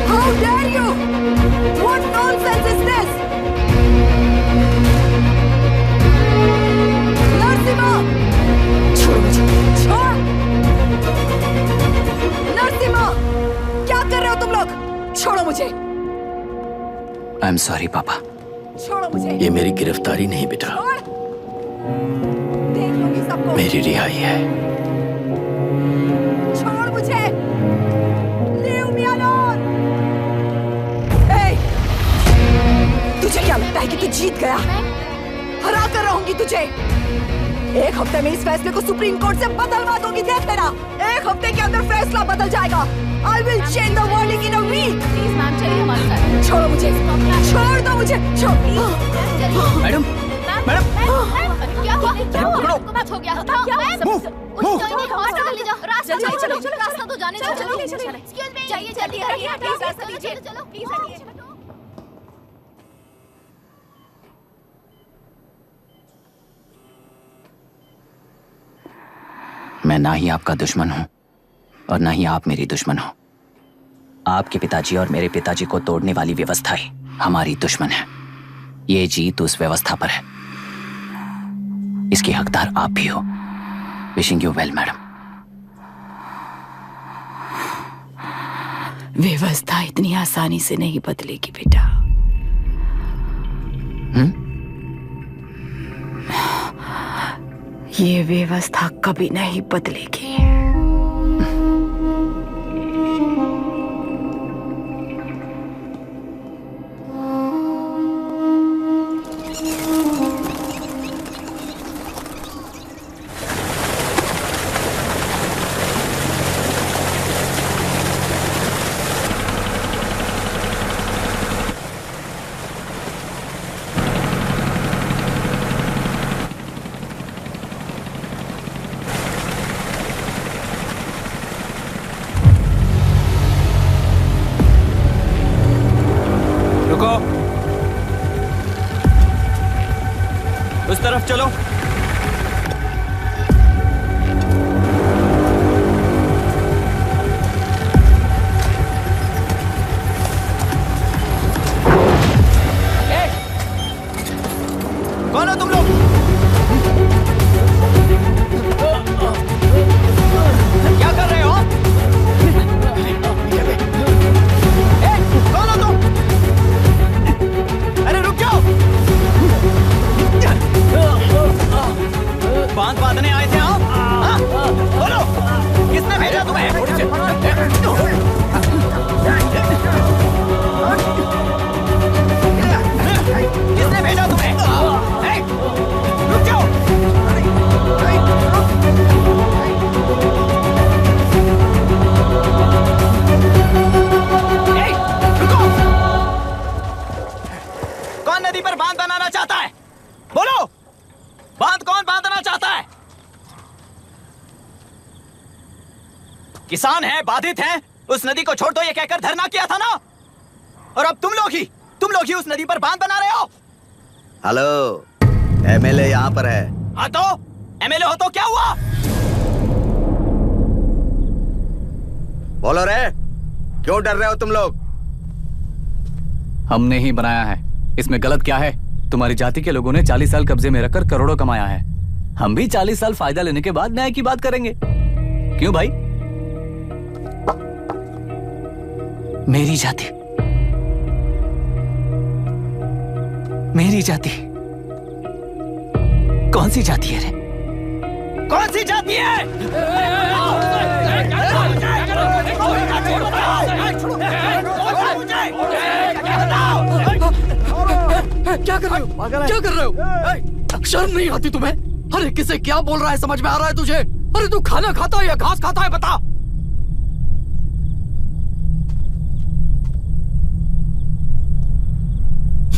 Speaker 12: How dare you? What nonsense is this? Narasimha, छोड़ मुझे, छोड़। नरसिम्हा, क्या कर रहे हो तुम लोग? छोड़ो मुझे।
Speaker 3: आई एम सॉरी पापा।
Speaker 12: छोड़ो मुझे।
Speaker 13: ये मेरी गिरफ्तारी नहीं बेटा,
Speaker 12: देख लूंगी सबको।
Speaker 13: मेरी रिहाई है।
Speaker 12: छोड़ मुझे। Leave me alone. Hey, तुझे क्या लगता है कि तू जीत गया? हरा कर रहूंगी तुझे। एक हफ्ते में इस फैसले को सुप्रीम कोर्ट से बदलवा दूंगी, देख लेना। एक हफ्ते के अंदर फैसला बदल जाएगा। I will change the verdict in a week.
Speaker 18: Please ma'am, चलिए हमारे साथ।
Speaker 12: छोड़ो मुझे, छोड़ दो मुझे, छोड़।
Speaker 18: मैडम, मैडम, क्या हुआ? क्या हुआ? कुछ हो गया? क्या हुआ? हॉस्पिटल ले जाओ। रास्ता चलो, रास्ता तो जाने दो। चलो, एक्सक्यूज मी, चाहिए जल्दी करिए, प्लीज रास्ता दीजिए। चलो, प्लीज आइए।
Speaker 3: मैं ना ही आपका दुश्मन हूं और ना ही आप मेरी दुश्मन हो। आपके पिताजी और मेरे पिताजी को तोड़ने वाली व्यवस्था ही हमारी दुश्मन है। ये जीत उस व्यवस्था पर है, इसकी हकदार आप भी हो। Wishing you well madam.
Speaker 12: व्यवस्था इतनी आसानी से नहीं बदलेगी बेटा। ये व्यवस्था कभी नहीं बदलेगी।
Speaker 15: उस तरफ चलो।
Speaker 19: कौन हो तुम लोग? क्या कर रहे हो? कौन हो तुम? अरे रुक जाओ। बांध बांधने आए थे आप? बोलो, किसने भेजा तुम्हें? किसने भेजा तुम्हें? रुक जाओ। रुको।
Speaker 5: किसान हैं, बाधित हैं, उस नदी को छोड़ दो ये कहकर धरना किया था ना। और अब तुम लोग ही उस नदी पर बांध बना रहे हो।
Speaker 14: हेलो, एमएलए यहाँ पर है।
Speaker 5: हाँ तो एमएलए हो तो क्या हुआ?
Speaker 14: बोलो रे, क्यों डर रहे हो तुम लोग?
Speaker 15: हमने ही बनाया है, इसमें गलत क्या है? तुम्हारी जाति के लोगों ने 40 साल कब्जे में रखकर करोड़ों कमाया है। हम भी 40 साल फायदा लेने के बाद न्याय की बात करेंगे। क्यों भाई?
Speaker 21: मेरी जाति, मेरी जाति कौन सी जाति है रे?
Speaker 5: कौन सी जाति है?
Speaker 7: क्या कर रहे हो? क्या कर रहे हो? शर्म नहीं आती तुम्हें? अरे किसे क्या बोल रहा है, समझ में आ रहा है तुझे? अरे तू खाना खाता है या घास खाता है, बता।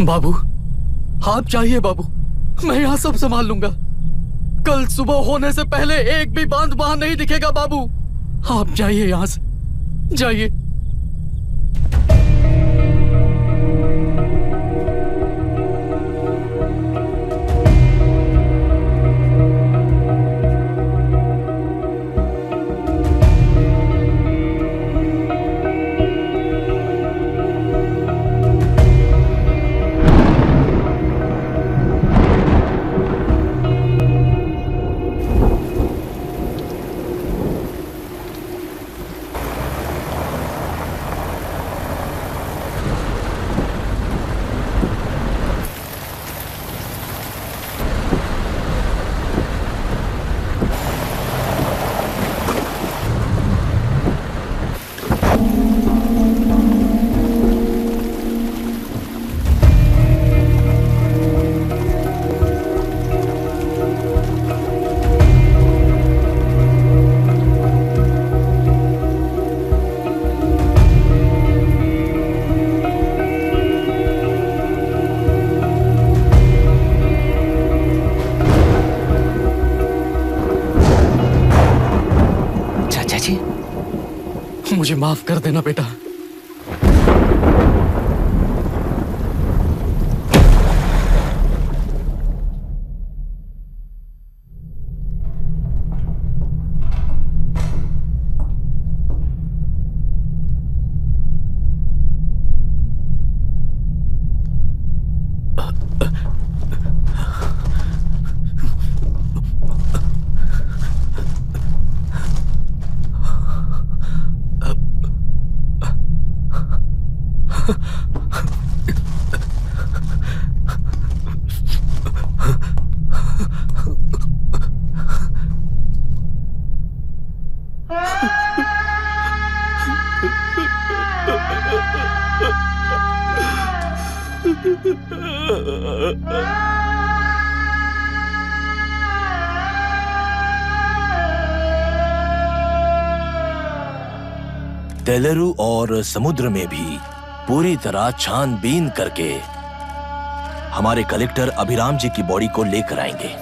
Speaker 7: बाबू, आप चाहिए बाबू, मैं यहाँ सब संभाल लूंगा। कल सुबह होने से पहले एक भी बांध वहां नहीं दिखेगा बाबू। आप जाइए यहाँ से, जाइए। मुझे माफ कर देना बेटा।
Speaker 13: तेलुरु और समुद्र में भी पूरी तरह छानबीन करके हमारे कलेक्टर अभिराम जी की बॉडी को लेकर आएंगे।